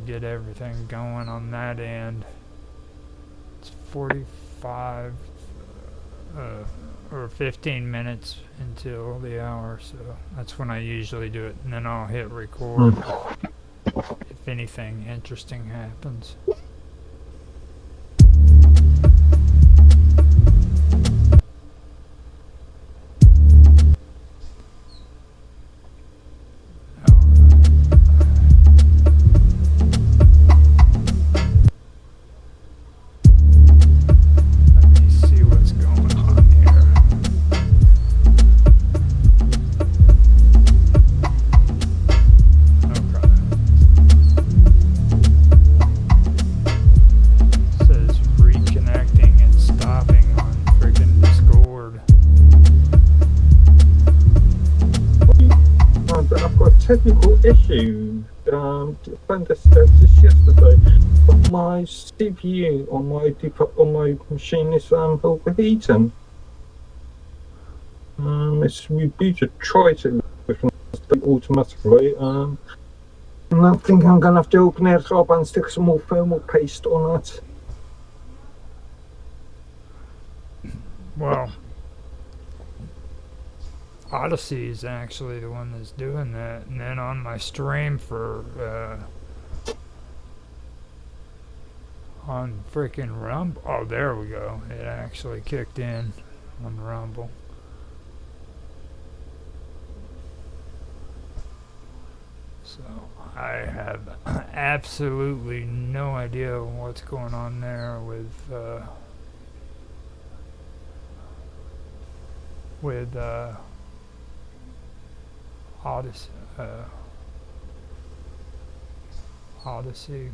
get everything going on that end. It's 45 or 15 minutes until the hour, so that's when I usually do it, and then I'll hit record if anything interesting happens. Technical issue. Found this just yesterday. My CPU on my machine is overheating. It's rebooted. Tried it automatically. And I think I'm gonna have to open it up and stick some more thermal paste on it. Well, Odyssey is actually the one that's doing that, and then on my stream for on freaking Rumble, oh there we go, it actually kicked in on Rumble. So I have absolutely no idea what's going on there with Odyssey.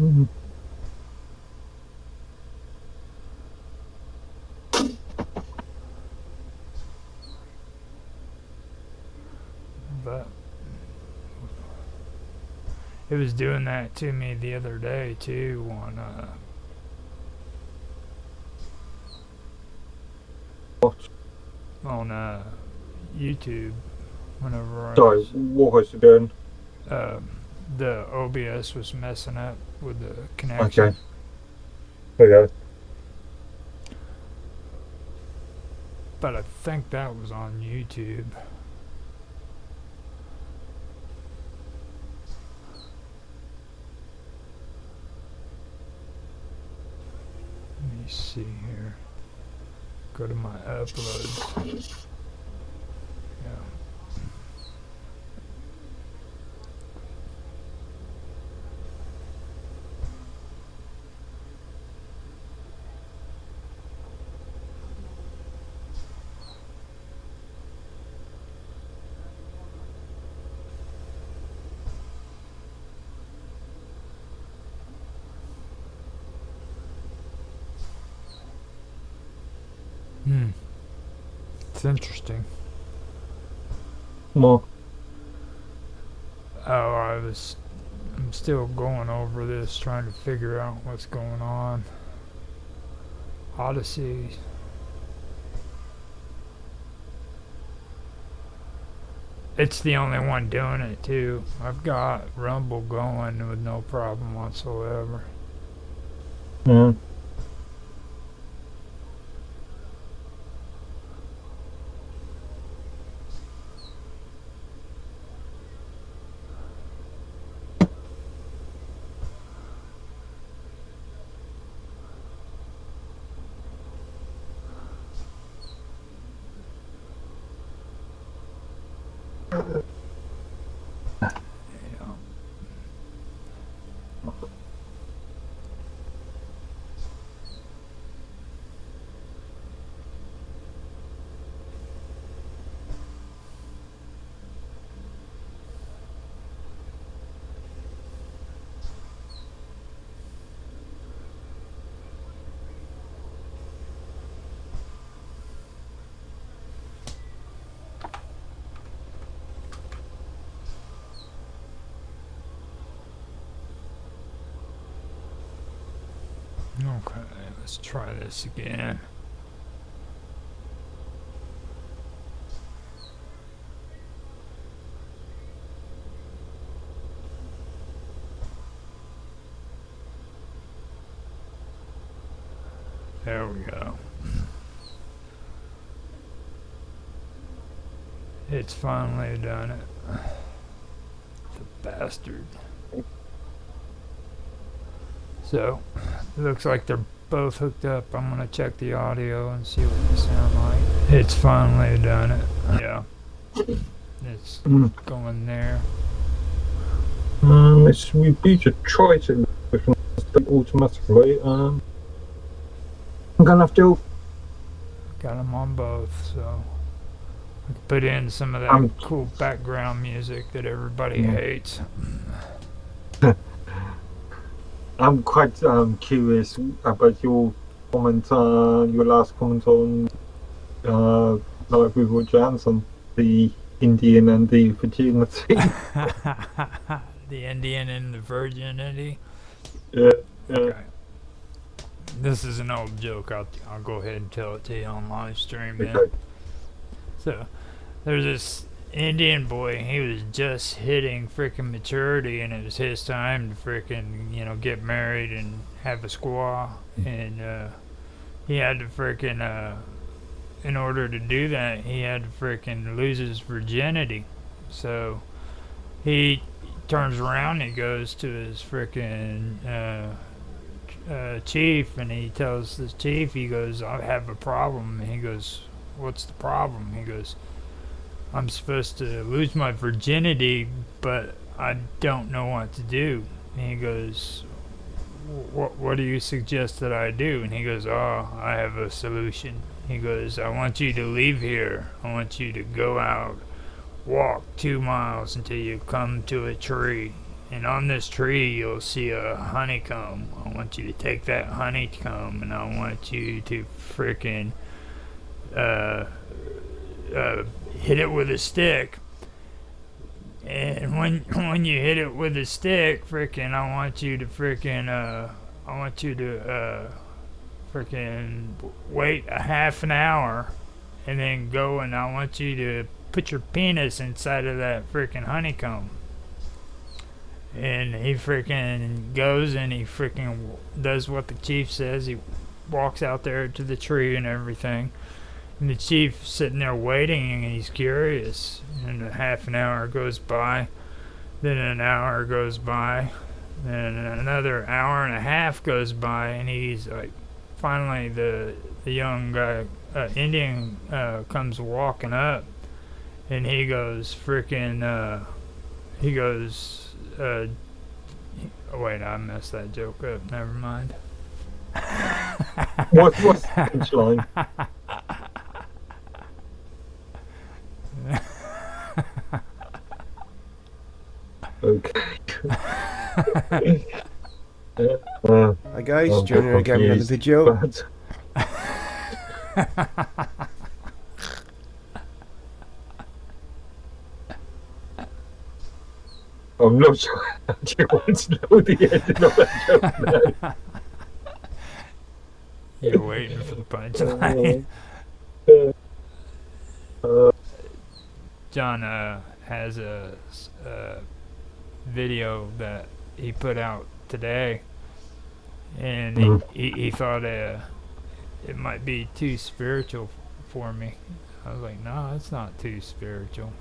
Mm-hmm. But it was doing that to me the other day too on YouTube. Whenever Sorry, what was it doing? The OBS was messing up with the connection. Okay. But I think that was on YouTube. Let me see here. Go to my uploads. Yeah. It's interesting. More. I'm still going over this, trying to figure out what's going on. Odyssey. It's the only one doing it too. I've got Rumble going with no problem whatsoever. Yeah. Okay, let's try this again. There we go. It's finally done it. The bastard. So, it looks like they're both hooked up. I'm gonna check the audio and see what they sound like. It's finally done it. Yeah. It's going there. It's repeat a choice automatically. I'm gonna have to. Got them on both, so I can put in some of that cool background music that everybody hates. I'm quite curious about your comment, your last comment on like with Roger Hanson, the Indian and the virginity. The Indian and the virginity. Yeah. Okay. This is an old joke. I'll go ahead and tell it to you on live stream then. Okay. So, there's this Indian boy. He was just hitting freaking maturity, and it was his time to freaking, get married and have a squaw. And he had to freaking, in order to do that, he had to freaking lose his virginity. So he turns around and he goes to his freaking chief, and he tells the chief, he goes, I have a problem. And he goes, what's the problem? He goes, I'm supposed to lose my virginity, but I don't know what to do. And he goes, what do you suggest that I do? And he goes, oh, I have a solution. He goes, I want you to leave here. I want you to go out, walk 2 miles until you come to a tree. And on this tree, you'll see a honeycomb. I want you to take that honeycomb, and I want you to frickin' hit it with a stick. And when you hit it with a stick, frickin', I want you to frickin' wait a half an hour, and then go, and I want you to put your penis inside of that frickin' honeycomb. And he freaking goes and he freaking does what the chief says. He walks out there to the tree and everything. And the chief's sitting there waiting, and he's curious. And a half an hour goes by. Then an hour goes by. Then another hour and a half goes by. And he's like, finally the young guy, Indian, comes walking up. And he goes freaking, wait, I messed that joke up. Never mind. What's the punchline? Okay. Hi guys, Junior again with another video. I'm not sure how you want to know the ending of that joke now. You're waiting for the punchline. John has a video that he put out today, and he thought it might be too spiritual for me. I was like, no, it's not too spiritual.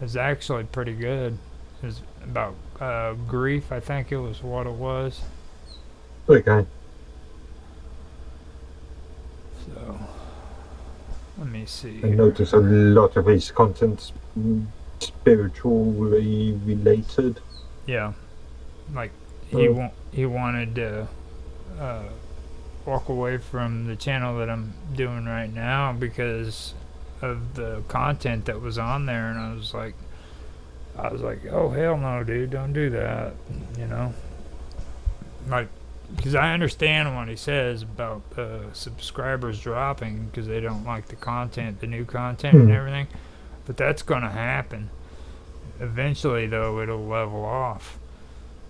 It's actually pretty good. It was about grief, I think it was what it was. Okay. So, let me see. I notice a lot of his content's spiritually related. Yeah. Like, he wanted to walk away from the channel that I'm doing right now because of the content that was on there, and I was like, oh hell no, dude, don't do that, like, because I understand what he says about subscribers dropping because they don't like the content, the new content and everything, but that's gonna happen eventually. Though it'll level off.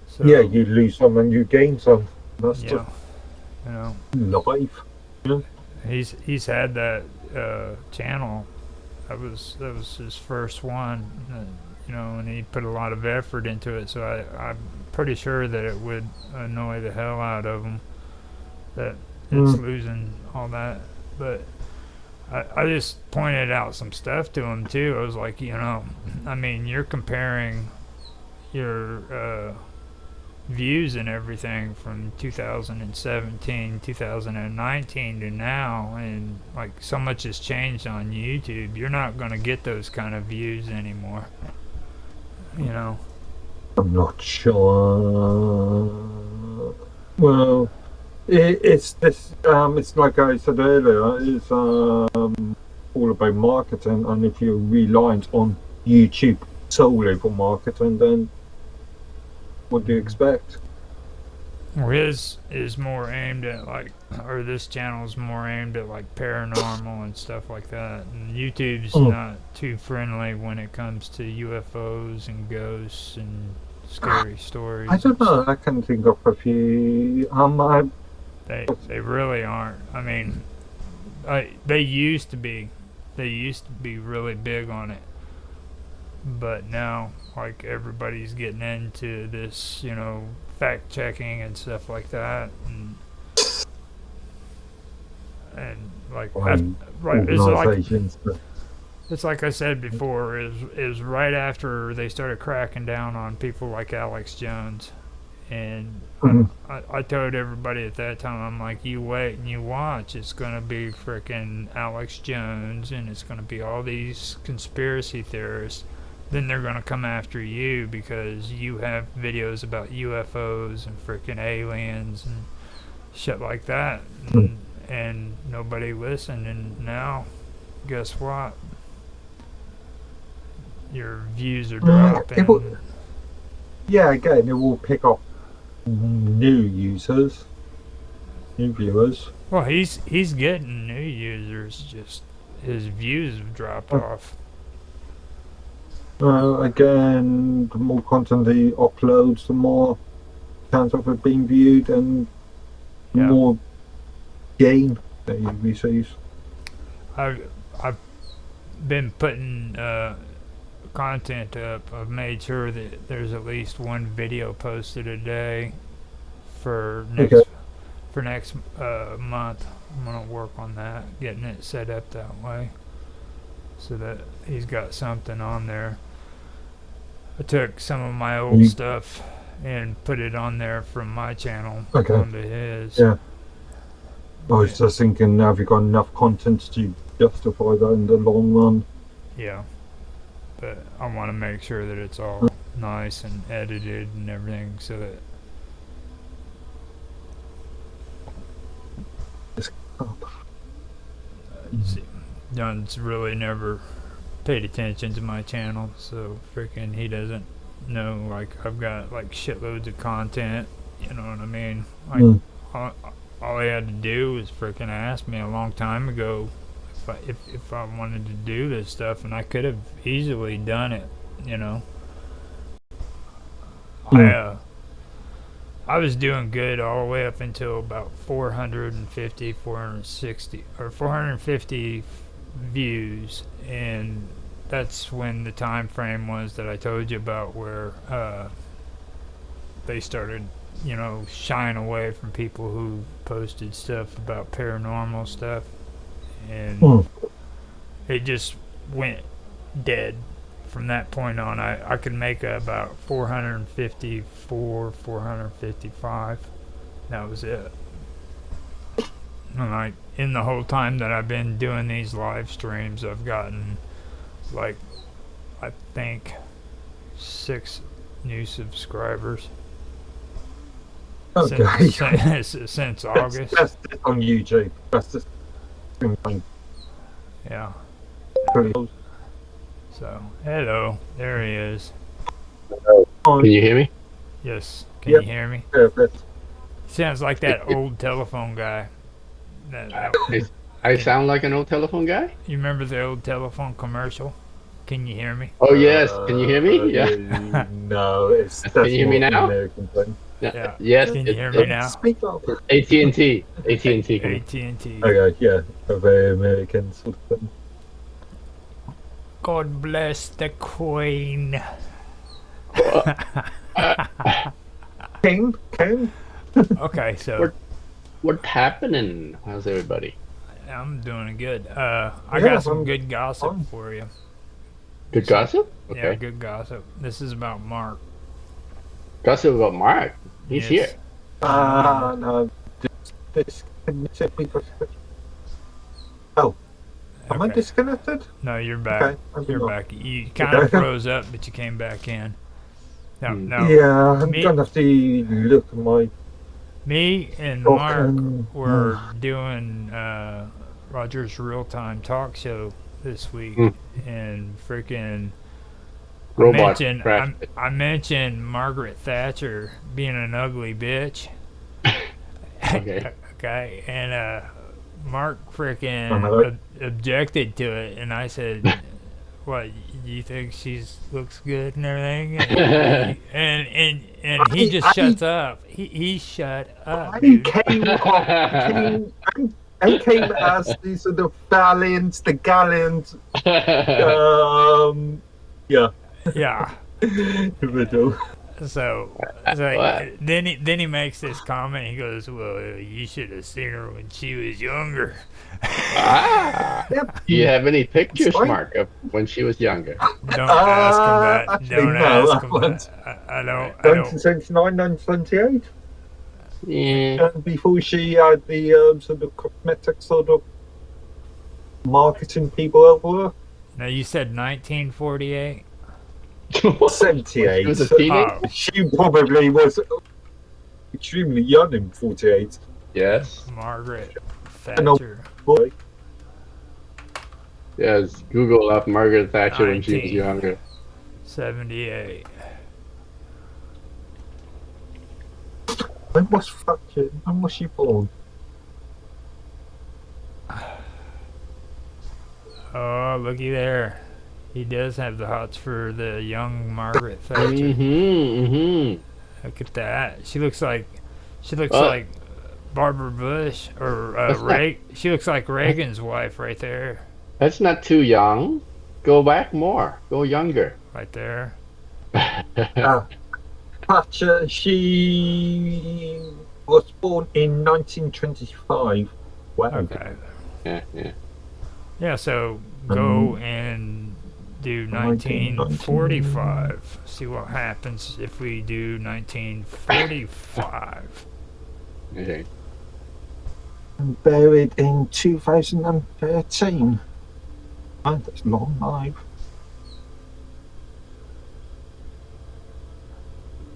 So, yeah, you lose some and you gain some. That's just life. Yeah. He's had that channel. That was his first one, and he put a lot of effort into it. So I'm pretty sure that it would annoy the hell out of him that it's losing all that. But I just pointed out some stuff to him too. I was like, I mean, you're comparing your views and everything from 2017, 2019 to now, and like so much has changed on YouTube. You're not going to get those kind of views anymore. I'm not sure. Well, it's this. It's like I said earlier. It's all about marketing, and if you're reliant on YouTube solely for marketing, then what do you expect? Well, his is more aimed at or this channel is more aimed at like paranormal and stuff like that. And YouTube's not too friendly when it comes to UFOs and ghosts and scary stories. I don't know. I can think of a few. They really aren't. I mean, they used to be really big on it, but now like everybody's getting into this, fact checking and stuff like that, and like it's like I said before, is right after they started cracking down on people like Alex Jones, and I told everybody at that time, I'm like, you wait and you watch, it's gonna be frickin' Alex Jones, and it's gonna be all these conspiracy theorists. Then they're gonna come after you because you have videos about UFOs and frickin' aliens and shit like that, and nobody listened. And now, guess what? Your views are dropping. Again, it will pick up new users, new viewers. Well, he's getting new users. Just his views have dropped off. Again, the more content he uploads, the more chance of it being viewed and the more gain that he receives. I've been putting content up. I've made sure that there's at least one video posted a day for next month. I'm gonna work on that, getting it set up that way, so that he's got something on there. I took some of my old stuff and put it on there from my channel onto his. Yeah. I was just thinking, have you got enough content to justify that in the long run? Yeah. But I want to make sure that it's all nice and edited and everything, so that John's really never paid attention to my channel, so freaking he doesn't know, like, I've got like shitloads of content, you know what I mean? Like all he had to do was freaking ask me a long time ago if I wanted to do this stuff, and I could have easily done it, I was doing good all the way up until about 450, 460, or 450 views, and that's when the time frame was that I told you about, where they started, shying away from people who posted stuff about paranormal stuff, and it just went dead. From that point on, I could make about 454, 455. That was it. And in the whole time that I've been doing these live streams, I've gotten, like, I think 6 new subscribers. Okay. Since August. That's on YouTube. That's just thing. Yeah. So, hello. There he is. Can you hear me? Yes. Can you hear me? Perfect. Sounds like that old telephone guy. I sound like an old telephone guy? You remember the old telephone commercial? Can you hear me? Oh, yes. Can you hear me? Yeah. No, that's Can you hear me now? American thing. Yeah. Yes. Can you hear me now? Speak up. AT&T. AT&T. AT&T. Okay, yeah. A very American sort of thing. God bless the Queen. King? Okay, so What's happening? How's everybody? I'm doing good. I Yeah, got some I'm good gossip fine. for you. Good gossip? Yeah, Okay. good gossip. This is about Mark. Gossip about Mark. He's Yes. here. No, disconnected because. Oh, am I Okay. disconnected? No, you're back. Okay, maybe You're not. back. You kind of Okay. froze up, but you came back in. No, Hmm. no. Yeah, I'm Me, gonna have to look at my me and doc Mark and. were doing Roger's real time talk show this week, Hmm. and freaking Robot crashed. I mentioned Margaret Thatcher being an ugly bitch. Okay. Okay, and Mark know. freaking objected to it, and I said, "What? You think she's looks good and everything?" And he just shuts up. He shut up, I dude. came off. I came as the sort of valiant, the gallant. Yeah, Yeah. riddle. So, What? then he makes this comment. He goes, "Well, you should have seen her when she was younger." Ah. Yep. Do you have any pictures, Sorry? Mark, of when she was younger? Don't ask him that. Actually, Don't no, ask I him won't. that. I don't. I don't. 1979, 1978. Yeah. Before she had the sort of cosmetic sort of marketing people over her. Now you said 1948. When 78. she was a teenager? Oh, She probably was extremely young in 48. Yes. Margaret No. Thatcher. Boy. Yes. Google up Margaret Thatcher when she was 19. younger. 78. When was she born? Oh, looky there. He does have the hots for the young Margaret Thatcher. Mm-hmm. Mm-hmm. Look at that. She looks like Well, like Barbara Bush or That's not- She looks like Reagan's wife right there. That's not too young. Go back more. Go younger. Right there. Thatcher, she was born in 1925. Wow. Okay. Yeah, yeah. Yeah, so go and do 1945. See what happens if we do 1945. Okay. Buried in 2013. Oh, that's long life.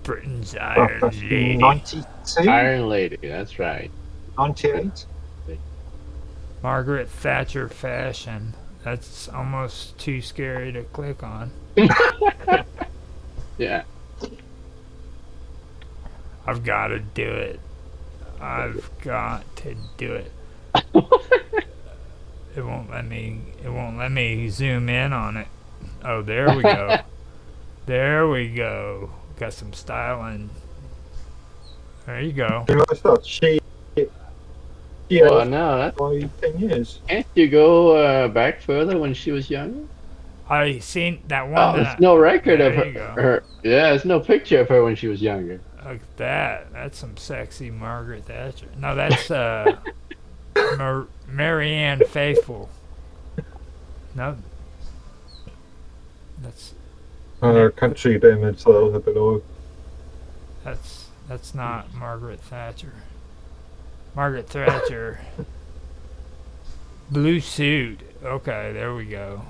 Britain's Oh, Iron that's Lady. 92, Iron Lady. That's right. 98. Margaret Thatcher fashion. That's almost too scary to click on. Yeah. I've got to do it. I've got to do it. It won't let me. It won't let me zoom in on it. Oh, there we go. There we go. Got some styling. There you go. You know, she Well, has no, that, 10 years. can't you go back further when she was younger? I seen that one. Oh, there's no record of there you her, go. her. Yeah, there's no picture of her when she was younger. Look at that. That's some sexy Margaret Thatcher. No, that's Marianne Faithfull. No, that's Country damage, so I don't know. that's not Margaret Thatcher. Margaret Thatcher. Blue suit. Okay, there we go.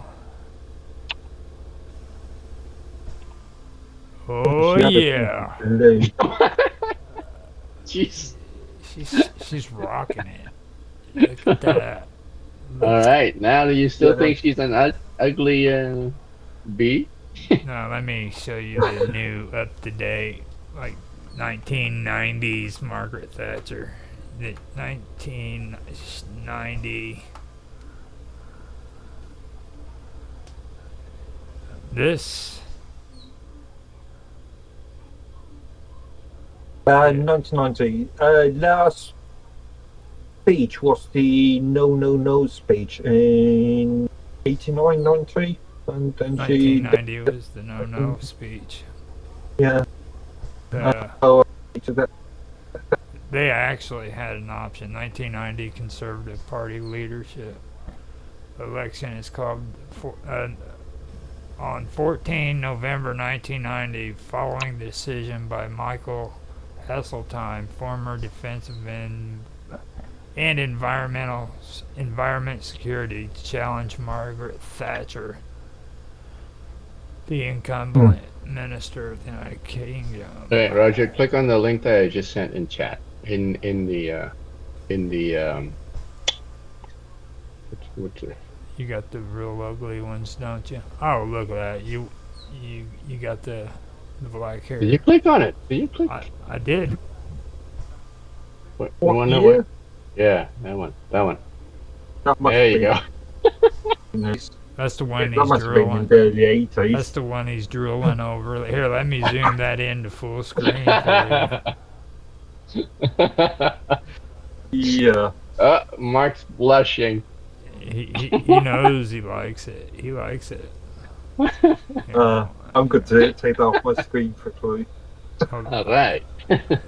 Oh yeah, Jeez. she's rocking it. Look at that. All right. Now, do you still Yeah. think she's an ugly bee? No, let me show you the new, up to date, like 1990s Margaret Thatcher. The 1990. This. 1990. Last speech was the no speech in 89, 90. And then she. 1990 was the no speech. Yeah. The, To that. they actually had an option. 1990 Conservative Party leadership election is called on 14 November 1990, following the decision by Michael Heseltine, former defensive and environment security, to challenge Margaret Thatcher, the incumbent minister of the United Kingdom. Okay, Roger, click on the link that I just sent in chat. In the what's it? You got the real ugly ones, don't you? Oh, look at that. You got the black hair. Did you click on it? Did you click? I did. What, the What one year? that yeah, that one. That one. That must There you have go. been nice. That's the Yeah, one that he's must have been in drooling. the early 80s. That's the one he's drooling over. Here, let me zoom that into full screen for Yeah. Mark's blushing. you. He knows he likes it. He likes it. You know, I'm going to take that off my screen quickly. hold All on. right.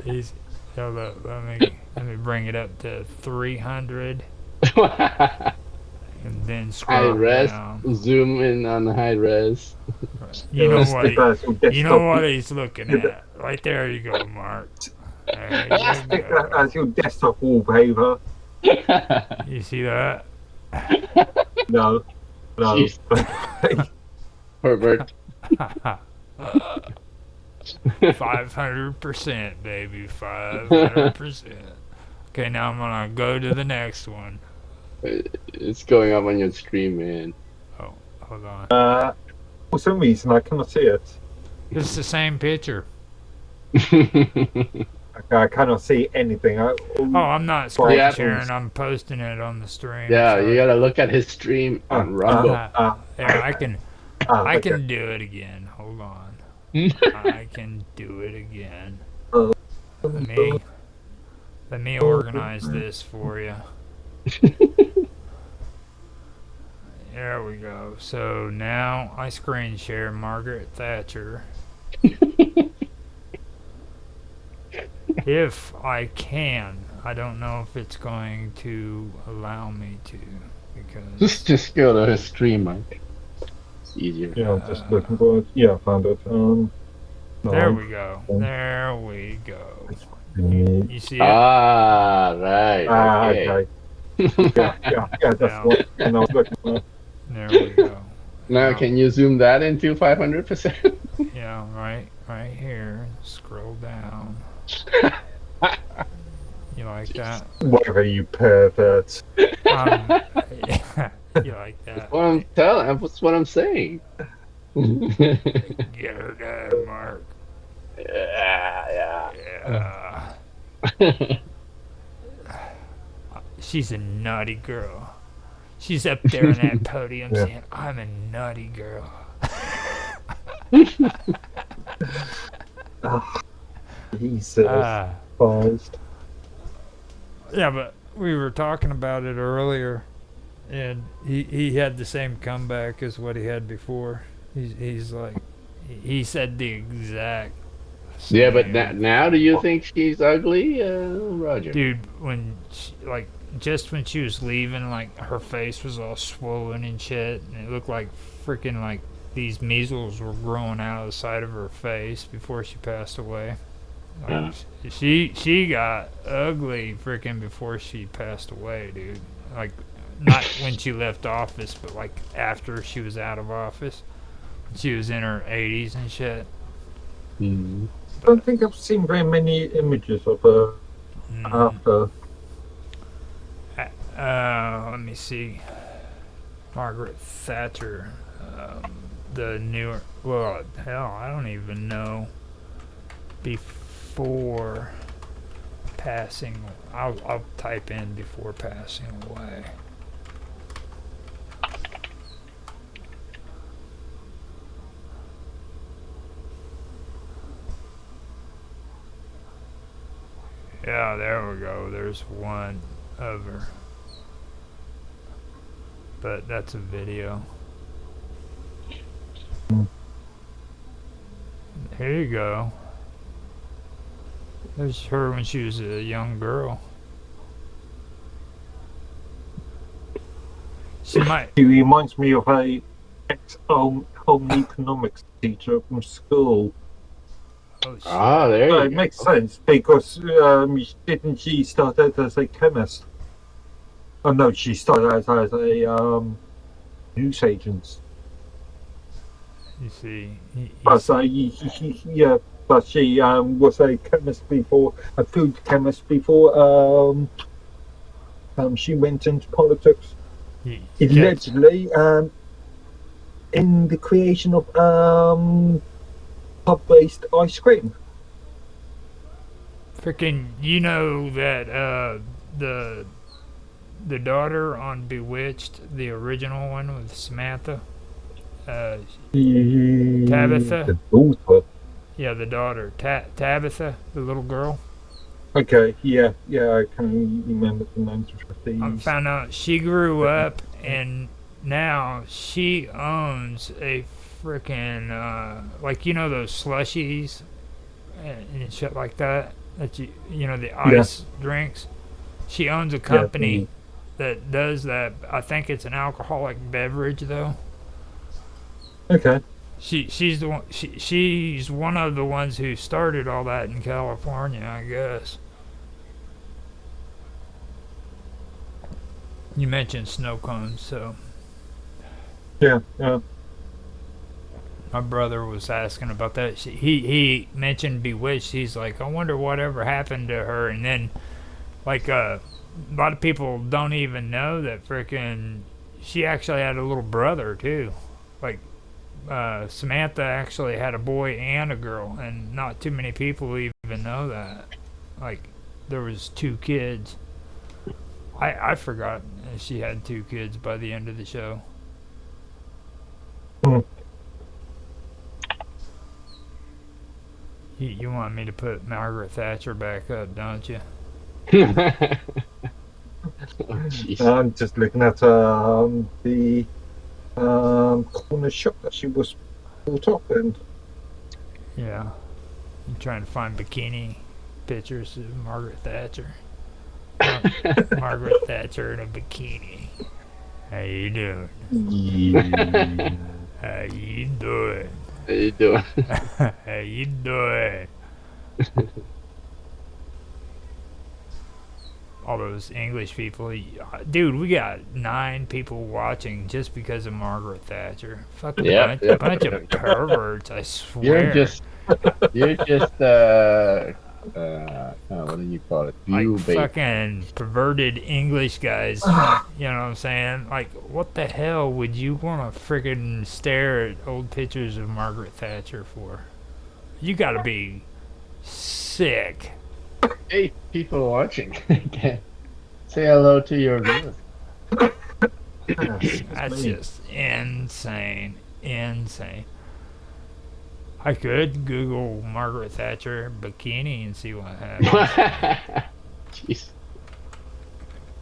He's hold up. Let me bring it up to 300 and then High scroll res. down. Zoom in on the high res. You know Stick what? that as your You know desktop- what he's looking at. Right there you go, Mark. There you Stick that go. as your desktop wallpaper. You see that? No. No. Jeez. Pervert. 500%, baby. 500%. Okay, now I'm gonna go to the next one. It's going up on your screen, man. Oh, hold on. For some reason, I cannot see it. It's the same picture. I cannot see anything. Oh, I'm not screen Yeah. sharing. I'm posting it on the stream. Yeah, so- you gotta look at his stream on Rumble. Yeah, I can okay. do it again. Hold on. I can do it again. Let me organize this for you. There we go. So now I screen share Margaret Thatcher. If I can. I don't know if it's going to allow me to, because Just go to his stream, Mike. It's easier. Yeah, I'm just looking for it. Yeah, I found it. there we go. There we go. You see it? Ah, right. Okay. Okay. Yeah, that's Yeah. what I was looking for. There we go. Now, can you zoom that into 500%? Yeah, right here. Scroll down. You like that? Whatever, you pervert. You like that? What I'm telling, that's what I'm saying. Get her done, Mark. Yeah. Yeah. She's a naughty girl. She's up there on that podium Yeah. saying, "I'm a naughty girl." Jesus Ah. Christ. Yeah, but we were talking about it earlier, and he had the same comeback as what he had before. He's like, he said the exact same. Yeah, but now do you think she's ugly, Roger? Dude, when she, like, just when she was leaving, like, her face was all swollen and shit, and it looked like freaking, like, these measles were growing out of the side of her face before she passed away. Like, she got ugly freaking before she passed away, dude. Like, not when she left office, but like after she was out of office. She was in her 80s and shit. Mhm. I don't think I've seen very many images of her after. Let me see. Margaret Thatcher. The newer. Well, hell, I don't even know. Before passing. I'll type in before passing away. Yeah, there we go. There's one of her. But that's a video. Here you go. There's her when she was a young girl. She might. He reminds me of a ex-home economics teacher from school. Oh shit. Ah, there So you it go. makes sense because didn't she start out as a chemist? Oh no, she started out as a news agent. You see, But yeah, but she was a chemist before, a food chemist before she went into politics. he gets Allegedly, in the creation of pub-based ice cream. freaking. You know that the the daughter on Bewitched, the original one with Samantha, Tabitha. The daughter. Yeah, the daughter, Tabitha, the little girl. Okay, yeah, I can remember the names of I these. found out she grew up and now she owns a freaking like those slushies and shit like that the ice drinks. She owns a Yeah, company that does that. I think it's an alcoholic beverage though. okay. She's the one. She's one of the ones who started all that in California, I guess. You mentioned snow cones, so Yeah. my brother was asking about that. He mentioned Bewitched. He's like, I wonder whatever happened to her. And then, like, a lot of people don't even know that frickin' she actually had a little brother too. Like, Samantha actually had a boy and a girl, and not too many people even know that. Like, there was 2 kids. I forgot she had 2 kids by the end of the show. Hmm. You want me to put Margaret Thatcher back up, don't you? Oh, jeez. I'm just looking at the corner shop that she was brought up in. Yeah. You trying to find bikini pictures of Margaret Thatcher? Margaret Thatcher in a bikini. How you doing? How you doing? How you doing? How you doing? All those English people. Dude, we got 9 people watching just because of Margaret Thatcher. Fucking Yep, bunch yep. of perverts, I swear. You're just what do you call it? Like View bait. fucking perverted English guys. You know what I'm saying? Like, what the hell would you want to friggin' stare at old pictures of Margaret Thatcher for? You gotta be sick. Hey, people watching. Say hello to your viewers. That's just insane. Insane. I could Google Margaret Thatcher bikini and see what happens. Jeez.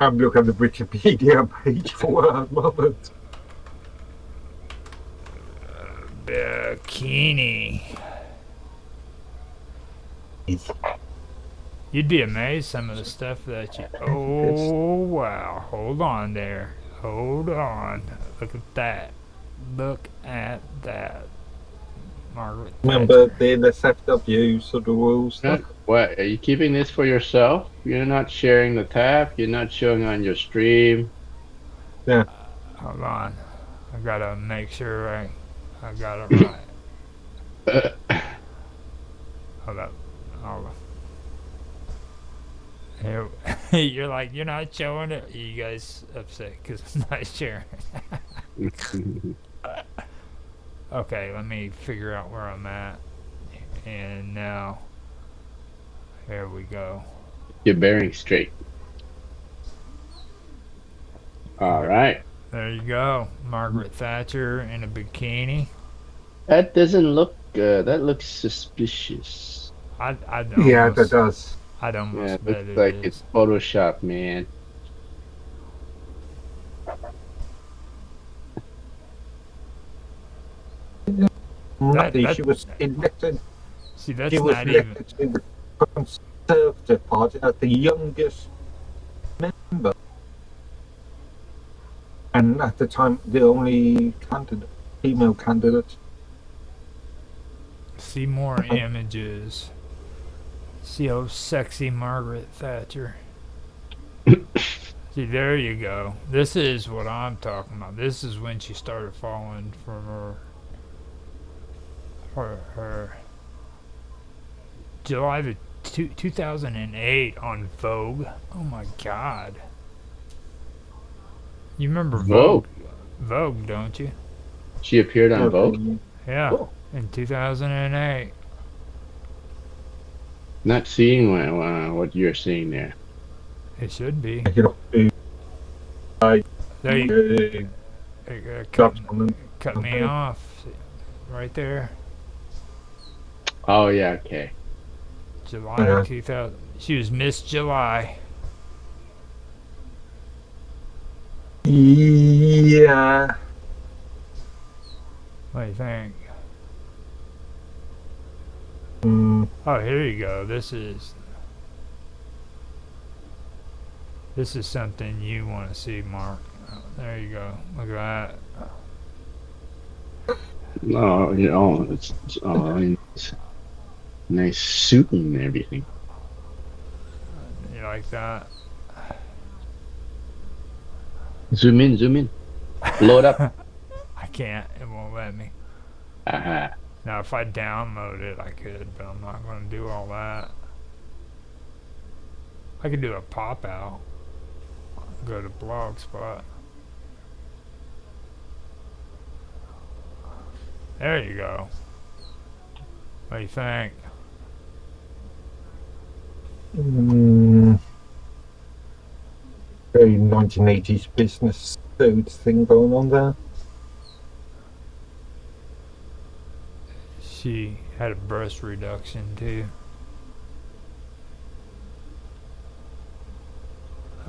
I'm looking at the Wikipedia page for a moment. Bikini. You'd be amazed some of the stuff that you. Oh wow! Hold on there. Hold on. Look at that. Look at that. Margaret Remember Thatcher. the SFW sort of rules. Huh? What? Are you keeping this for yourself? You're not sharing the tab? You're not showing on your stream? Yeah. Hold on. I gotta make sure I got it right. Hold up. Hold on. Here, you're like, you're not showing it? Are you guys upset because I'm not sharing? Okay, let me figure out where I'm at. And now, here we go. You're bearing straight. All right. There you go. Margaret Thatcher in a bikini. That doesn't look good. That looks suspicious. I'd Yeah, almost, that does. I'd Yeah, almost it bet looks it like is. it's Photoshop, man. She was elected. See, that's She was not even. elected to the Conservative Party as the youngest member, and at the time the only female candidate. See more images. See how sexy Margaret Thatcher. See, there you go. This is what I'm talking about. This is when she started falling from her July the 2008 on Vogue. Oh my God. You remember Vogue? Vogue, don't you? She appeared on Vogue? Yeah, Cool. in 2008. Not seeing what you're seeing there. It should be. They cut me off right there. Oh, yeah, okay. July 2000. She was Miss July. Yeah. What do you think? Mm, Oh, here you go. This is something you want to see, Mark. Oh, there you go. Look at that. Oh, it's nice suit and everything. You like that? Zoom in. Load up. I can't. It won't let me. Uh-huh. Now, if I download it, I could, but I'm not going to do all that. I could do a pop out. Go to Blogspot. There you go. What do you think? Very 1980s business suits thing going on there. She had a breast reduction too.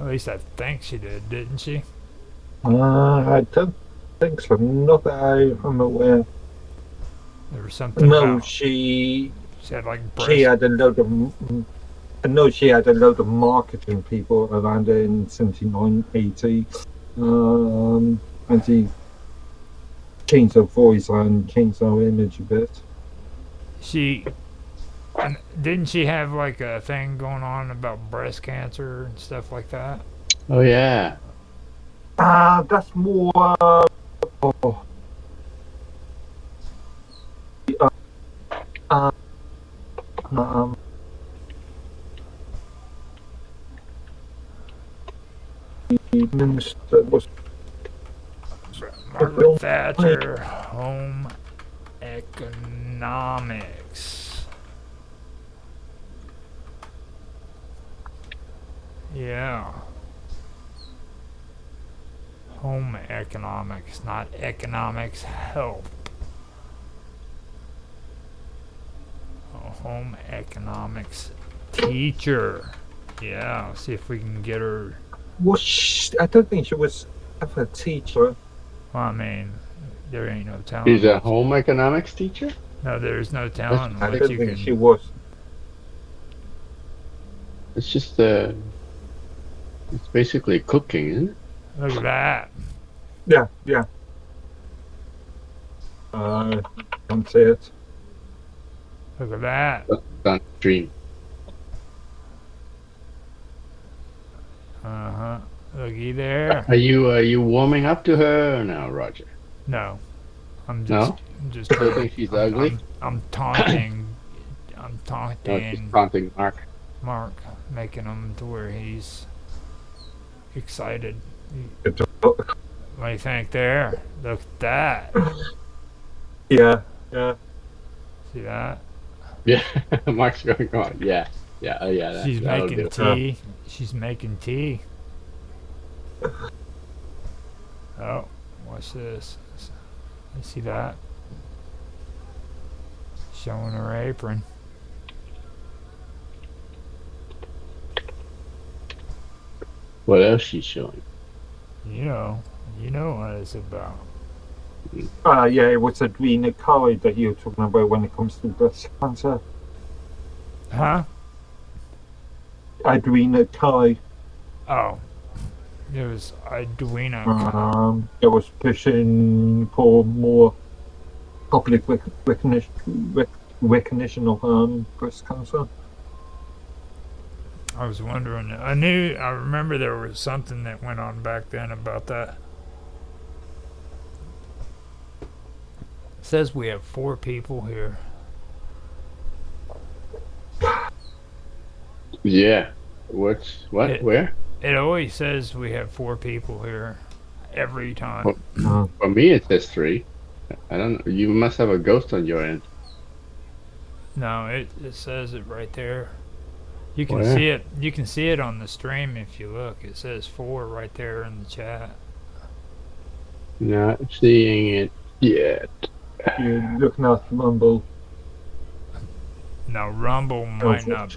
At least I think she did, didn't she? I don't think so. Not that I'm aware. There was something No, about she had like breast. she had a load of. I know she had a load of marketing people around her in 79, 80. And she changed her voice and changed her image a bit. And didn't she have like a thing going on about breast cancer and stuff like that? Oh, yeah. That's more. The minister was Margaret Thatcher, home economics. Yeah. Home economics, not economics health. A home economics teacher. Yeah, see if we can get her. I don't think she was ever a teacher. Well, I mean, there ain't no telling. She's a home economics teacher? No, there's no telling I what don't you think can. she was. It's just, it's basically cooking, isn't it? Look at that. Yeah. Don't say it. Look at that. It's on stream. Uh-huh. Looky there. Are you warming up to her or no, Roger? No. I'm No? just Still think she's ugly? I'm taunting. I'm No, she's taunting taunting Mark. Mark, making him to where he's excited. What do you think there? Look at that. Yeah. See that? Yeah, Mark's going on. Yeah. Oh, yeah. She's that'll making do. tea. She's making tea. Oh, watch this. You see that? Showing her apron. What else she's showing? You know what it's about. Yeah, it was Adrena Curry that you were talking about when it comes to breast cancer. Huh? Adrena Kai. Oh, it was Edwina. That was pushing for more public recognition of breast cancer. I was wondering. I remember there was something that went on back then about that. It says we have 4 people here. Yeah. What? Where? It always says we have 4 people here every time. For me, it says 3. I don't know. You must have a ghost on your end. No, it says it right there. You can Where? see it. You can see it on the stream if you look. It says 4 right there in the chat. Not seeing it yet. You're looking at Rumble. Now Rumble might not.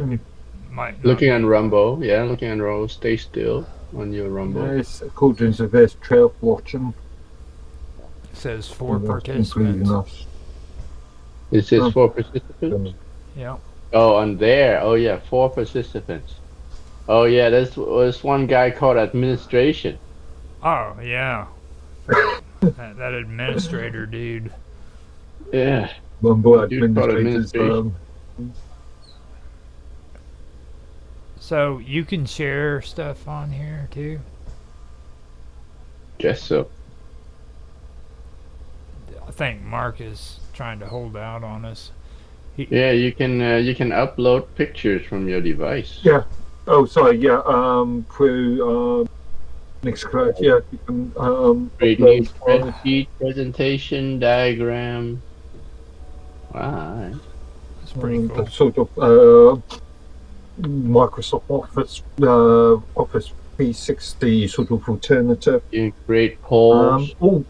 Looking on Rumble. Yeah, looking on Rumble. Stay still on your Rumble. Yes, according to this, 12 watching. It says 4 Including participants. us. It says 4 participants. Yeah. Oh, on there. Oh yeah, 4 participants. Oh yeah, there's one guy called administration. Oh yeah. that administrator dude. Yeah. Rumble Dude called administrators. administration. So you can share stuff on here too. Guess so. I think Mark is trying to hold out on us. Yeah, you can upload pictures from your device. Yeah. Oh, sorry. Yeah. Through Mixcloud. Yeah. You can Create new upload, spreadsheet, presentation, diagram. Wow. It's pretty cool. the sort of Microsoft Office 360 sort of alternative. You create polls. All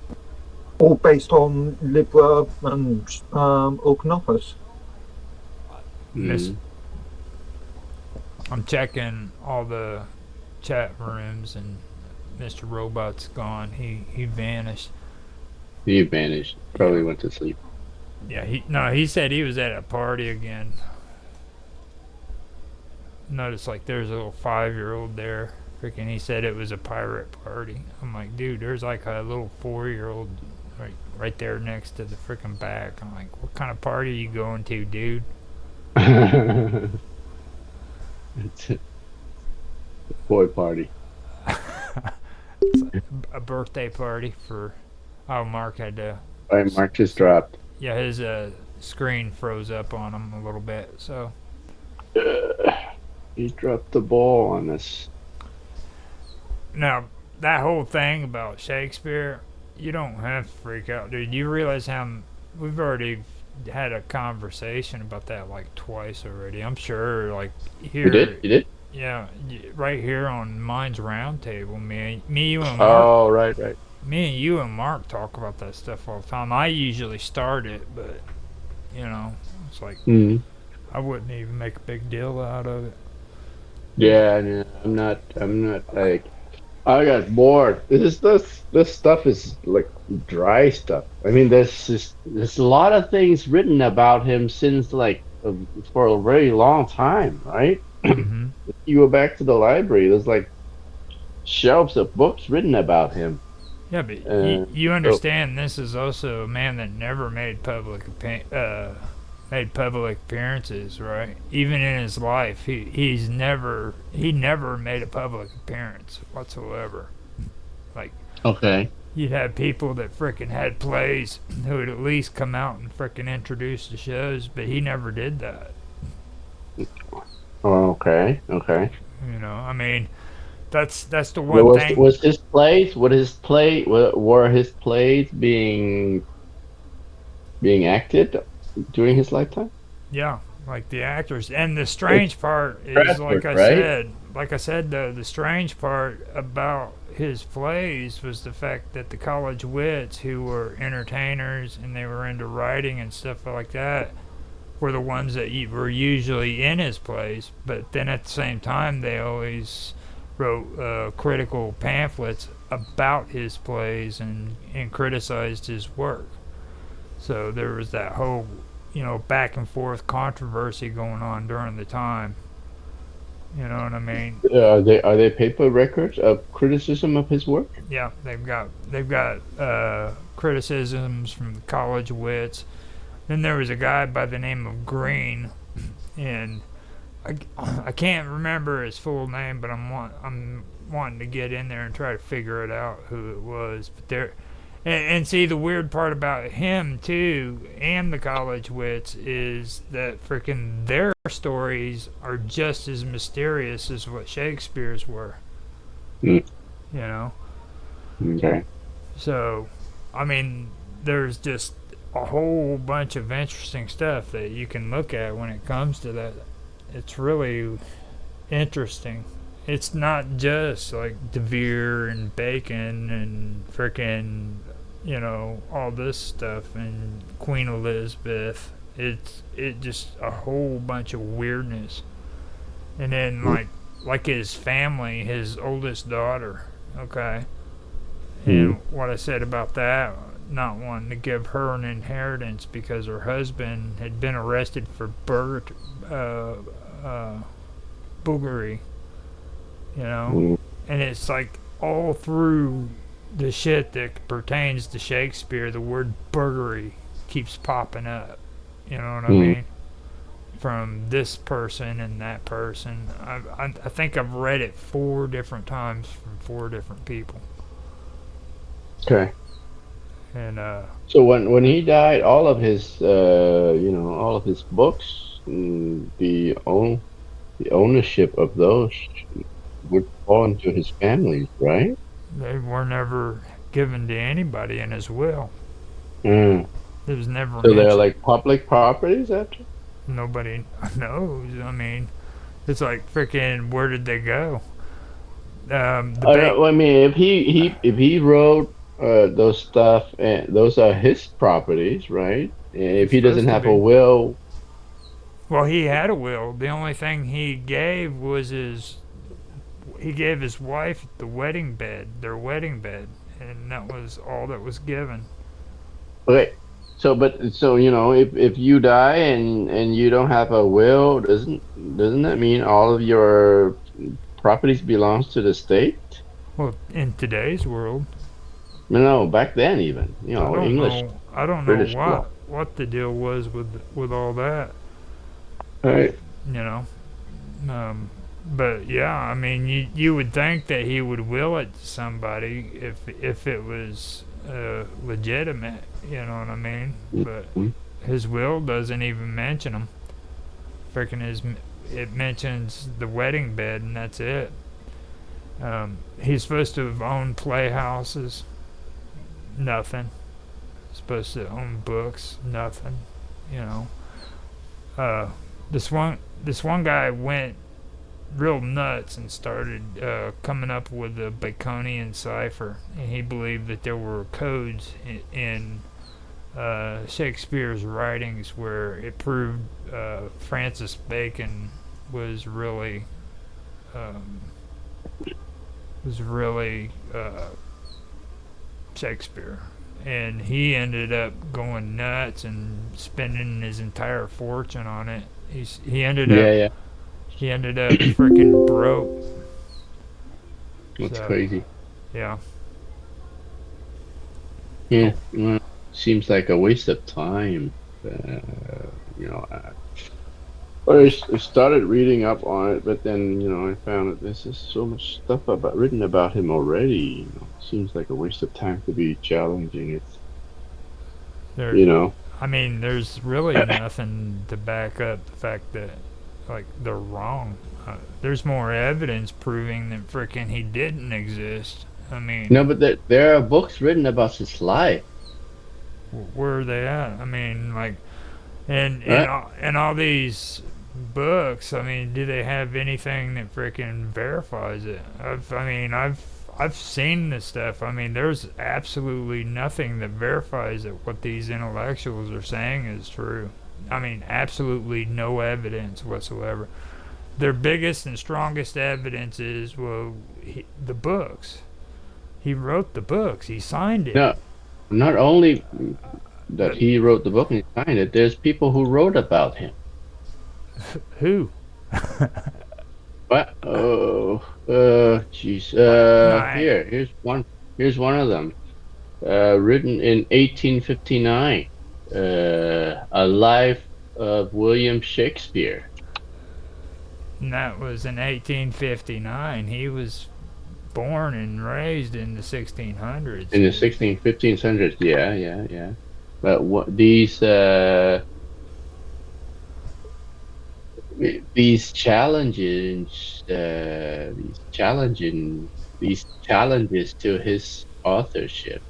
based on Libra and OpenOffice. I'm checking all the chat rooms and Mr. Robot's gone. He vanished. He vanished. Probably went to sleep. Yeah, he said he was at a party again. Noticed like there's a little 5-year-old there. Freaking, he said it was a pirate party. I'm like, dude, there's like a little 4-year-old right there next to the freaking back. I'm like, what kind of party are you going to, dude? It's a boy party. It's like a birthday party for. Oh, Mark had to. Oh, Mark just dropped. Yeah, his screen froze up on him a little bit, so. He dropped the ball on us. Now, that whole thing about Shakespeare, you don't have to freak out, dude. You realize how we've already had a conversation about that like twice already. I'm sure, like here. You did? Yeah, right here on Mine's Roundtable, me, you and Mark. Oh, right. Me and you and Mark talk about that stuff all the time. I usually start it, but it's like I wouldn't even make a big deal out of it. Yeah, no, I'm not like. I got bored. This stuff is like dry stuff. I mean, there's a lot of things written about him since like for a very long time, right? Mm-hmm. If you go back to the library, there's like shelves of books written about him. Yeah, but you understand this is also a man that never made public appearances, right? Even in his life, he never made a public appearance whatsoever. Like, okay, you'd have people that frickin' had plays who would at least come out and frickin' introduce the shows, but he never did that. Oh, okay. I mean, that's the one thing. Was his plays? Were his plays being acted during his lifetime? Yeah, like the actors. And the strange part is, Bradford, right? like I said, the strange part about his plays was the fact that the college wits who were entertainers and they were into writing and stuff like that were the ones that were usually in his plays. But then at the same time, they always wrote critical pamphlets about his plays and criticized his work. So there was that whole back and forth controversy going on during the time. You know what I mean? Are they paper records of criticism of his work? Yeah, they've got criticisms from the college wits. Then there was a guy by the name of Green, and I can't remember his full name, but I'm wanting to get in there and try to figure it out who it was. But there, and see the weird part about him too, and the college wits is that freaking their stories are just as mysterious as what Shakespeare's were. Mm, You know, okay. so I mean, there's just a whole bunch of interesting stuff that you can look at when it comes to that. It's really interesting. It's not just like De Vere and Bacon and frickin' all this stuff and Queen Elizabeth. It just a whole bunch of weirdness. And then Mm, like his family, his oldest daughter, okay. mm, And what I said about that, not wanting to give her an inheritance because her husband had been arrested for uh, uh, boogery, you know? mm, And it's like all through the shit that pertains to Shakespeare, the word burglary keeps popping up. You know what I mm. mean? From this person and that person. I think I've read it 4 different times from 4 different people. Okay. And So when he died, all of his all of his books, the ownership of those would fall into his family, right? they were never given to anybody in his will. Mm. It was never So they're mentioned. like public properties after? Nobody knows. I mean, it's like freaking where did they go? The bait. I mean, if he wrote those stuff, and those are his properties, right? If It's he doesn't supposed to have a be. will, Well, he had a will. The only thing he gave was his. He gave his wife the wedding bed, their wedding bed, and that was all that was given. okay. So if you die and you don't have a will, doesn't that mean all of your properties belongs to the state? Well, in today's world, No, back then even, I don't English, know. I don't know British law. what the deal was with all that. All right. You know. Um, but yeah, I mean, you would think that he would will it to somebody if it was legitimate. You know what I mean? But Mhm. his will doesn't even mention them. Freaking it mentions the wedding bed and that's it. He's supposed to have owned playhouses, nothing. Supposed to own books, nothing. You know, uh, this one guy went real nuts and started coming up with the Baconian cipher, and he believed that there were codes in Shakespeare's writings where it proved Francis Bacon was really um, was really Shakespeare, and he ended up going nuts and spending his entire fortune on it. He ended up Yeah, yeah. freaking broke. That's So crazy. yeah, Yeah. Well, seems like a waste of time. Uh, you know, I, I started reading up on it, but then I found that there's just so much stuff written about him already. Seems like a waste of time to be challenging it. there. You know. I mean, there's really nothing to back up the fact that like they're wrong. There's more evidence proving that frickin' he didn't exist. I mean, No, but there are books written about his life, where are they at? I mean, like, and right? all these books. I mean, do they have anything that frickin' verifies it? I've seen this stuff. I mean, there's absolutely nothing that verifies that what these intellectuals are saying is true. I mean, absolutely no evidence whatsoever. Their biggest and strongest evidence is, well, the books. He wrote the books. He signed it. No, not only that But he wrote the book and he signed it. There's people who wrote about him. who? What? Oh, jeez. Nine. Here's one of them. Written in 1859. A Life of William Shakespeare And that was in 1859. He was born and raised in the 1600s. in the 1500s. Yeah, yeah, yeah. But what these challenges, these challenges to his authorship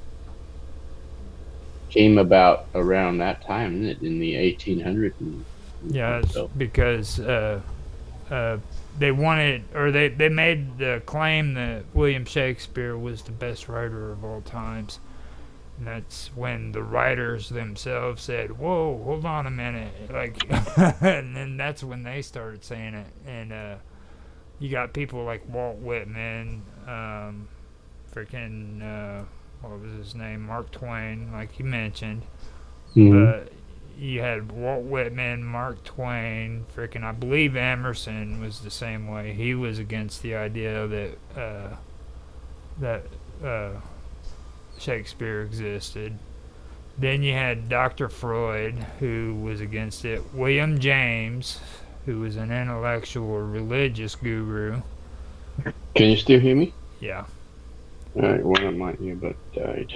came about around that time, isn't it? In the 1800s Yeah, or it's so. because uh, they wanted, or they made the claim that William Shakespeare was the best writer of all times. And that's when the writers themselves said, "Whoa, hold on a minute!" Like, and then that's when they started saying it. And you got people like Walt Whitman, freaking what was his name, Mark Twain, like you mentioned. Mhm. But you had Walt Whitman, Mark Twain, freaking I believe Emerson was the same way. He was against the idea that uh, Shakespeare existed. Then you had Dr. Freud, who was against it. William James, who was an intellectual religious guru. Can you still hear me? Yeah, All right, one of my earbuds died.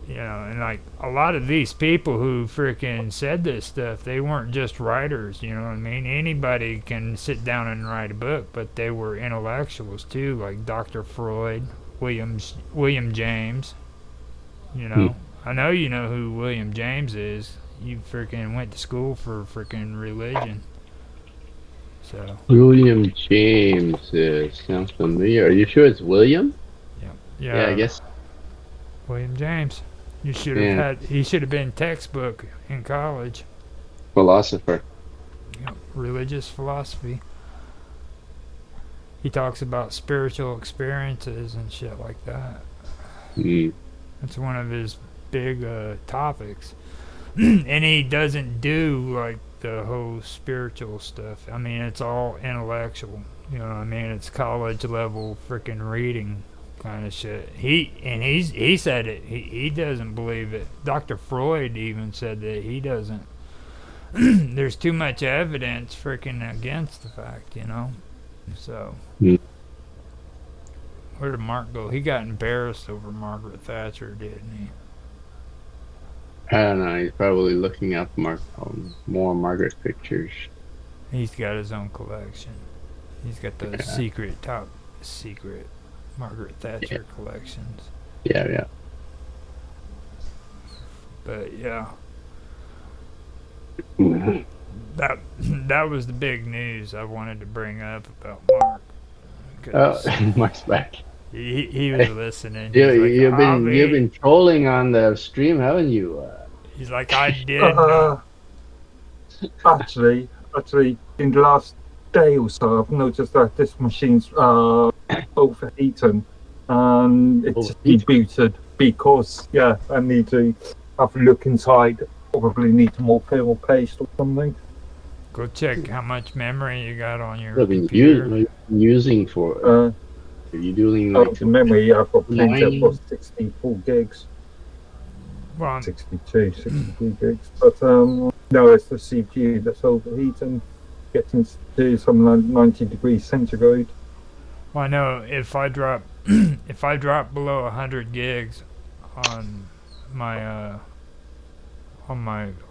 you know, and like a lot of these people who freaking said this stuff, they weren't just writers, you know what I mean? Anybody can sit down and write a book, but they were intellectuals too, like Dr. Freud, William James, you Hmm. know. I know you know who William James is. You freaking went to school for freaking religion. So, William James sounds familiar. Are you sure it's William? yeah. Yeah, I Yeah, guess. William James. You should have Yeah, had, he should have been textbook in college. philosopher. You religious philosophy. He talks about spiritual experiences and shit like that. Mm. That's one of his big topics. And he doesn't do like the whole spiritual stuff. I mean, it's all intellectual. You know what I mean? It's college level freaking reading kind of shit. He said it. He doesn't believe it. Dr. Freud even said that he doesn't. There's too much evidence freaking against the fact, you know. So Mm. where did Mark go? He got embarrassed over Margaret Thatcher, didn't he? I don't know. He's probably looking up more Margaret pictures. He's got his own collection. He's got those Yeah, top secret Margaret yeah, Thatcher collections. yeah, yeah. But yeah, Mhm. that was the big news I wanted to bring up about Mark Oh, because Mark's back. he was listening. You He's like, you've been trolling on the stream, haven't you? he's like, I did Uh, know. actually, in the last day or so, I've noticed that this machine's overheating and it's Overheat. rebooted because, yeah, I need to have a look inside. Probably need more thermal paste or something. Go check how much memory you got on your What have you computer. been using for? Uh, Are you doing oh, like the memory, I've got plenty. I've got mining? 64 gigs, Well, 62, 63 gigs. But no, it's the CPU that's overheating, getting to something like 90 degrees centigrade. I know if I drop if I drop below 100 gigs on my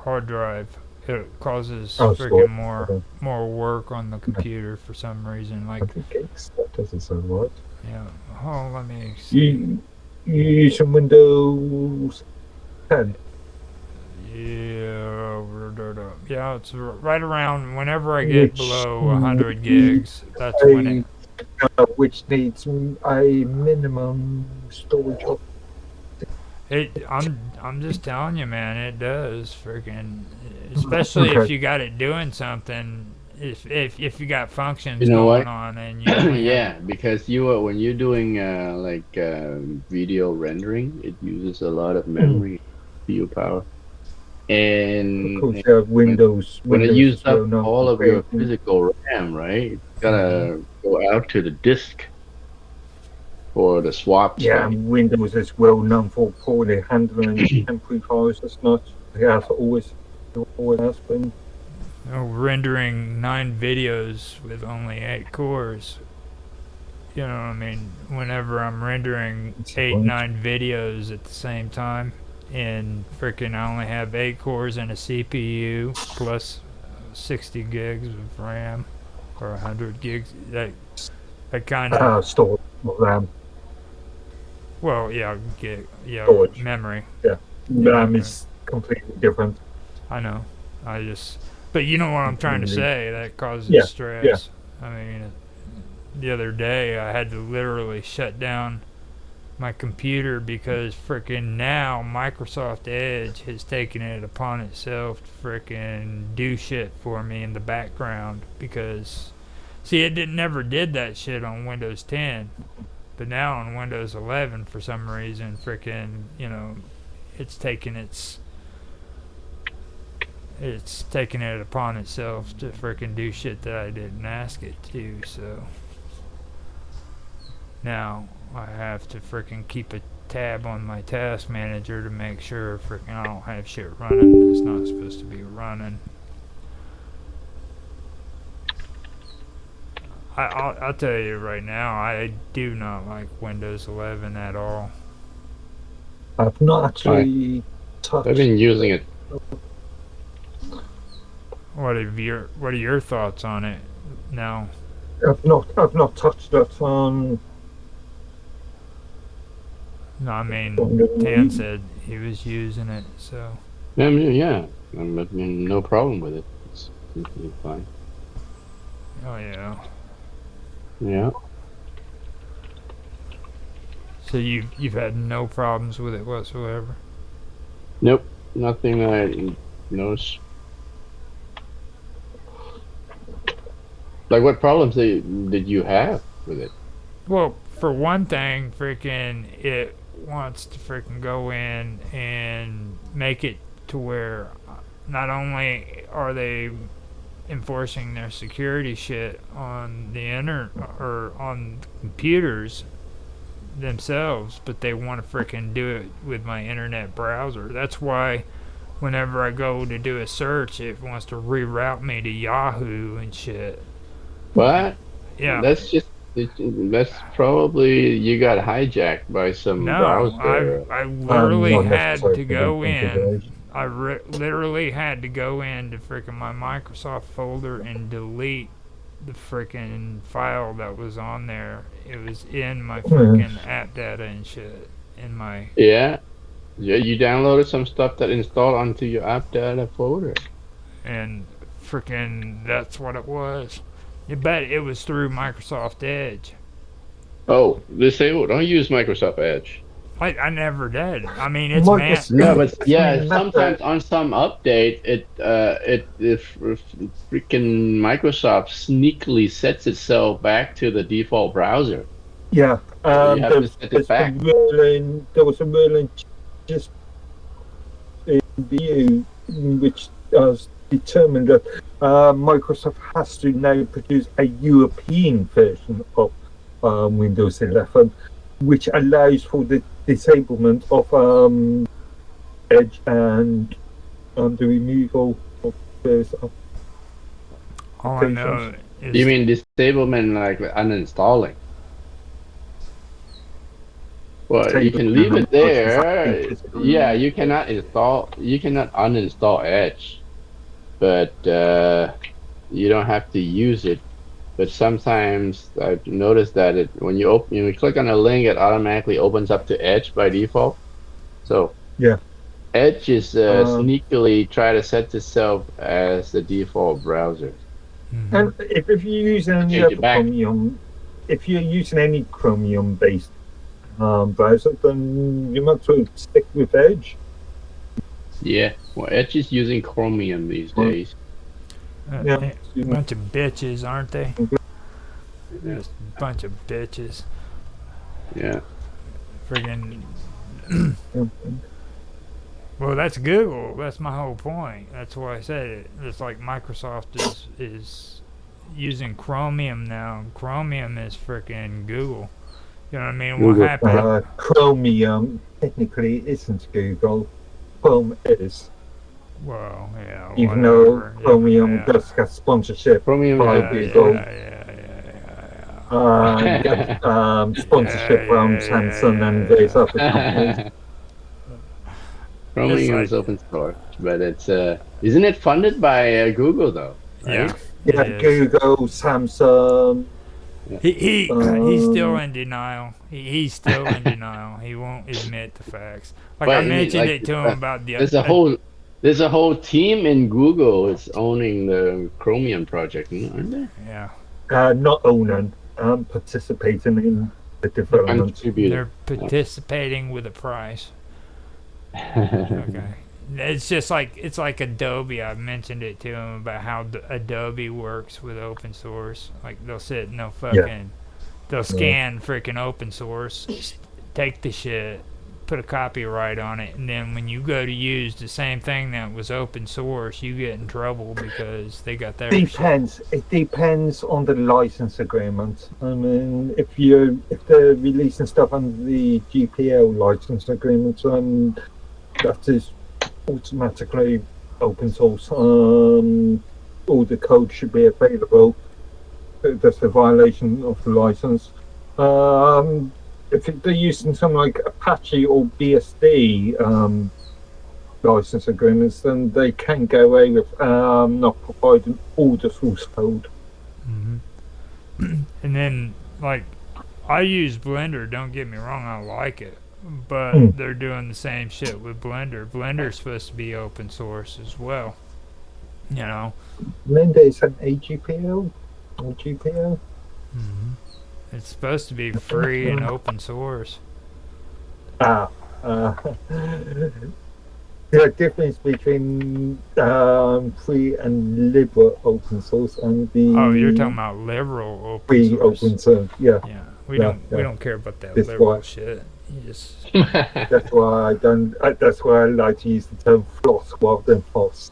hard drive, it causes Oh, freaking sorry. Okay. more work on the computer for some reason. Like, 100 gigs? That doesn't sound right. yeah. Oh, let me see. You using Windows 10? Yeah, yeah. It's right around whenever I get below 100 needs gigs. That's when it. which needs a minimum storage of. I'm just telling you, man. It does freaking, especially if Okay. you got it doing something. If you got functions You know going what? on and you only have Yeah, because when you're doing video rendering, it uses a lot of memory, CPU power. Of and, course, and Windows when it Windows used is well up known all for of your creating. physical RAM, right? It's gotta go out to the disk for the swap Yeah, space. and Windows is well known for poorly handling temporary files as much. It has always has been. Rendering 9 videos with only 8 cores. You know what I mean? Whenever I'm rendering It's eight, right. 9 videos at the same time, and freaking I only have 8 cores and a CPU plus 60 gigs of RAM or 100 gigs. That kind of, Storage of RAM well, yeah, yeah, storage. memory. Yeah, Yeah, RAM memory. is completely different. I know. I just, but you know what I'm trying to Completely. say? That causes Yeah, yeah. stress. I mean, the other day I had to literally shut down my computer because frickin' now Microsoft Edge has taken it upon itself to frickin' do shit for me in the background because see never did that shit on Windows 10, but now on Windows 11 for some reason frickin' it's taken it's taken it upon itself to frickin' do shit that I didn't ask it to do. So now I have to frickin' keep a tab on my task manager to make sure frickin' I don't have shit running that's not supposed to be running. I'll tell you right now, I do not like Windows 11 at all. I've not I, actually I've touched. been using it. What are your thoughts on it now? I've not touched that. No, I mean Tan said he was using it, so I mean, yeah, I mean, no problem with it. It's completely fine. oh yeah. Yeah. So you've had no problems with it whatsoever. Nope. Nothing I noticed. Like, what problems did you have with it? Well, for one thing, freaking it wants to freaking go in and make it to where not only are they enforcing their security shit on the internet or on computers themselves, but they want to freaking do it with my internet browser. That's why whenever I go to do a search, it wants to reroute me to Yahoo and shit. What? Yeah. That's probably you got hijacked by some No, browser. I literally Not had necessarily to the go in. configuration. Literally had to go into freaking my Microsoft folder and delete the freaking file that was on there. It was in my freaking app data and shit. In my Yeah. Yeah, you downloaded some stuff that installed onto your app data folder. and freaking that's what it was. But it was through Microsoft Edge. Oh, disable. Don't use Microsoft Edge. I never did. I mean, it's man. Microsoft, No, but I yeah, mean, sometimes on some update, if freaking Microsoft sneakily sets itself back to the default browser. yeah. So you have to set it back. There was a rule in just in view which determined that Microsoft has to now produce a European version of Windows 11, which allows for the disablement of Edge and the removal of those All I applications. know You is mean disablement like uninstalling? Well, you can leave it there. Yeah, you cannot install. You cannot uninstall Edge, but you don't have to use it. But sometimes I've noticed that when you click on a link, it automatically opens up to Edge by default. So Yeah. Edge is sneakily try to set itself as the default browser. And if you're using any Change other it back. Chromium, if you're using any Chromium-based browser, then you might as well stick with Edge. Yeah, well, Edge is using Chromium these days. Yeah. a bunch of bitches, aren't they? Yeah. Just a bunch of bitches. Yeah. Friggin' Well, that's Google. That's my whole point. That's why I said it. It's like Microsoft is using Chromium now. Chromium is freaking Google. You know what I mean? What Google. happened? Chromium technically isn't Google. Chrome is. Well, yeah, Even though whatever. Chromium Yeah, does get sponsorship Chromium by yeah, Google, get sponsorship from Samsung and various other companies. It's Chromium like, is open source, but it's isn't it funded by Google though? yeah, Right? it Yeah, is. Google, Samsung. He's still Um, in denial. He's still in denial. He won't admit the facts. Like I But mentioned like it to him about the there's a whole team in Google is owning the Chromium project, aren't they? yeah. not owning, participating in the development. Contributing. They're participating with a price. Yeah. Okay. It's like Adobe. I mentioned it to him about how Adobe works with open source. Like they'll sit and Yeah. they'll scan freaking open source, take the shit, put a copyright on it, and then when you go to use the same thing that was open source, you get in trouble because they got their shit. Depends. It depends on the license agreement. I mean, if they're releasing stuff under the GPL license agreement, that is automatically open source. All the code should be available. That's a violation of the license. If they're using something like Apache or BSD license agreements, then they can go away with not providing all the source code. Mm-hmm. And then, like, I use Blender. Don't get me wrong, I like it, but they're doing the same shit with Blender. Blender's supposed to be open source as well. You know. Blender is an AGPL. GPL. Mm-hmm. It's supposed to be free and open source. The difference between free and liberal open source and the you're talking about liberal open free source. open source. Yeah. Yeah, we don't care about that That's liberal why. shit. You just That's why I don't. That's why I like to use the term floss rather than FOSS.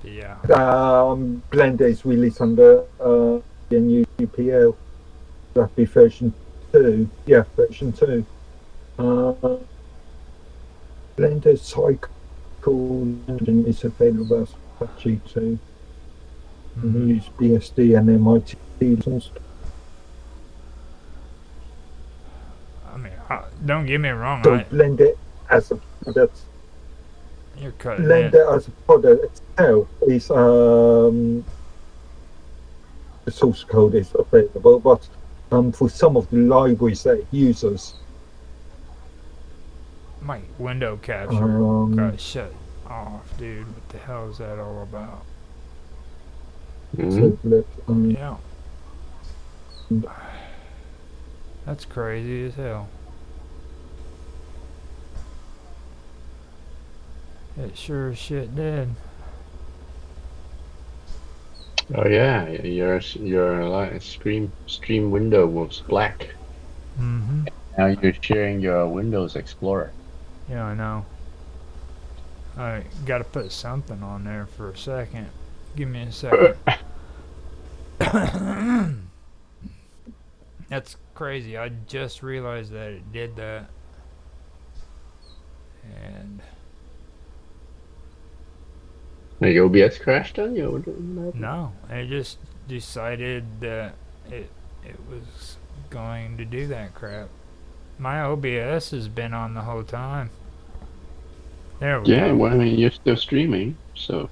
yeah. Blender is released under the new GPL. That'd be version 2. Yeah, version 2. Blender Cycle engine is available as Apache 2. Mm-hmm. Use BSD and MIT license. I mean, don't get me wrong. So Blender as a product. You're cutting Blender as a product itself is the source code is available, but for some of the libraries that it uses, my window capture got shut off, dude. What the hell is that all about? Mm-hmm. Yeah. That's crazy as hell. It sure as shit did. Oh yeah, your stream window was black. Mm-hmm. Now you're sharing your Windows Explorer. Yeah, I know. I gotta put something on there for a second. Give me a second. That's crazy. I just realized that it did that. And Like OBS crashed on you? no, it just decided that it was going to do that crap. My OBS has been on the whole time. There we Yeah, go. well, I mean, you're still streaming, so.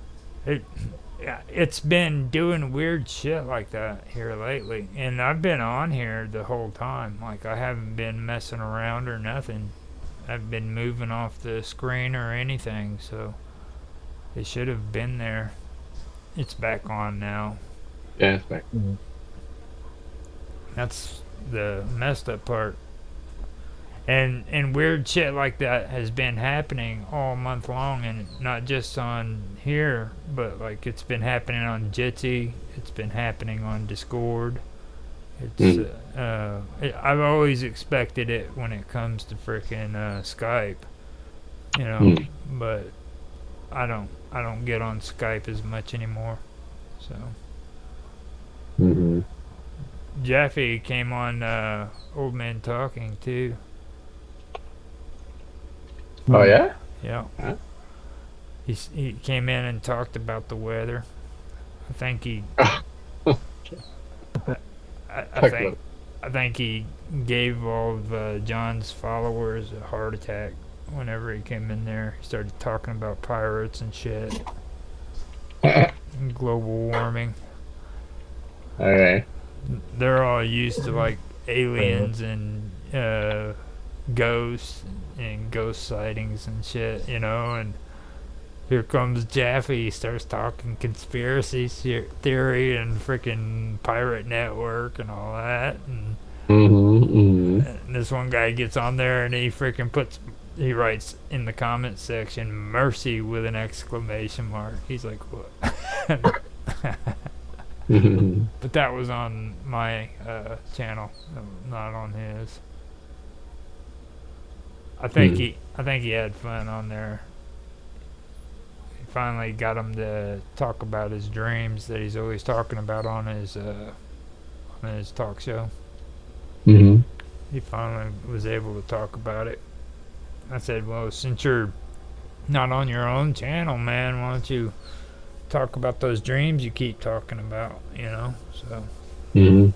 Yeah, it's been doing weird shit like that here lately, and I've been on here the whole time. Like, I haven't been messing around or nothing. I've been moving off the screen or anything, so it should have been there. It's back on now. Yeah, it's back. That's the messed up part. And weird shit like that has been happening all month long, and not just on here, but like it's been happening on Jitsi, it's been happening on Discord. It's I've always expected it when it comes to freaking Skype, you know, but I don't get on Skype as much anymore. So Jeffy came on Old Man Talking too. Oh yeah. Yeah. Huh? He came in and talked about the weather. I think he I think he gave all of John's followers a heart attack whenever he came in there. He started talking about pirates and shit, and global warming. Okay. They're all used to like aliens and ghosts and ghost sightings and shit, you know. And here comes Jaffe. He starts talking conspiracy theory and freaking pirate network and all that. And and this one guy gets on there and he writes in the comment section "mercy" with an exclamation mark. He's like, what? But that was on my channel, not on his. I think he had fun on there. He finally got him to talk about his dreams that he's always talking about on his talk show. He finally was able to talk about it. I said, well, since you're not on your own channel, man, why don't you talk about those dreams you keep talking about, you know? So he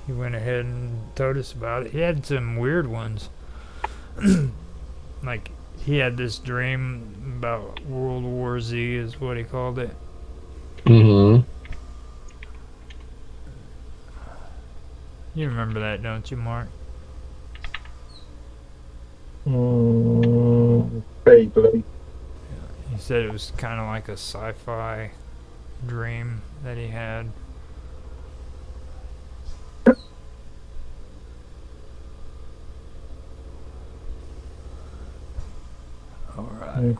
went ahead and told us about it. He had some weird ones. Like, he had this dream about World War Z is what he called it. You remember that, don't you, Mark? Vaguely. He said it was kind of like a sci-fi dream that he had. Alright.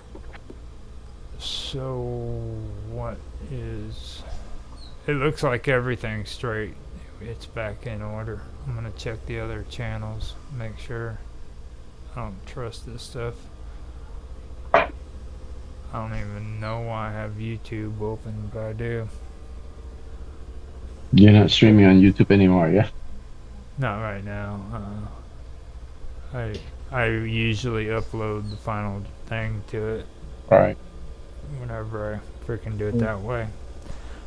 So, what is... It looks like everything's straight. It's back in order. I'm gonna check the other channels, make sure. I don't trust this stuff. I don't even know why I have YouTube open, but I do. You're not streaming on YouTube anymore, yeah? Not right now. I usually upload the final thing to it. Right. Whenever I freaking do it that way.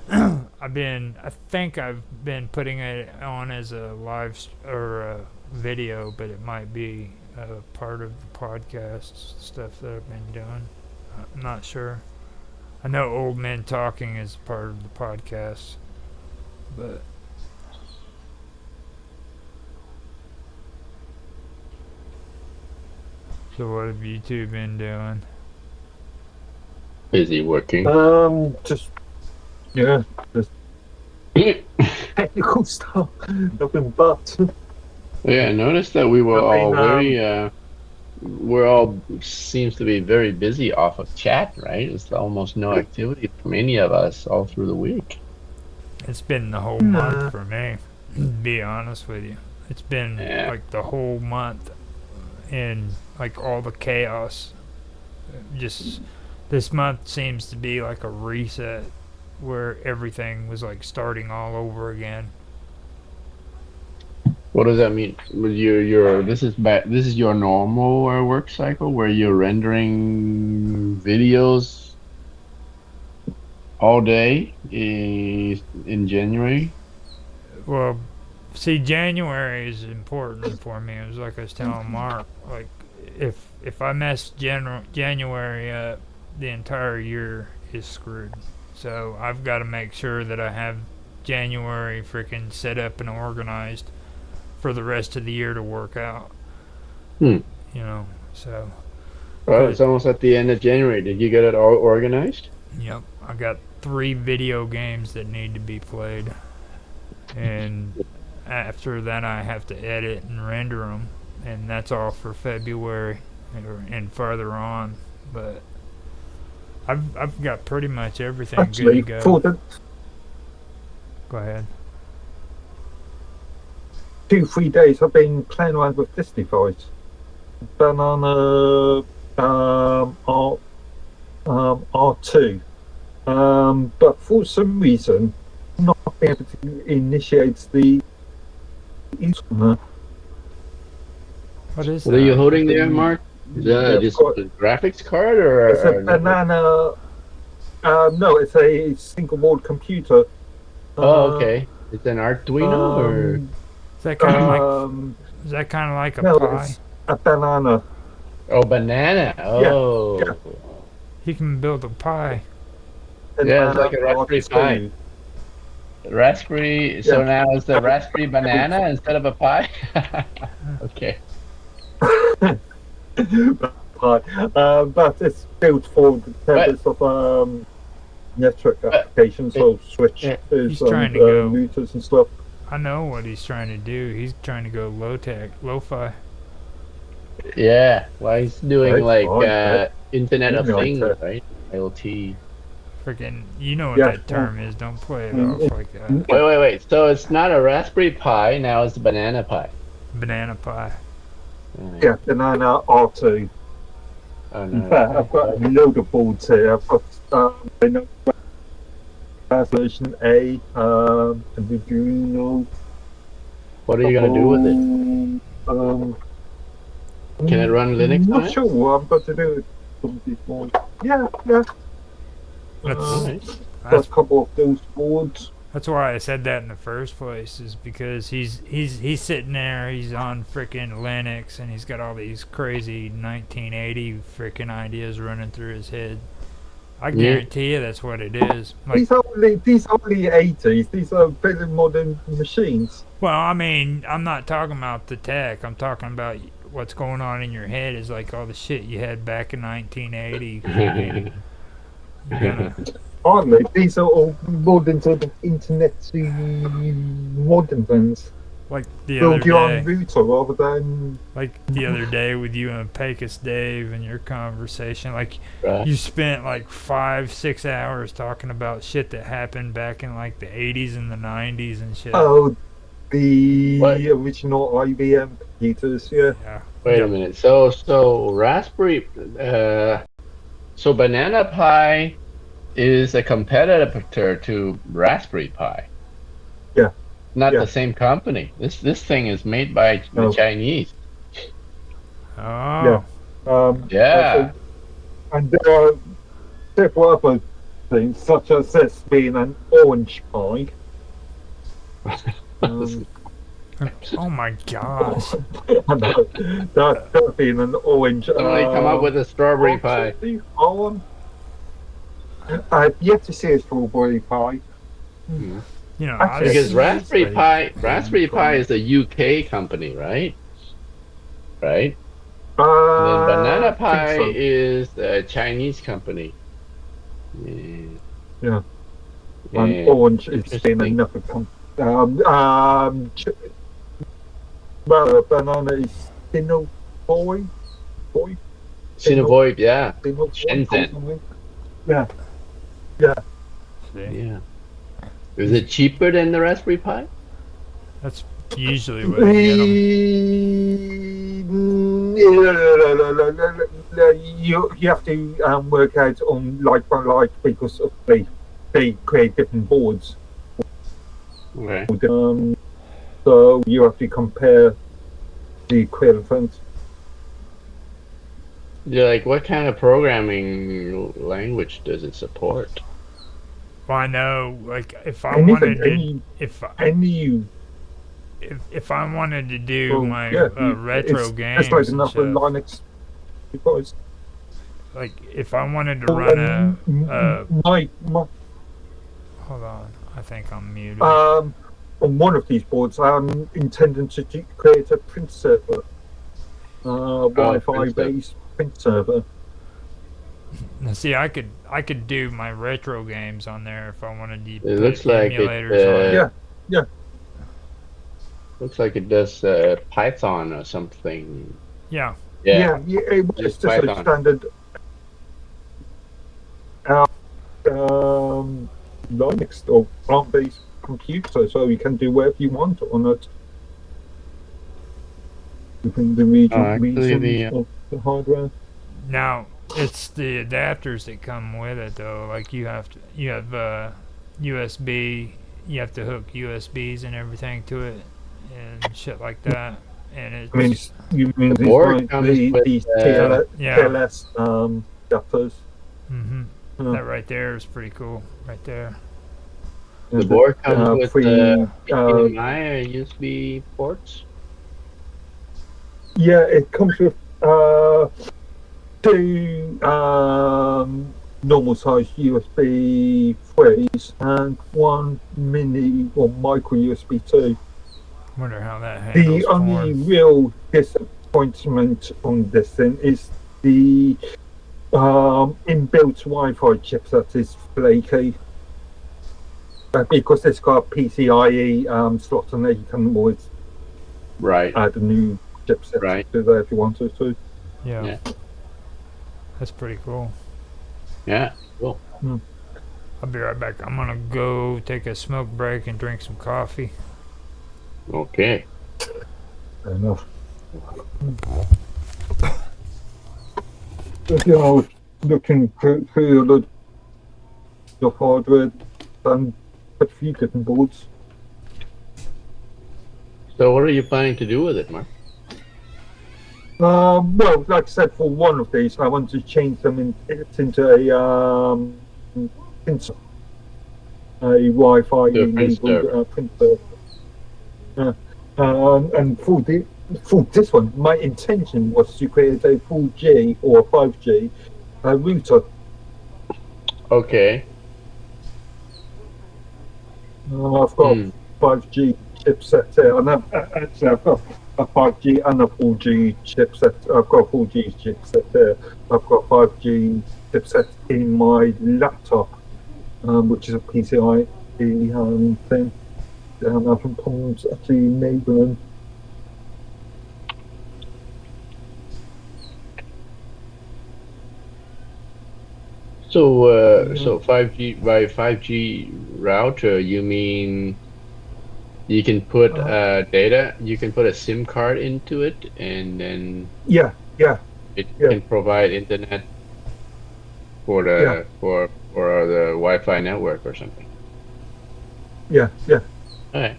I think I've been putting it on as a or a video, but it might be part of the podcast stuff that I've been doing. I'm not sure. I know Old Men Talking is part of the podcast, but so what have you two been doing? Busy working. Just technical stuff. Nothing but. Yeah, I noticed that we were all we're all seems to be very busy off of chat, right? There's almost no activity from any of us all through the week. It's been the whole month for me, to be honest with you. It's been like the whole month, and like all the chaos. Just this month seems to be like a reset where everything was like starting all over again. What does that mean? This is your normal work cycle where you're rendering videos all day in January? Well, see, January is important for me. It was like I was telling Mark, like if I mess January up, the entire year is screwed. So I've got to make sure that I have January freaking set up and organized for the rest of the year to work out. You know, so. Well, it's almost at the end of January. Did you get it all organized? Yep, I got 3 video games that need to be played, and after that I have to edit and render them. and that's all for February and further on. But I've got pretty much everything Actually, good to for go. the Go ahead. 2-3 days, I've been playing around with this device. Banana R2. But for some reason, I'm not being able to initiate the instrument. What is What are you that? holding there, Mark? Is that just a graphics card It's a or network? banana. No, it's a single board computer. Oh, okay. It's an Arduino or Is that kind of like a no, pie? it's a banana. banana? Yeah, Oh, He can build a pie. yeah, it's Banana like a Raspberry Pi. R2. Raspberry. So Yeah. now it's the Raspberry banana instead of a pie. Okay. But it's built for the purpose of network applications, so switches He's and trying to go. routers and stuff. I know what he's trying to do. He's trying to go lo-fi. Yeah. Well, he's doing Right, like right. Internet of You know, Things, it's, right? IoT. Freaking, you know what Yeah, that term is. Don't play it Mm, off like that. Wait. So it's not a Raspberry Pi, now it's a banana pie. Banana pie. Alright. Yeah, banana R2. Oh, In no. fact, I've got a load of boards here. I've got version A, and the Juno. What are you gonna do with it? Can it run Linux I'm on not it? sure what I'm going to do with these boards. Yeah. Alright. Got a couple of those boards. That's why I said that in the first place, is because he's sitting there, he's on frickin' Linux, and he's got all these crazy 1980 frickin' ideas running through his head. I guarantee you that's what it is. Like, These are only 80s. These are very modern machines. well, I mean, I'm not talking about the tech. I'm talking about what's going on in your head is like all the shit you had back in 1980. You're gonna, Aren't they? These are all modern sort of internet modern things. like the other Build your own day, router rather than with you and Pecos Dave and your conversation, like Right. you spent like 5-6 hours talking about shit that happened back in like the 80s and the 90s and shit. the What? original IBM computers. Yeah. Yeah. Wait Yeah. a minute. So Raspberry, so Banana Pi is a competitor to Raspberry Pi. Yeah. Not Yeah. the same company. This thing is made by the No. Chinese. Oh. Yeah. And there are several other things, such as this being an orange pie. Oh my gosh. that being an orange. Somebody come up with a strawberry pie. I've yet to see a strawberry pie. You know, Actually, Because honestly, Raspberry Pi is a UK company, right? Right? And then Banana I think Pi so. is a Chinese company. Yeah. Yeah. And orange is being Interesting. another well, banana is Sinovoid. Sinovoid, yeah. Shenzhen. Yeah. see, Yeah. Is it cheaper than the Raspberry Pi? that's usually what you You have to work out on like by like because of they create different boards. Okay. So you have to compare the equivalent. Yeah, like what kind of programming language does it support? Well, I know, like, if I Anything, wanted to, any if I wanted to do my yeah, retro games it's like and another stuff, Linux device. like if I wanted to run My hold on, I think I'm muted. on one of these boards, I'm intending to create a print server, Wi-Fi based print server. Now, see, I could do my retro games on there if I wanted to. It put looks like emulators it, on it. Yeah. Looks like it does Python or something. Yeah. Yeah, It's just just a Python. standard uh, Linux or ARM-based computer, so you can do whatever you want on it within the Actually, reasons the of the hardware. Now it's the adapters that come with it though. Like you have USB. You have to hook USBs and everything to it and shit like that. And I mean, it's you mean the these board like comes with these yeah, yeah. TLS adapters? Mhm. Uh, That right there is pretty cool. Right there. the the board comes with free HDMI or USB ports. yeah, it comes with two normal size USB 3s and one mini or micro USB 2. Wonder how that The handles only porn. real disappointment on this thing is the inbuilt Wi-Fi chipset is flaky. Because it's got a PCIe slot on there, you can always Right. add a new chipset Right. to there if you wanted to. Yeah. Yeah. That's pretty cool. Yeah. Cool. I'll be right back. I'm gonna go take a smoke break and drink some coffee. Okay. Fair enough. But, you know, looking through a lot of hardware and a few different boards. So, what are you planning to do with it, Mark? Well, like I said, for one of these, I want to change them into printer, a Wi-Fi The print enabled server. printer. And for this one, my intention was to create a 4G or 5G router. Okay. I've got a 5G chipset here, and actually I've got a 5G and a 4G chipset. I've got a 4G chipset there. I've got a 5G chipset in my laptop, which is a PCI thing. I'm having problems actually enabling. So 5G by 5G router, you mean you can put data, you can put a SIM card into it, and then Yeah. it can provide internet for the for the Wi-Fi network or something. Yeah. All right.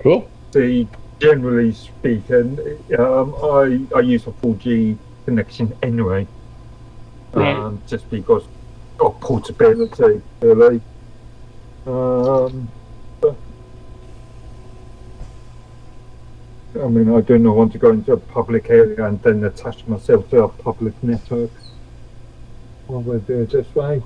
Cool. See, generally speaking, I use a 4G connection anyway, Right. just because of portability, really. But, I mean, I do not want to go into a public area and then attach myself to a public network. I will do it this way.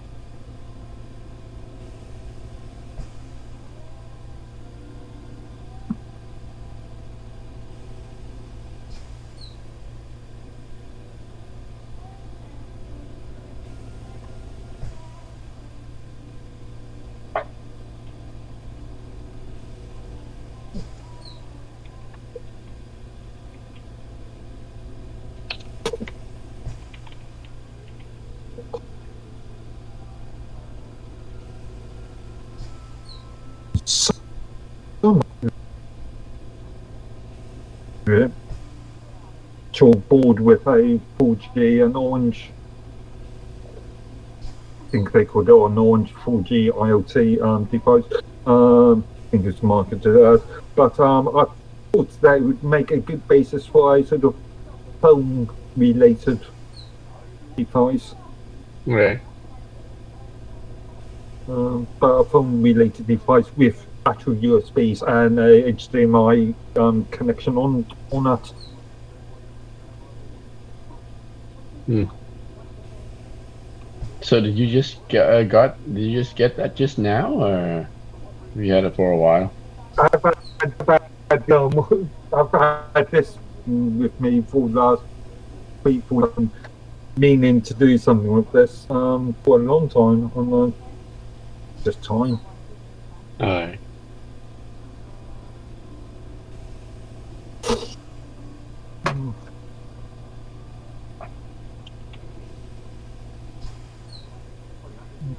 So, yeah. Board with a 4G and orange. I think they called it an orange 4G IoT device. I think it's marketed as. But I thought that would make a good basis for a sort of phone-related device. Right. But a phone-related device with actual USBs and a HDMI connection on it. So did you just get that just now, or have you had it for a while? I've had this with me for the last week, meaning to do something with this for a long time. I'm just time. All right.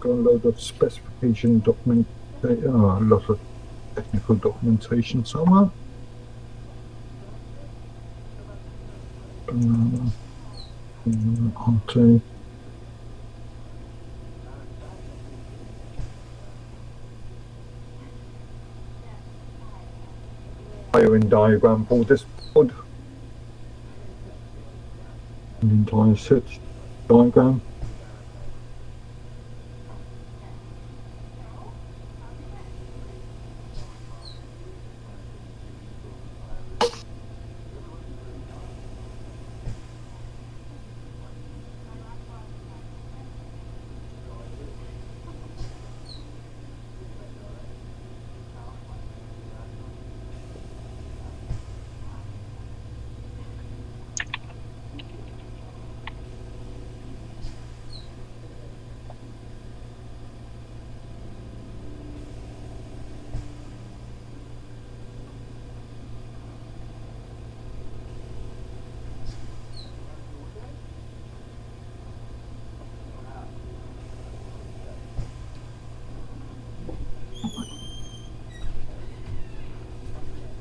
got a load of specification document, a lot of technical documentation somewhere. Onto wiring diagram for this board. An entire search diagram.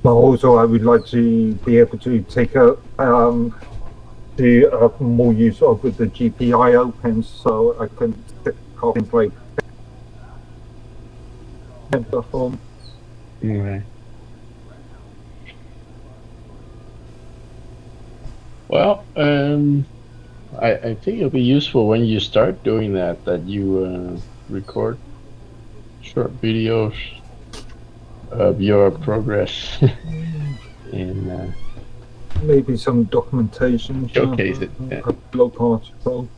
But also, I would like to be able to take more use of the GPIO pens, so I can things like home. Okay. Well, I think it'll be useful when you start doing that you record short videos of your progress and Maybe some documentation. showcase it. A blog article.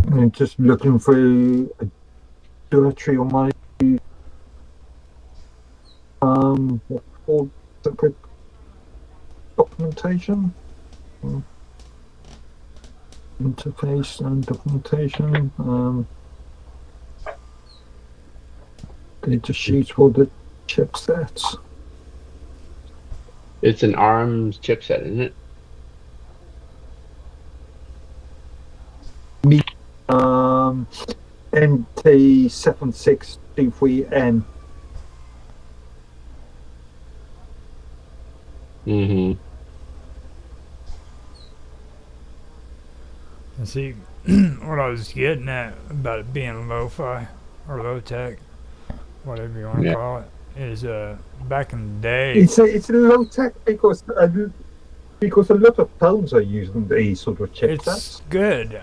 And just looking through a directory on my for separate documentation. Interface and documentation. Data sheets for the chipsets. It's an ARM chipset, isn't it? NT7623N. Mm-hmm. And see, what I was getting at about it being lo-fi or low-tech, whatever you want to call it, is back in the day. It's low tech because a lot of phones are using these sort of chipsets. It's good.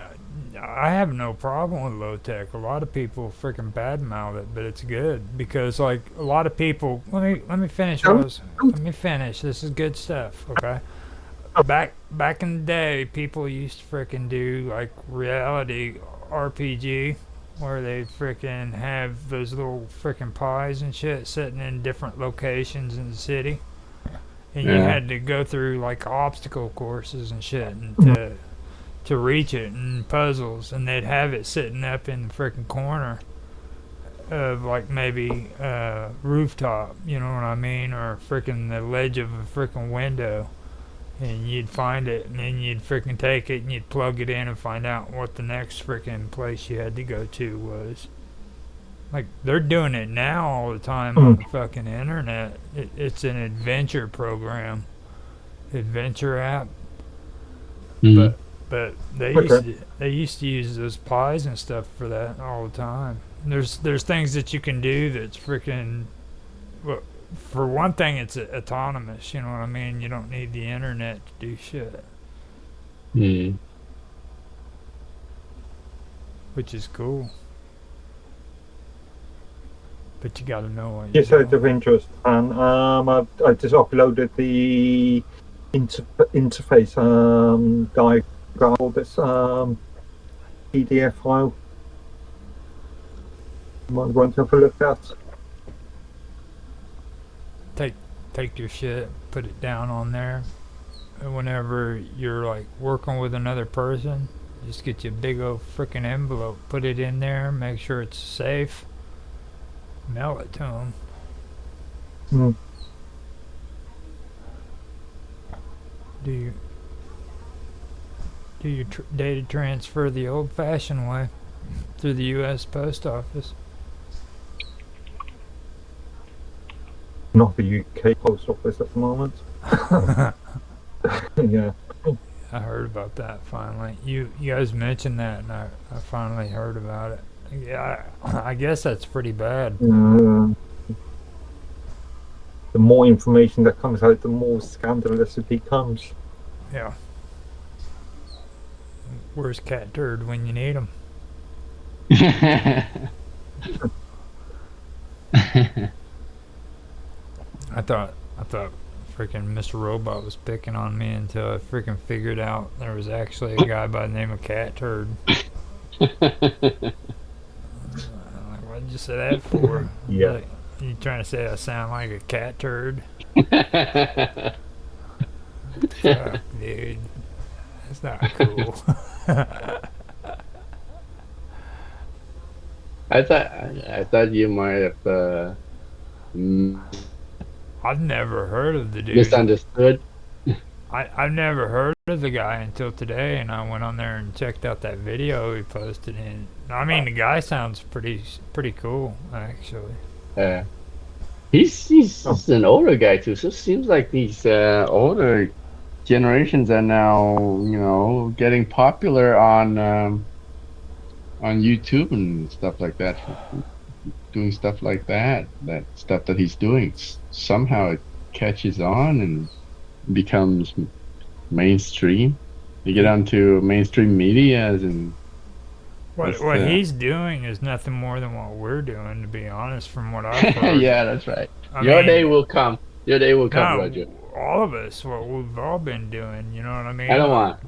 I have no problem with low tech. A lot of people freaking badmouth it, but it's good because like a lot of people. Let me finish. Let me finish. This is good stuff. Okay. Back in the day, people used to freaking do like reality RPG, where they freaking have those little freaking pies and shit sitting in different locations in the city, and you had to go through like obstacle courses and shit and to reach it and puzzles, and they'd have it sitting up in the freaking corner of like maybe rooftop, you know what I mean, or freaking the ledge of a freaking window. And you'd find it, and then you'd freaking take it, and you'd plug it in and find out what the next freaking place you had to go to was. Like, they're doing it now all the time on the fucking internet. It's an adventure program. Adventure app. Mm-hmm. But they used to use those pies and stuff for that all the time. There's things that you can do that's freaking... Well, for one thing, it's autonomous, you know what I mean? You don't need the internet to do shit. Which is cool. But you gotta know what you're Just out of interest, and I just uploaded the interface diagram for this PDF file. You might want to have a look at. Take your shit, put it down on there. And whenever you're like working with another person, just get you a big old freaking envelope, put it in there, make sure it's safe, mail it to them. do your data transfer the old-fashioned way through the U.S. Post Office. Not the UK post office at the moment. Yeah. I heard about that finally. You guys mentioned that, and I finally heard about it. Yeah, I guess that's pretty bad. The more information that comes out, the more scandalous it becomes. Yeah. Where's Cat Turd when you need him? I thought freaking Mr. Robot was picking on me until I freaking figured out there was actually a guy by the name of Cat Turd. I'm like, what'd you say that for? Yeah. Like, you trying to say I sound like a cat turd? Fuck, dude. That's not cool. I thought you might have I've never heard of the dude. misunderstood. I've never heard of the guy until today, and I went on there and checked out that video he posted. And I mean, the guy sounds pretty cool, actually. He's an older guy too, so it seems like these older generations are now, getting popular on YouTube and stuff like that, doing stuff like that. That stuff that he's doing somehow it catches on and becomes mainstream. You get onto mainstream medias and what he's doing is nothing more than what we're doing, to be honest, from what I've heard. yeah, that's right. I Your mean, day will come. Your day will come, no, Roger. all of us, what we've all been doing, you know what I mean? I don't want.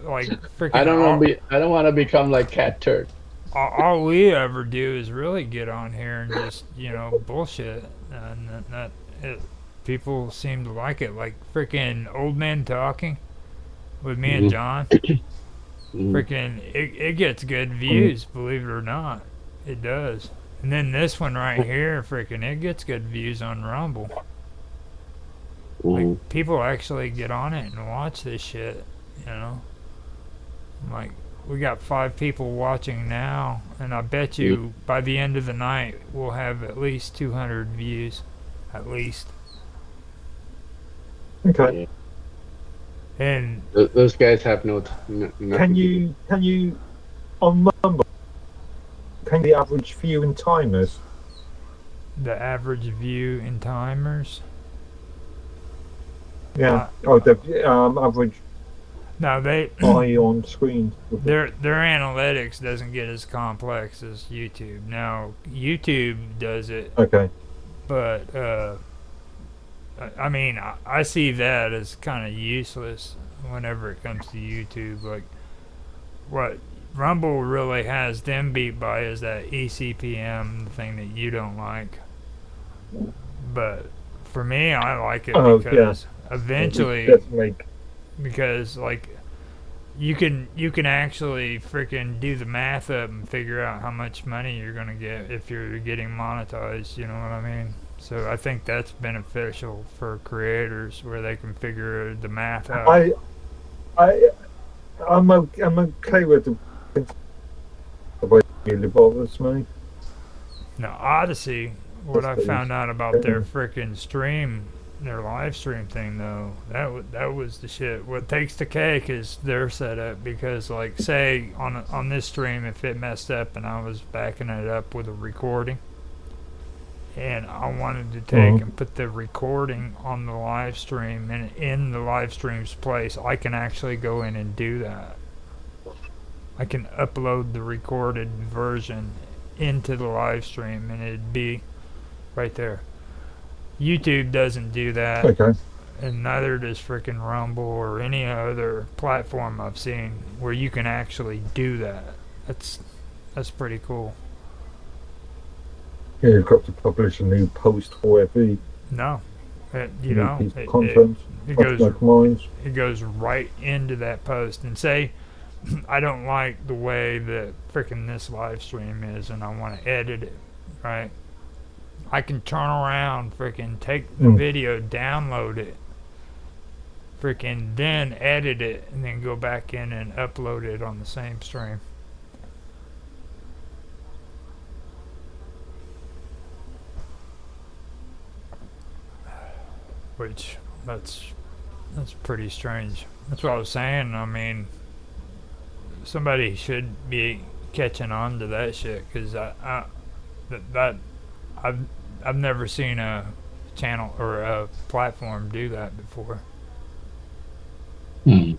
Like freaking. I don't want to become like Cat Turd. All we ever do is really get on here and just bullshit, and people seem to like it. Like freaking old men talking with me and John. Freaking, it gets good views, believe it or not. It does. And then this one right here, freaking, it gets good views on Rumble. Like, people actually get on it and watch this shit, Like, we got 5 people watching now, and I bet you by the end of the night we'll have at least 200 views. At least. Okay. And those guys have nothing. Can you on Rumble? Can the average view in timers? the average view in timers. Yeah. The average No, eye on screen. their analytics doesn't get as complex as YouTube. Now YouTube does it, Okay. but I mean, I see that as kind of useless whenever it comes to YouTube. Like, what Rumble really has them beat by is that ECPM, the thing that you don't like. But for me, I like it because eventually, because like you can actually freaking do the math up and figure out how much money you're gonna get if you're getting monetized. You know what I mean? So I think that's beneficial for creators where they can figure the math out. I'm okay with the way it bothers me. Now Odyssey, what I found out about their freaking stream, their live stream thing though, that was the shit. What takes the cake is their setup, because like say on this stream, if it messed up and I was backing it up with a recording, and I wanted to take and put the recording on the live stream, and in the live stream's place, I can actually go in and do that. I can upload the recorded version into the live stream, and it'd be right there. YouTube doesn't do that, and neither does freaking Rumble or any other platform I've seen where you can actually do that. That's pretty cool. Yeah, you've got to publish a new post for every content. It goes right into that post. And say I don't like the way that freaking this live stream is, and I want to edit it, right? I can turn around, freaking take the video, download it, freaking then edit it and then go back in and upload it on the same stream. Which that's pretty strange. That's what I was saying. I mean, somebody should be catching on to that shit because I've never seen a channel or a platform do that before. Hmm.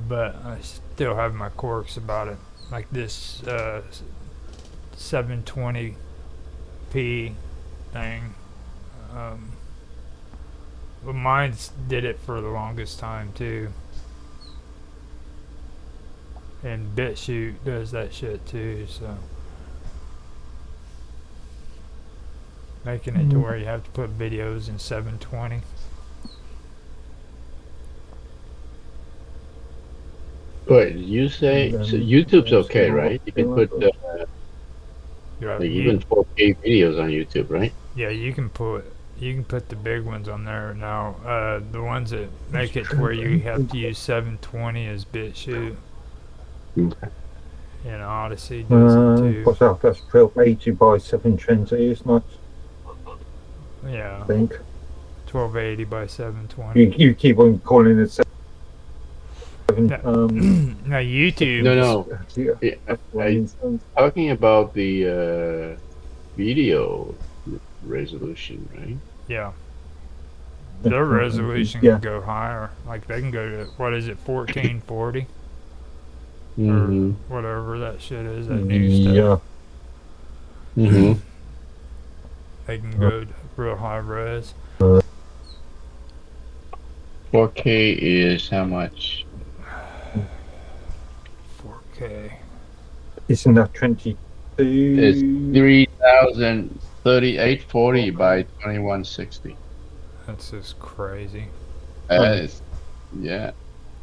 But I still have my quirks about it. Like this 720p thing. But mine's did it for the longest time too. And BitChute does that shit too, so making it to where you have to put videos in 720. Wait, you say so YouTube's okay, right? You can put Yeah, like even 4K videos on YouTube, right? yeah, you can put the big ones on there now. The ones that make it to where you have to use 720 is BitChute. Okay. And Odyssey does it too. What's that? That's 1280 by 720, isn't it? Yeah, I think. 1280 by 720. You keep on calling it 7. Now YouTube. No. Yeah. Yeah, I'm talking about the video resolution, right? Yeah. Their resolution can go higher. Like they can go to, what is it, 1440? Mm-hmm. Or whatever that shit is, that new stuff. Yeah. Mm-hmm. They can go to real high res. 4K is how much? 4K. Isn't that 22? It's 303840 by 2160. That's just crazy. Yeah.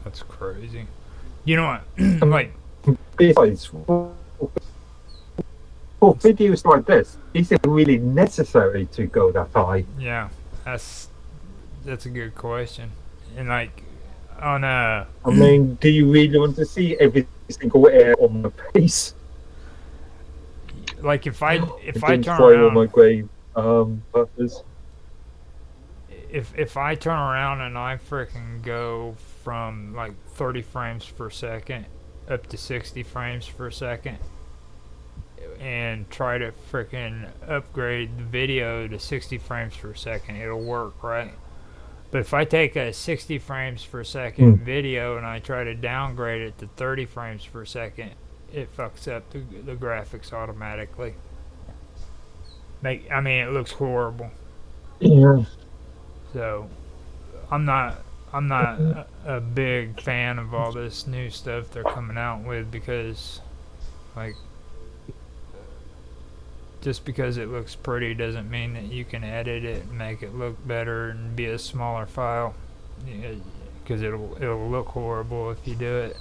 That's crazy. You know what? Like, Besides, for videos like this, is it really necessary to go that high? yeah, that's a good question. And like, on I mean, do you really want to see every single air on the face? like if I turn spoil around, my grave purpose. if I turn around and I freaking go from like 30 frames per second up to 60 frames per second and try to freaking upgrade the video to 60 frames per second, it'll work, right? But if I take a 60 frames per second video and I try to downgrade it to 30 frames per second, it fucks up the graphics automatically. I mean, it looks horrible. Yeah. So, I'm not a big fan of all this new stuff they're coming out with because, like, just because it looks pretty doesn't mean that you can edit it and make it look better and be a smaller file. Because it'll look horrible if you do it.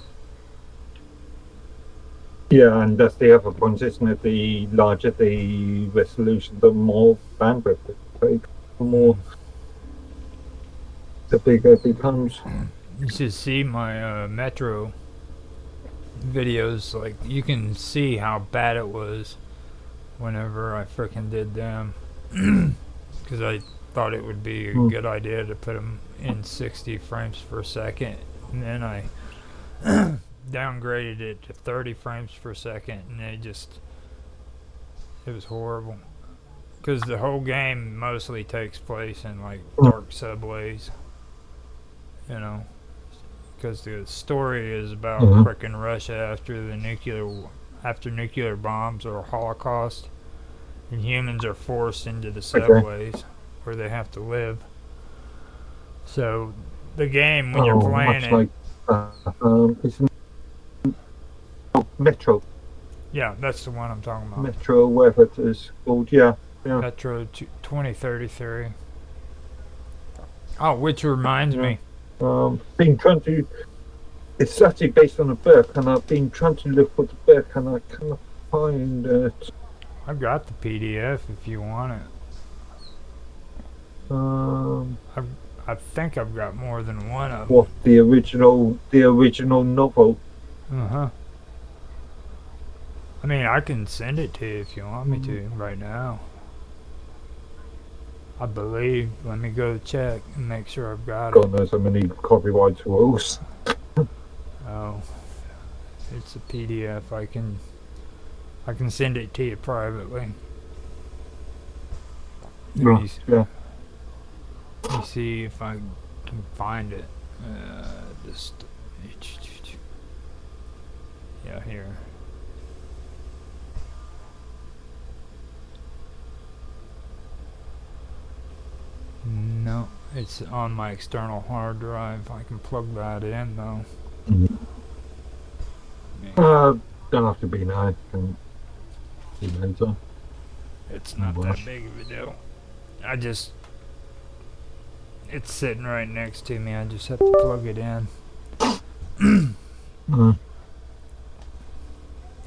Yeah, and that's the other point, isn't it? The larger the resolution, the more bandwidth it takes, the bigger it becomes. You should see my Metro videos. Like, you can see how bad it was whenever I frickin' did them. Because I thought it would be a good idea to put them in 60 frames per second. And then I downgraded it to 30 frames per second, and it was horrible. Because the whole game mostly takes place in like dark subways, you know. Because the story is about frickin' Russia after nuclear bombs or Holocaust, and humans are forced into the subways where they have to live. So the game, when you're playing it, like, Metro. Yeah, that's the one I'm talking about. Metro, whatever it is called, yeah. Metro 2033. Oh, which reminds me. Been trying to. It's actually based on a book, and I've been trying to look for the book, and I cannot find it. I've got the PDF if you want it. I've, I think I've got more than one of them. What the original novel? Uh huh. I mean, I can send it to you if you want me to right now. I believe. Let me go check and make sure I've got it. God knows how many copyright rules. Oh, it's a PDF. I can send it to you privately. Let me, Yeah. let me see if I can find it. Just yeah, here. No, it's on my external hard drive. I can plug that in though. Don't have to be now. Can be later. It's No not that rush. big of a deal. It's sitting right next to me. I just have to plug it in.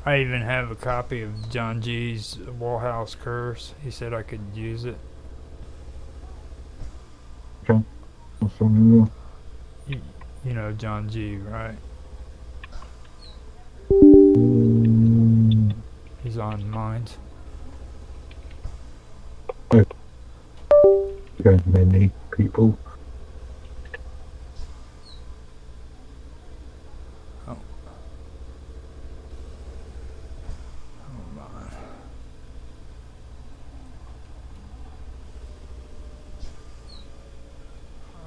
I even have a copy of John G's Wallhouse Curse. He said I could use it. Okay. That's familiar. You know John G, right? He's on Minds. Okay, many people. Oh. Hold on.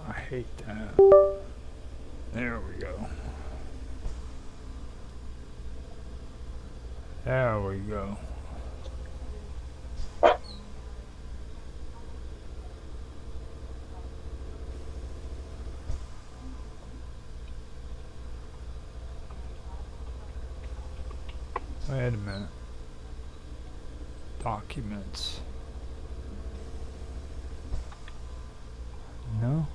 I hate that. There we go. There we go. Wait a minute. Documents. No?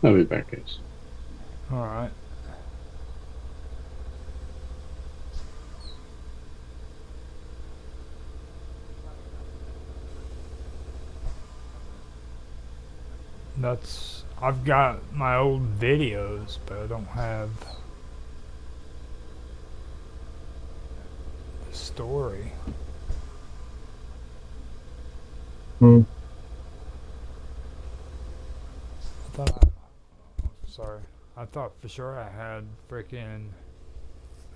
I'll be back, guys. Alright. I've got my old videos, but I don't have the story. I thought sorry. I thought for sure I had freaking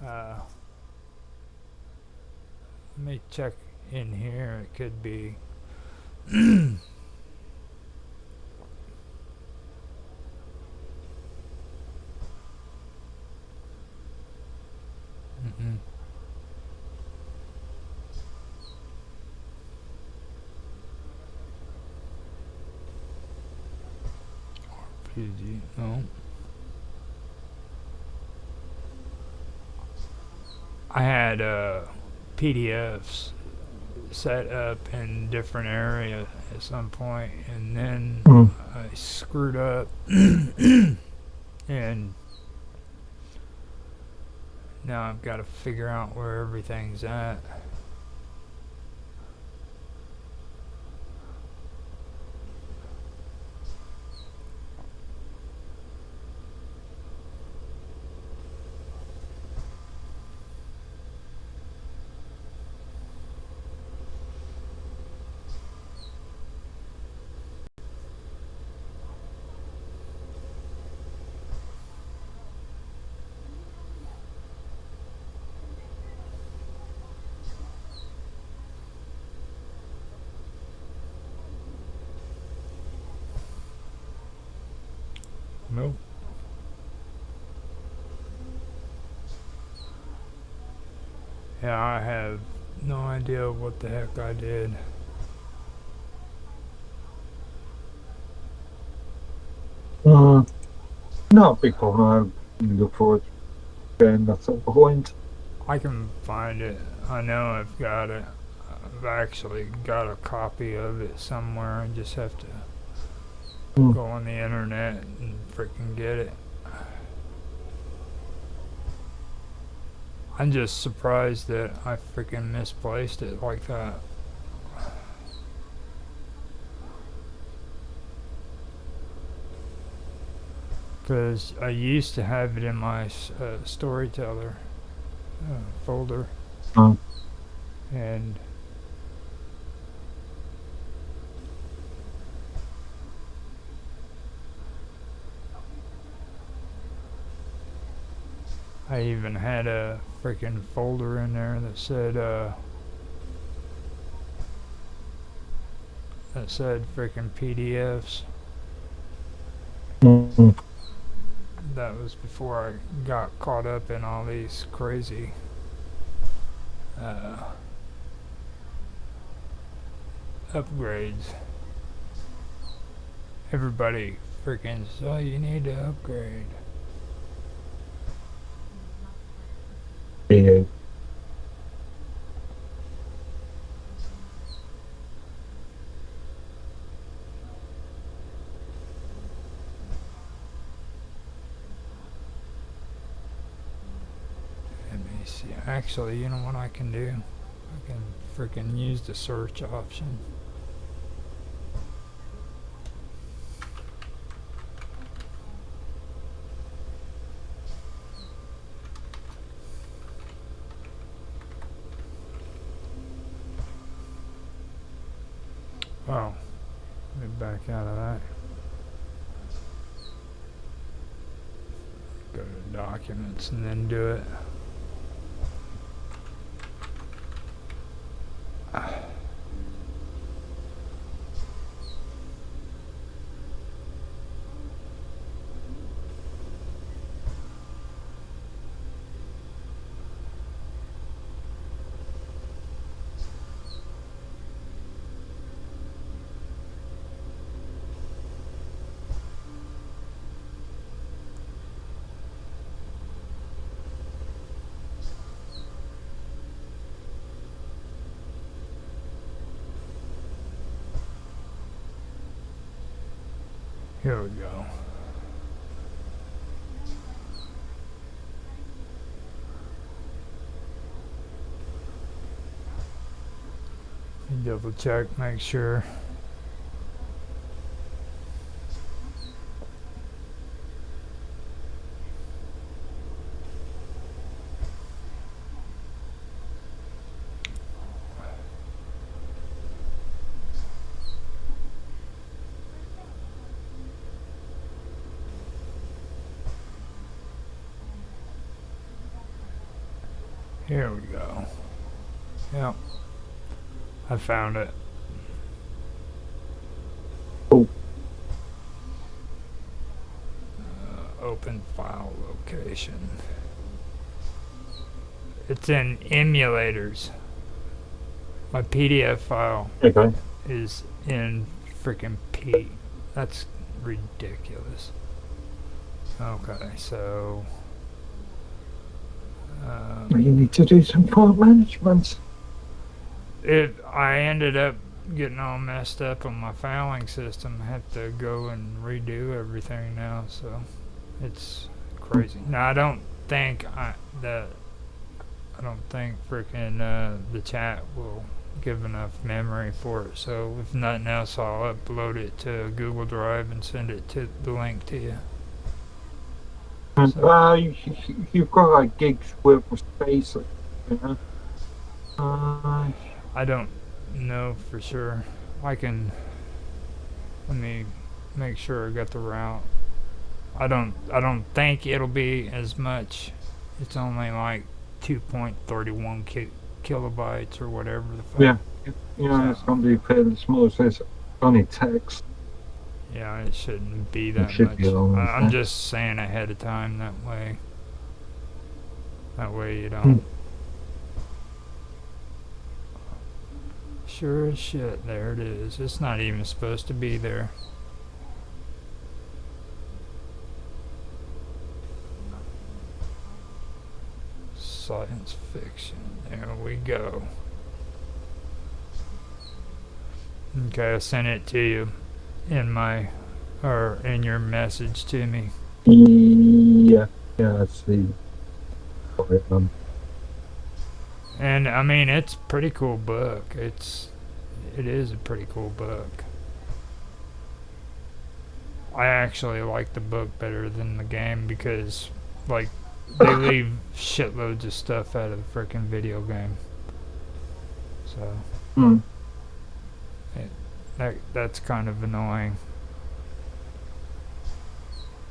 let me check in here. It could be PG. No. I had PDFs set up in different areas at some point, and then I screwed up, and now I've got to figure out where everything's at. Yeah, I have no idea what the heck I did. Uh, no big problem. I look forward to getting that at some point. I can find it. I know I've got it. I've actually got a copy of it somewhere. I just have to Hmm. go on the internet and freaking get it. I'm just surprised that I freaking misplaced it like that. Because I used to have it in my storyteller folder, Uh, and I even had a freaking folder in there that said freaking PDFs. mm, That was before I got caught up in all these crazy uh, upgrades. Everybody freaking says, oh, you need to upgrade. yeah. Let me see. Actually, you know what I can do? I can freaking use the search option. Oh, let me back out of that. Go to documents and then do it. Here we go. Double check, make sure. Here we go. Yep. I found it. Oh, Open file location. It's in emulators. My PDF file okay. is in freaking P. That's ridiculous. Okay, so You need to do some file management. I ended up getting all messed up on my filing system. I have to go and redo everything now, so it's crazy. Now I don't think freaking the chat will give enough memory for it. So if nothing else, I'll upload it to Google Drive and send it to the link to you. And, So, you've got like gigs worth of space. You know? I don't know for sure. Let me make sure I got the route. I don't think it'll be as much. It's only like 2.31 kilobytes or whatever the fuck. Yeah, it's going to be fairly small. So it's only text. Yeah, it shouldn't be It that should much. be long as I'm that. just saying ahead of time that way. That way you don't Sure as shit, there it is. It's not even supposed to be there. Science fiction. There we go. Okay, I sent it to you in in your message to me. Yeah, I see. Sorry, And I mean, it's a pretty cool book. It is a pretty cool book. I actually like the book better than the game because, like, they leave shitloads of stuff out of the freaking video game. So mm. that's kind of annoying.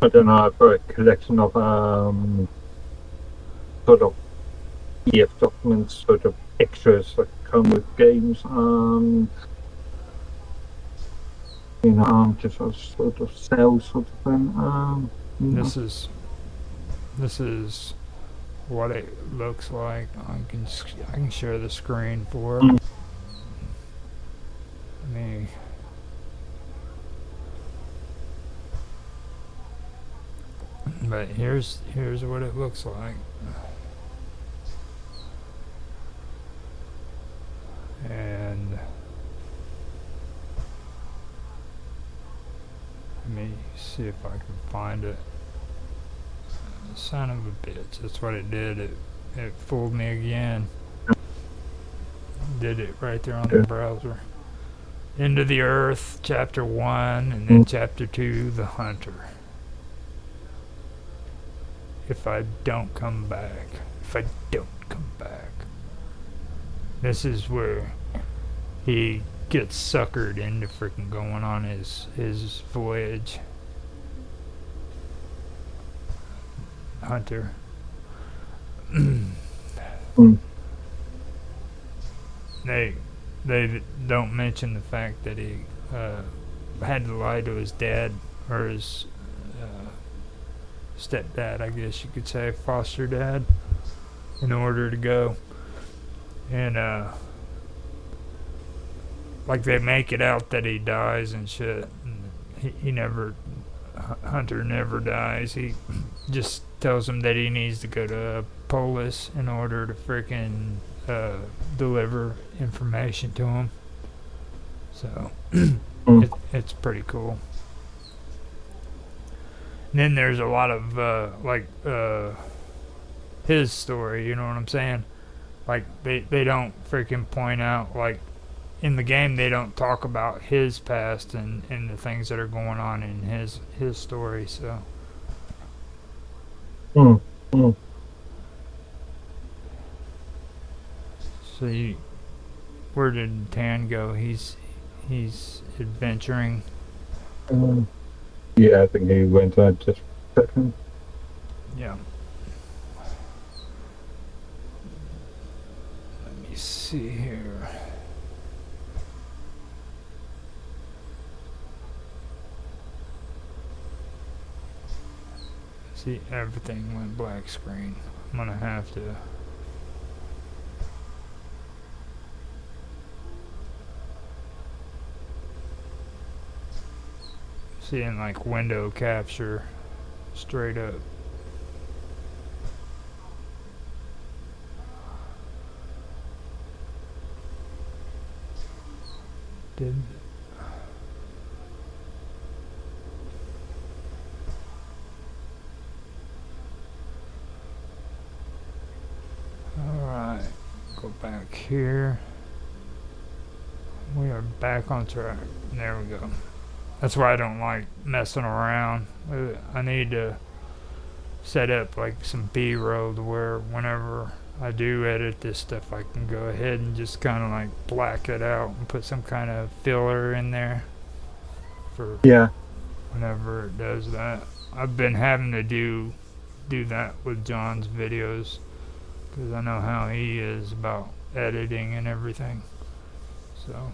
I don't know. I've got a collection of sort of PDF documents, sort of extras that come with games. Just a sort of sell sort of thing. This is what it looks like. I can share the screen for it. Me. But here's what it looks like. And let me see if I can find it. Son of a bitch, that's what it did. It fooled me again. Did it right there on the browser. Into the Earth, Chapter 1, and then Chapter 2, The Hunter. If I don't come back. This is where he gets suckered into freaking going on his voyage. Hunter. They don't mention the fact that he had to lie to his dad, or his stepdad, I guess you could say, foster dad, in order to go. And like, they make it out that he dies and shit. And he never, Hunter never dies. He just tells him that he needs to go to Polis in order to freaking deliver information to him. So it's pretty cool. And then there's a lot of his story, you know what I'm saying? Like, they don't freaking point out, like, in the game they don't talk about his past and the things that are going on in his story, so. So where did Tan go? He's adventuring. Yeah, I think he went out just a second. Yeah. Let me see here. See, everything went black screen. I'm gonna have to. Seeing like window capture straight up. Alright, go back here. We are back on track. There we go. That's why I don't like messing around. I need to set up like some B-roll to where whenever I do edit this stuff, I can go ahead and just kind of like black it out and put some kind of filler in there for whenever it does that. I've been having to do that with John's videos because I know how he is about editing and everything. So.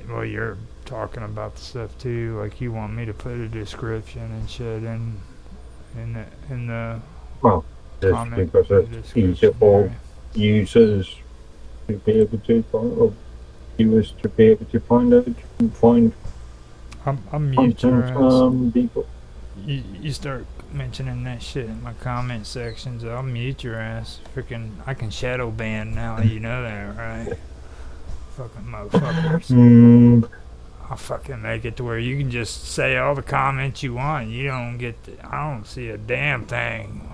Well, you're talking about the stuff too. Like, you want me to put a description and shit in the well, just because it's easier for users to be able to find, or viewers to be able to find out, find I'll mute your content ass. people. You start mentioning that shit in my comment sections, I'll mute your ass. Freaking, I can shadow ban now. You know that, right? Fucking motherfuckers. Mm, I'll fucking make it to where you can just say all the comments you want. You don't get. I don't see a damn thing.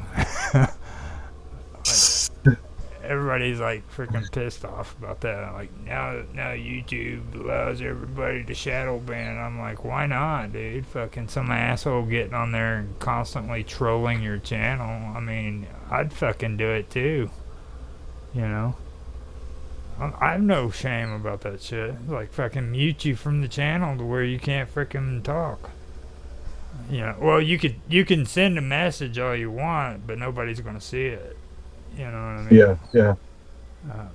Everybody's like freaking pissed off about that. Like now YouTube allows everybody to shadow ban. I'm like, why not, dude? Fucking some asshole getting on there and constantly trolling your channel. I mean, I'd fucking do it too. You know, I have no shame about that shit. Like fucking mute you from the channel to where you can't freaking talk. You know, well you can send a message all you want, but nobody's gonna see it. You know what I mean? yeah. Uh,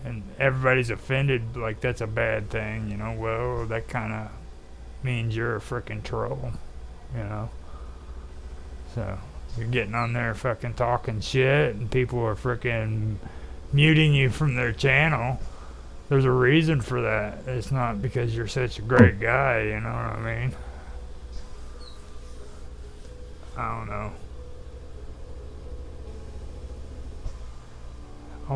and everybody's offended like that's a bad thing, you know. Well, that kind of means you're a freaking troll, you know. So you're getting on there fucking talking shit, and people are freaking muting you from their channel. There's a reason for that. It's not because you're such a great guy, you know what I mean? I don't know. I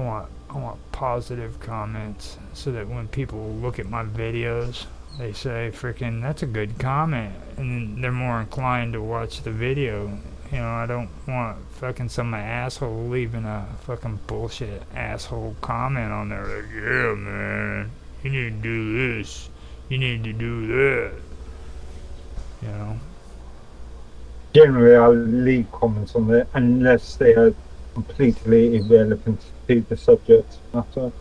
want positive comments so that when people look at my videos, they say, freaking, that's a good comment. And then they're more inclined to watch the video. You know, I don't want fucking some asshole leaving a fucking bullshit asshole comment on there. Like, yeah, man, you need to do this. You need to do that. You know? Generally, I'll leave comments on there unless they are completely irrelevant to the subject matter.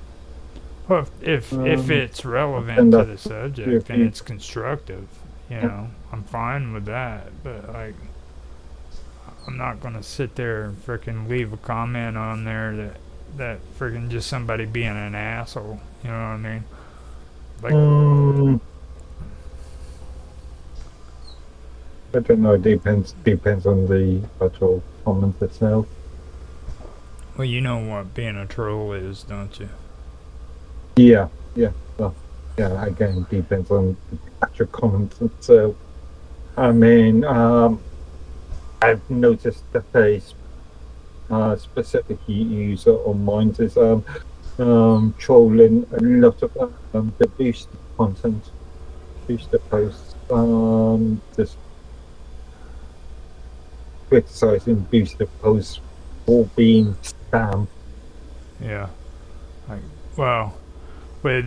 Well, if it's relevant and to the subject and you- it's constructive, you know, I'm fine with that. But like, I'm not gonna sit there and freaking leave a comment on there that freaking just somebody being an asshole. You know what I mean? Like, I don't know. Depends on the actual comment itself. well, you know what being a troll is, don't you? Yeah. Well, yeah. Again, depends on the actual comment itself. I mean, I've noticed that a specific user on mine is trolling a lot of the booster content, booster posts, just criticizing booster posts for being spam. Yeah. Like, well, with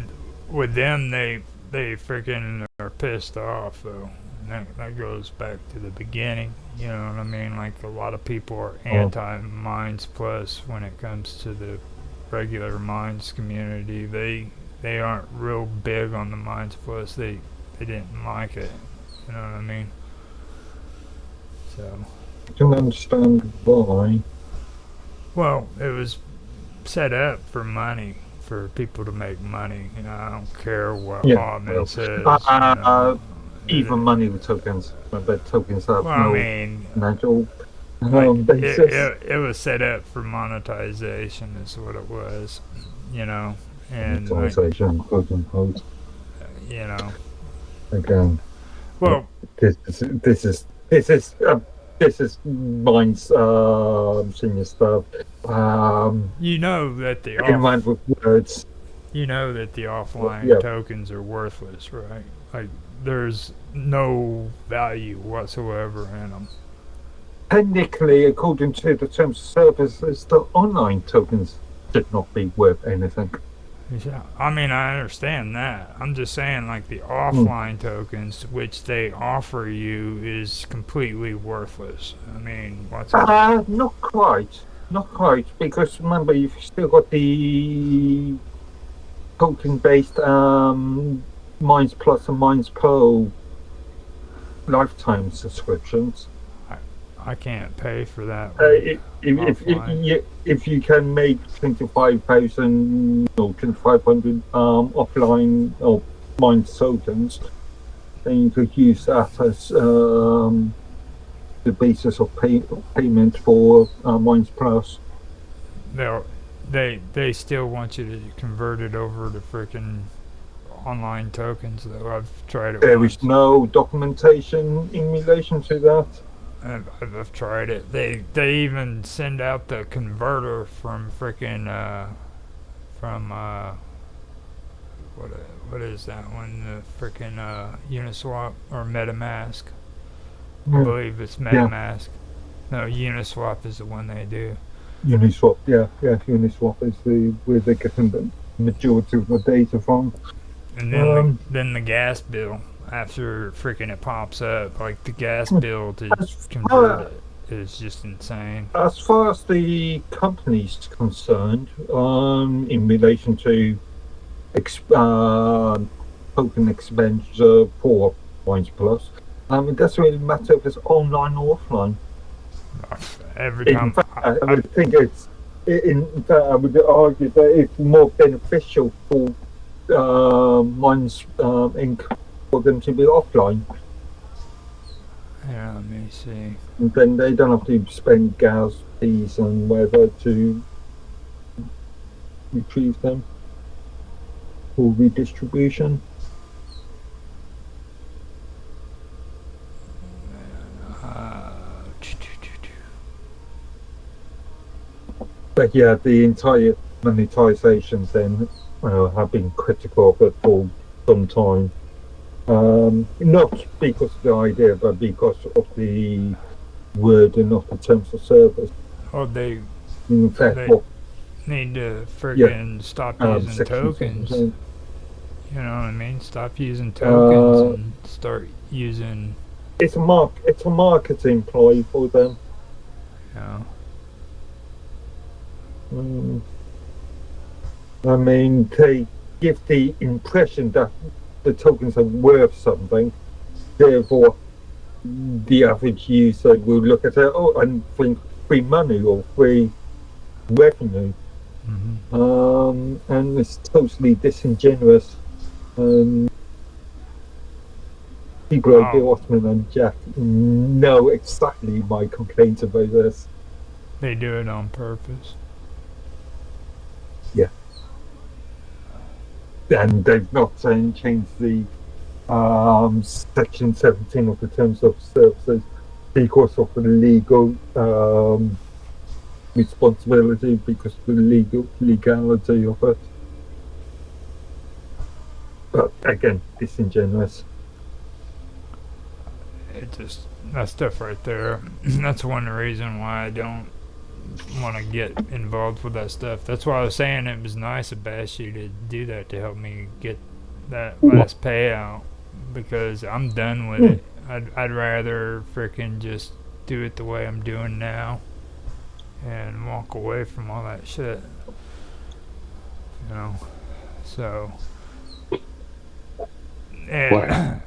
them, they freaking are pissed off though. And that goes back to the beginning. You know what I mean? Like a lot of people are anti Minds Plus when it comes to the regular Minds community. They aren't real big on the Minds Plus. They didn't like it. You know what I mean? So. I can understand why. Well, it was set up for money, for people to make money. You know, I don't care what Altman says. Even money with tokens, but tokens have well, no I mean, natural it, basis. it was set up for monetization, is what it was. You know, and Monetization, quote unquote. you know, Again, well, this is mine's senior stuff. you know that the in line with words. you know that the offline tokens are worthless, right? Like, there's no value whatsoever in them. Technically, according to the terms of service, the online tokens should not be worth anything. Yeah, I mean, I understand that. I'm just saying, like, the offline tokens, which they offer you, is completely worthless. I mean, what's not quite. Not quite, because remember, you've still got the token-based Minds Plus and Minds Pro lifetime subscriptions. I can't pay for that. If you can make 25,000 or 2,500 offline or Minds tokens, then you could use that as the basis of payment for Minds Plus. they still want you to convert it over to freaking online tokens. Though I've tried it. There once. is no documentation in relation to that. I've tried it. They even send out the converter from freaking from what is that one? The freaking Uniswap or MetaMask. I believe it's MetaMask. No, Uniswap is the one they do. Uniswap, yeah, Uniswap is where they're getting the majority of the data from. And then the gas bill after freaking it pops up, like the gas bill to convert it is just insane. As far as the company's concerned, in relation to token expenditure for Points Plus, it doesn't really matter if it's online or offline. Every time. In fact, I would think I would argue that it's more beneficial for one's income for them to be offline. Yeah, let me see. And then they don't have to spend gas fees and whatever to retrieve them for redistribution. But yeah, the entire monetization thing, have been critical of it for some time. Not because of the idea, but because of the wording of the terms of service. Oh, they In fact, need to friggin' stop using tokens. You know what I mean? Stop using tokens and start using. It's a marketing ploy for them. Yeah. I mean, they give the impression that the tokens are worth something. Therefore, the average user will look at it, and think free money or free revenue. Mm-hmm. And it's totally disingenuous. People like Bill Osman and Jack know exactly my complaints about this. They do it on purpose. Yeah. And they've not changed the Section 17 of the Terms of Services because of the legal responsibility, because of the legality of it. But again, disingenuous. That stuff right there, that's one reason why I don't want to get involved with that stuff. That's why I was saying it was nice of Bashy to do that to help me get that last payout, because I'm done with it. I'd rather frickin' just do it the way I'm doing now and walk away from all that shit. You know? So. Well,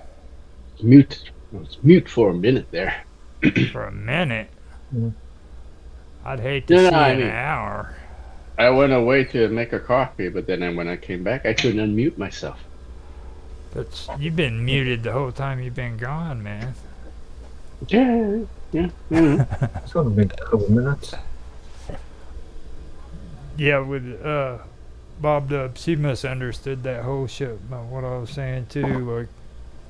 mute. I was mute for a minute there. For a minute? Mm. I'd hate to see an hour. I went away to make a coffee, but then when I came back, I couldn't unmute myself. But you've been muted the whole time you've been gone, man. Yeah. It's gonna make a couple of minutes. Yeah, with Bob Dubs, he misunderstood that whole shit about what I was saying too. Like,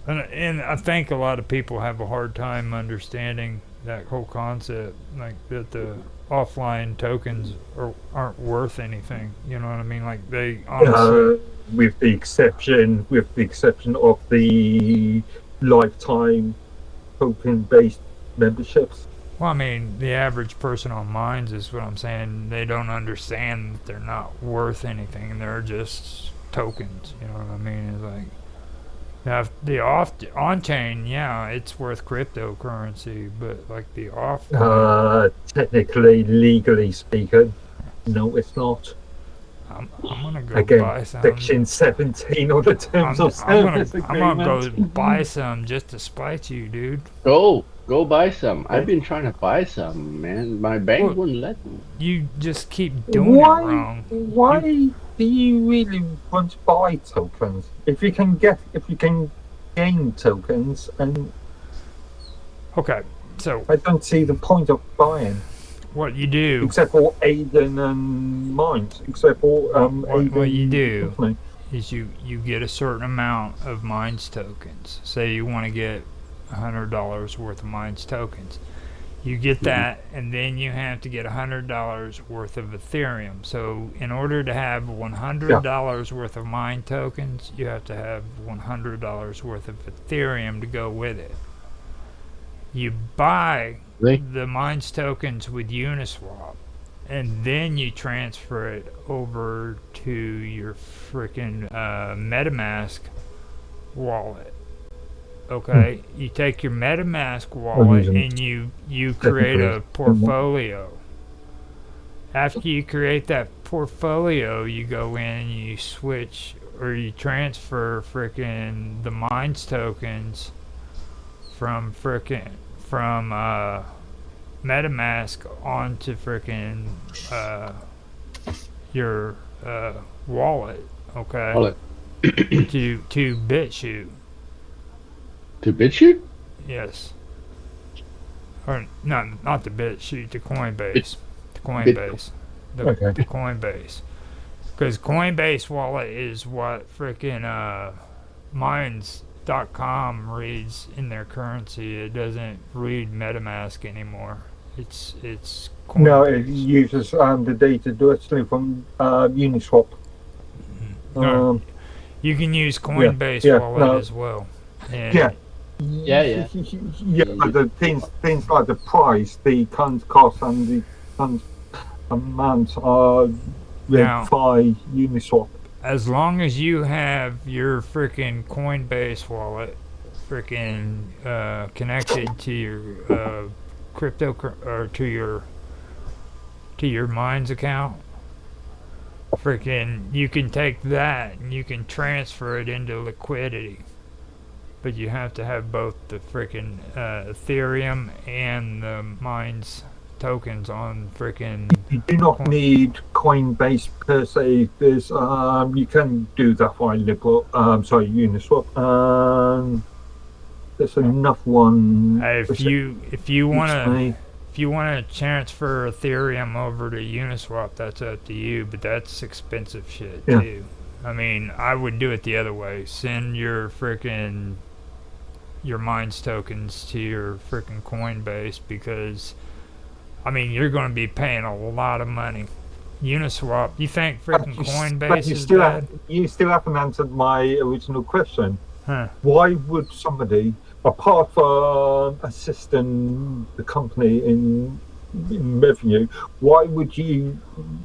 and I think a lot of people have a hard time understanding that whole concept, like that the offline tokens aren't worth anything. You know what I mean? Like they honestly, with the exception of the lifetime token-based memberships. well, I mean, the average person on Minds is what I'm saying. They don't understand that they're not worth anything. They're just tokens. You know what I mean? It's like, now, if the on-chain, yeah, it's worth cryptocurrency, but like the off. Technically, legally speaking, no, it's not. I'm gonna go Again, buy some. Section 17 of the Terms of Service I'm gonna go buy some just to spite you, dude. Go buy some. I've been trying to buy some, man. My bank wouldn't let me. You just keep doing it wrong. Why do you really want to buy tokens? If you can gain tokens, and Okay, so I don't see the point of buying. what you do, except for Aiden and Mines, except for Aiden. what you do Company. is you get a certain amount of Mines tokens. Say you want to get $100 worth of Mines tokens. You get that, and then you have to get $100 worth of Ethereum. So in order to have $100 worth of Mine tokens, you have to have $100 worth of Ethereum to go with it. You buy the Mines tokens with Uniswap, and then you transfer it over to your freaking MetaMask wallet. Okay, you take your MetaMask wallet and you create a portfolio. After you create that portfolio, you go in and you switch or you transfer freaking the Mines tokens from MetaMask onto freaking your wallet. Okay, Wallet. to BitChute. To BitChute? Yes. Or not the BitChute, the Coinbase. The Coinbase. The Coinbase. Because Coinbase wallet is what freaking Mines.com reads in their currency. It doesn't read MetaMask anymore. It's Coinbase. No, it uses the data directly from Uniswap. No, you can use Coinbase wallet as well. And yeah, but the things like the price, the current cost, and the current amounts are read by Uniswap. As long as you have your freaking Coinbase wallet freaking connected to your crypto or to your Mines account, freaking you can take that and you can transfer it into liquidity. But you have to have both the freaking Ethereum and the Mines tokens on freaking. You do not need Coinbase per se. There's you can do that via Uniswap. There's enough one. If you wanna transfer Ethereum over to Uniswap, that's up to you. But that's expensive shit too. I mean, I would do it the other way. Send your Mines tokens to your freaking Coinbase because, I mean, you're going to be paying a lot of money. Uniswap, you think freaking Coinbase is bad? You still haven't answered my original question. Huh. Why would somebody, apart from assisting the company in revenue, why would you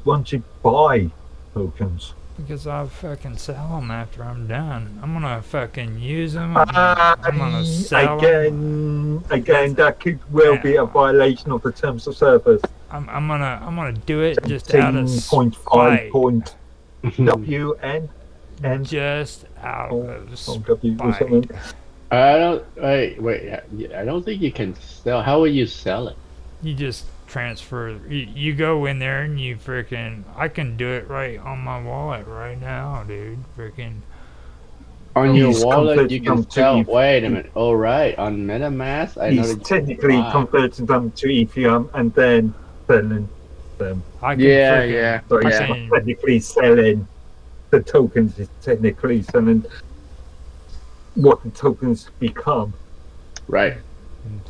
want to buy tokens? Because I'll fucking sell them after I'm done. I'm gonna fucking use them. I'm gonna sell them. Again, that could well be a violation of the terms of service. I'm gonna do it just out of spite. 17.5 WN. Just out of spite. I don't think you can sell. How will you sell it? You just transfer. You go in there and you freaking. I can do it right on my wallet right now, dude. Freaking. On your wallet, you can sell. Wait a minute. Oh, right. On MetaMask, I know. He's technically converting them to Ethereum and then selling them. So he's not technically selling the tokens. He's technically selling what the tokens become. Right.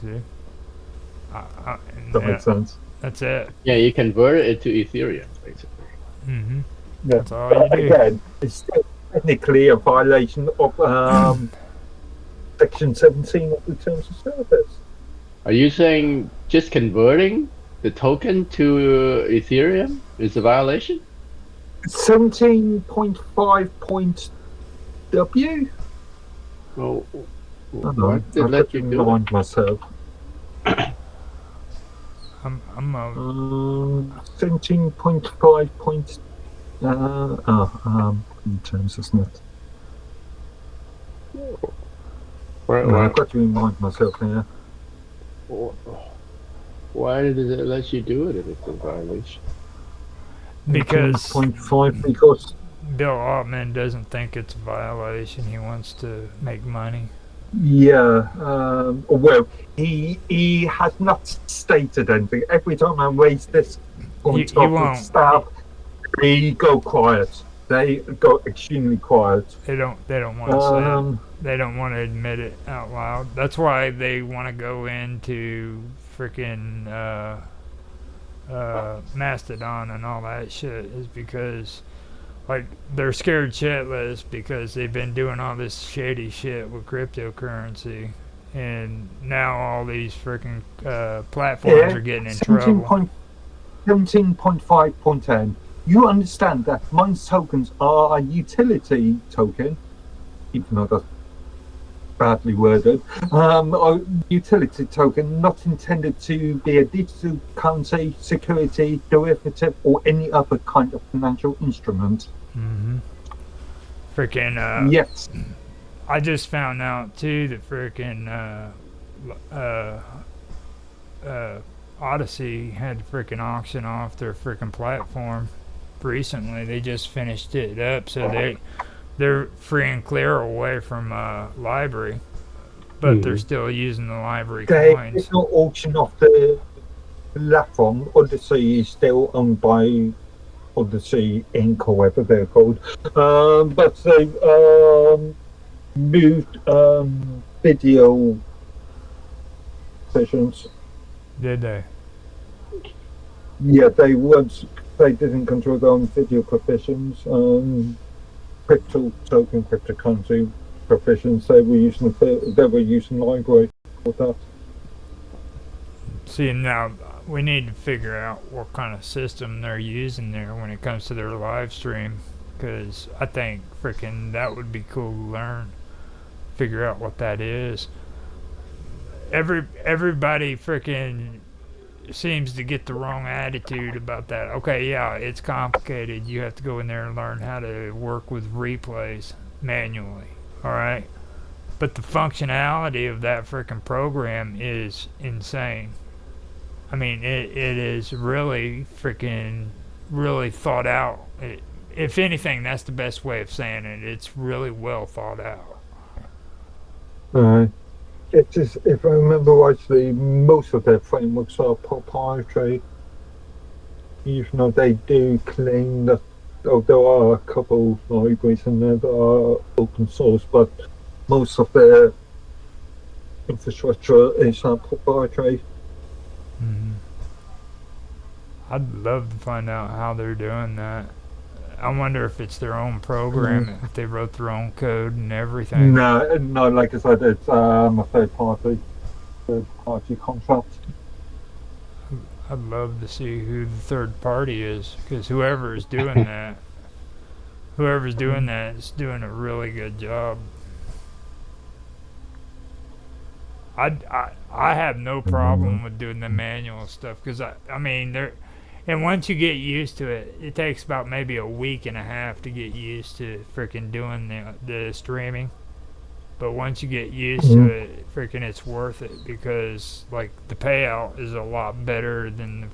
See? That makes sense. That's it. Yeah, you convert it to Ethereum, basically. Mm-hmm. Yeah. That's all you do. Again, it's still technically a violation of Section 17 of the Terms of Service. Are you saying just converting the token to Ethereum is a violation? 17.5.W? Oh, what did let you remind myself? I'm 17.5. In terms, isn't it? I've got to remind myself here. Why did it let you do it if it's a violation? Because 0.5 because Bill Altman doesn't think it's a violation. He wants to make money. Yeah, well, he has not stated anything. Every time I raise this on He top of won't. staff, they go quiet. They go extremely quiet. They don't want to say it. Um, They don't want to admit it out loud. That's why they want to go into freaking Mastodon and all that shit, is because like they're scared shitless because they've been doing all this shady shit with cryptocurrency, and now all these freaking platforms yeah, are getting in 17 trouble. point, 17.5.10. You understand that mine's tokens are a utility token, even though that's badly worded. A utility token not intended to be a digital currency, security, derivative, or any other kind of financial instrument. Mm-hmm. Freaking Yes. I just found out too that freaking Odyssey had to freaking auction off their freaking platform recently. They just finished it up, so they're free and clear away from library, but they're still using the library They coins. did not auction off the platform. Odyssey is still owned by Odyssey Inc. or whatever they're called. But they moved video sessions. Did they? Yeah, they didn't control their own video provisions. Crypto token, cryptocurrency provisions. They were using library for that. See, now we need to figure out what kind of system they're using there when it comes to their live stream, because I think freaking that would be cool to learn. Figure out what that is. Everybody freaking seems to get the wrong attitude about that. Okay, yeah, it's complicated. You have to go in there and learn how to work with replays manually. All right, but the functionality of that freaking program is insane. I mean, it is really freaking really thought out. If anything, that's the best way of saying it. It's really well thought out. It is, if I remember rightly, most of their frameworks are proprietary. Even though they do claim that there are a couple libraries in there that are open source, but most of their infrastructure is proprietary. Mm-hmm. I'd love to find out how they're doing that. I wonder if it's their own program, if they wrote their own code and everything. No, like I said, it's a third party contract. I'd love to see who the third party is, because whoever's doing that is doing a really good job. I have no problem with doing the manual stuff, because I mean and once you get used to it, it takes about maybe a week and a half to get used to freaking doing the streaming. But once you get used to it, freaking it's worth it, because like the payout is a lot better than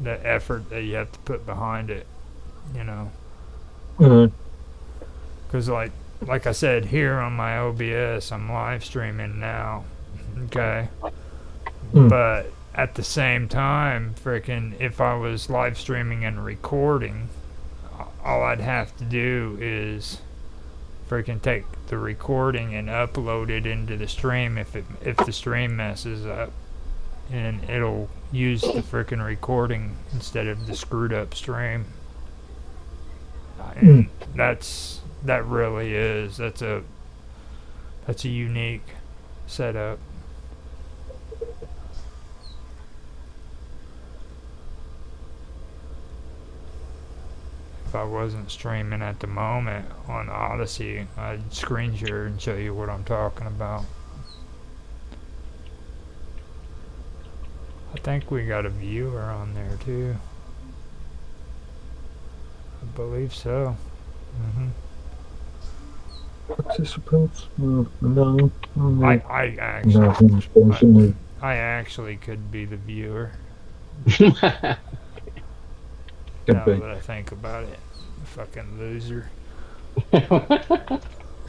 the effort that you have to put behind it, you know. Because like I said, here on my OBS, I'm live streaming now, okay. But at the same time, freaking, if I was live streaming and recording, all I'd have to do is freaking take the recording and upload it into the stream if the stream messes up, and it'll use the freaking recording instead of the screwed up stream. And that really is that's a unique setup. If I wasn't streaming at the moment on Odyssey, I'd screen share and show you what I'm talking about. I think we got a viewer on there too. I believe so. Participants? No. I actually could be the viewer. Now that I think about it, fucking loser.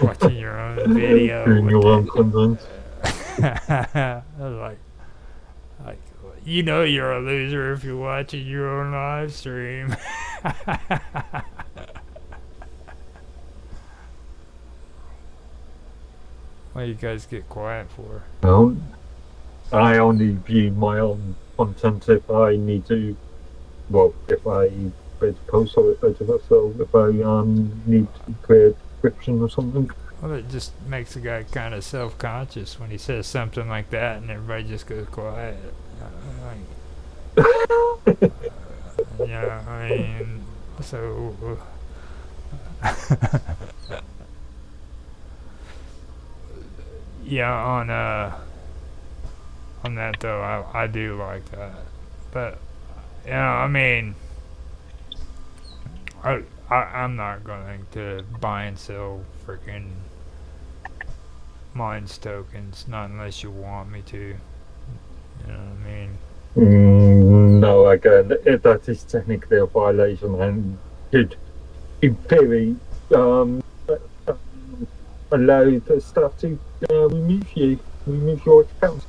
watching your own video. Doing with your own it. content. I was like, you know you're a loser if you're watching your own live stream. Why you guys get quiet for? Well, I only view my own content if I need to. Well, if I read a post or so if I need to create a description or something. Well, it just makes a guy kind of self-conscious when he says something like that, and everybody just goes quiet. Yeah, I mean, so. Yeah, on that though, I do like that, but I mean, I'm not going to buy and sell freaking Minds tokens, not unless you want me to. You know what I mean? No, again, that is technically a violation and could, in theory, allow the staff to remove your account.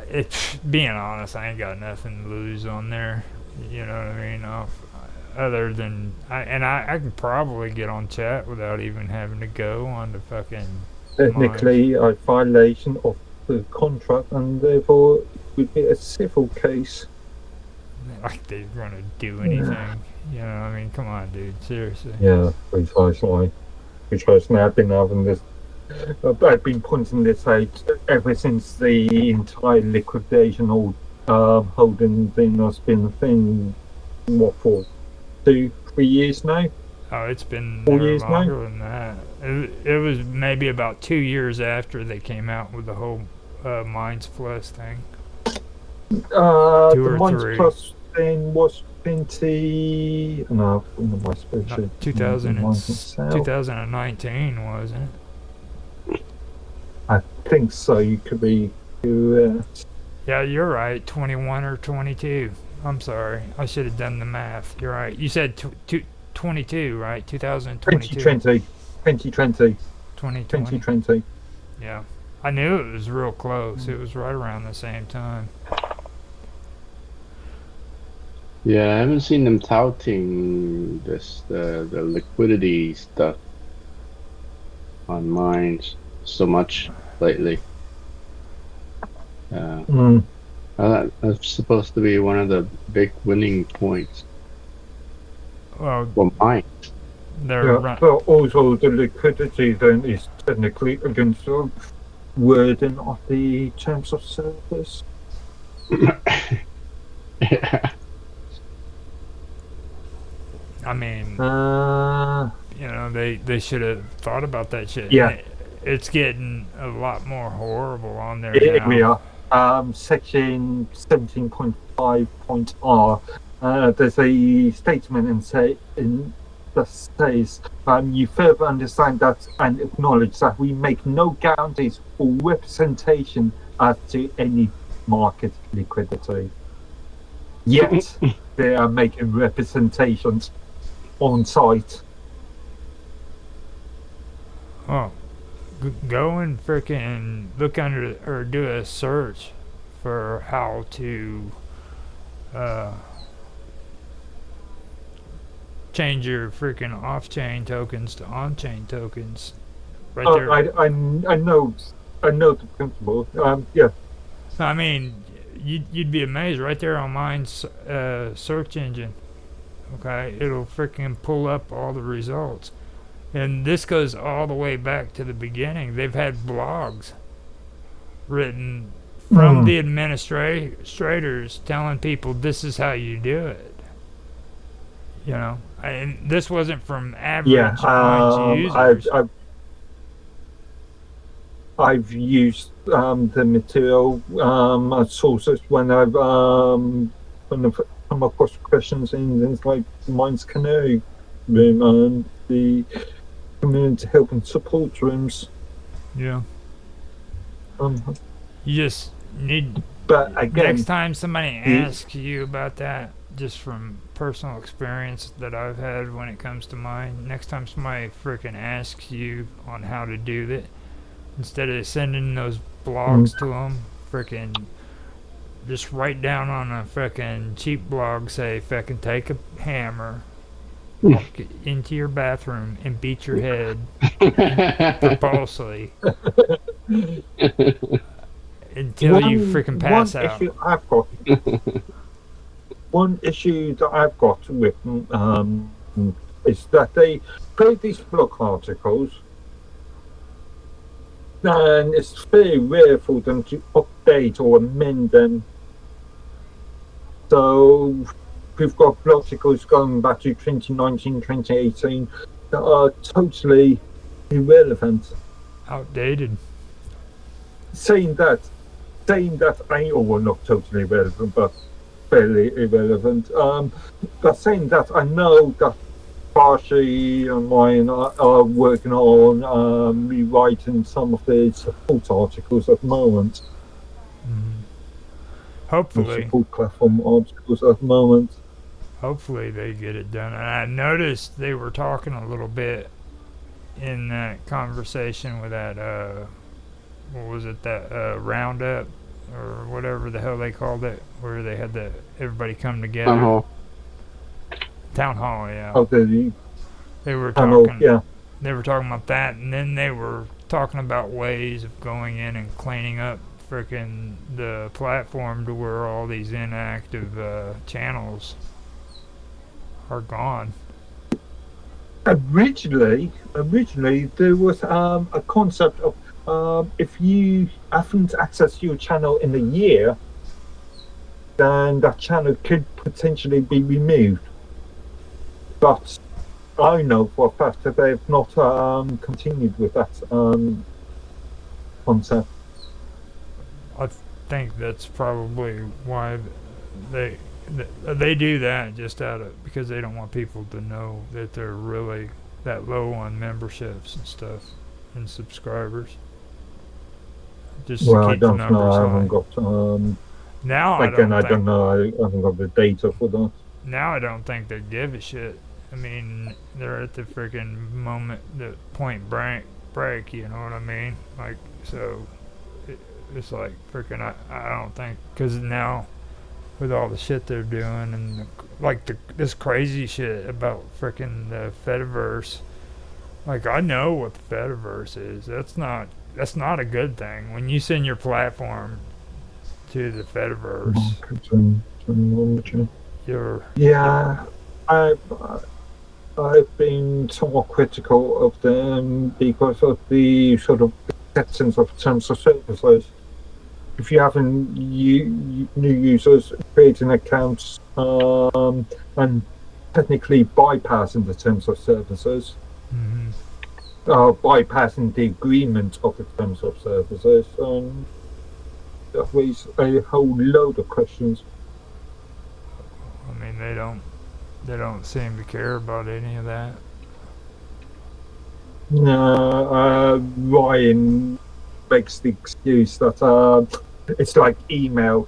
It's being honest, I ain't got nothing to lose on there. You know what I mean? Other than I can probably get on chat without even having to go on the fucking. Technically, a violation of the contract, and therefore it would be a civil case. Like they're gonna do anything. You know, I mean, come on, dude, seriously. Yeah, precisely. I've been having this. I've been pointing this out ever since the entire liquidation or holding thing has been a thing. What for? 2-3 years now? Oh, it's been 4 years longer now? than that. It was maybe about 2 years after they came out with the whole Minds Plus thing. 2 The or Minds 3. Plus thing was 20. No, my spreadsheet. 2019, wasn't it? I think so. You could be. Yeah, you're right. 21 or 22. I'm sorry. I should have done the math. You're right. You said 22, right? 2022. 2020. 2020. Yeah. I knew it was real close. It was right around the same time. Yeah, I haven't seen them touting this the liquidity stuff on Minds so much lately. That's supposed to be one of the big winning points. Well, Mine. But also the liquidity then is technically against the wording of the terms of service. Yeah. I mean, you know, they should have thought about that shit. Yeah. It's getting a lot more horrible on there Here now. we are. Section 17.5.R. There's a statement that says, you further understand that and acknowledge that we make no guarantees or representation as to any market liquidity. Yet, they are making representations on site. Oh, go and frickin' look under or do a search for how to change your freaking off-chain tokens to on-chain tokens. Right there. I know the principle. Yeah. I mean, you'd be amazed right there on mine's search engine. Okay, it'll freaking pull up all the results. And this goes all the way back to the beginning. They've had blogs written from the administrators telling people this is how you do it. You know, and this wasn't from average users. I've used the material sources when I've come across questions in things like Minds Canary Room and the community help and support rooms. Yeah. You just need. But again, next time somebody asks you about that, just from personal experience that I've had when it comes to mine. Next time somebody frickin' asks you on how to do that, instead of sending those blogs to them, frickin' just write down on a frickin' cheap blog, say, frickin' take a hammer, walk into your bathroom, and beat your head propulsively until you frickin' pass out. One issue that I've got with is that they create these blog articles, and it's very rare for them to update or amend them. So we've got blog articles going back to 2019, 2018 that are totally irrelevant. Outdated. Saying that well, not totally irrelevant, but fairly irrelevant. But saying that, I know that Barshy and mine are working on rewriting some of the support articles at the moment. Hopefully. Support platform articles at the moment. Hopefully they get it done. And I noticed they were talking a little bit in that conversation with that, what was it, that Roundup or whatever the hell they called it, where they had everybody come together. Town hall, yeah. Oh, they were talking. Yeah. They were talking about that, and then they were talking about ways of going in and cleaning up frickin' the platform to where all these inactive channels are gone. Originally there was a concept of if you haven't accessed your channel in a year, then that channel could potentially be removed. But I know for a fact that they've not continued with that concept. I think that's probably why they do that, just because they don't want people to know that they're really that low on memberships and stuff and subscribers. Just to keep the numbers high. I haven't got. Now I don't know. I haven't got the data for that. Now I don't think they give a shit. I mean, they're at the freaking moment, the point break. You know what I mean? Like, so it's like freaking. I don't think, because now with all the shit they're doing and this crazy shit about freaking the Fediverse. Like, I know what the Fediverse is. That's not a good thing. When you send your platform to the Fediverse, I've been somewhat critical of them because of the sort of acceptance of terms of services. If you haven't new users creating accounts and technically bypassing the terms of services, bypassing the agreement of the terms of services, that raises a whole load of questions. I mean, they don't seem to care about any of that. No, Ryan makes the excuse that it's like email.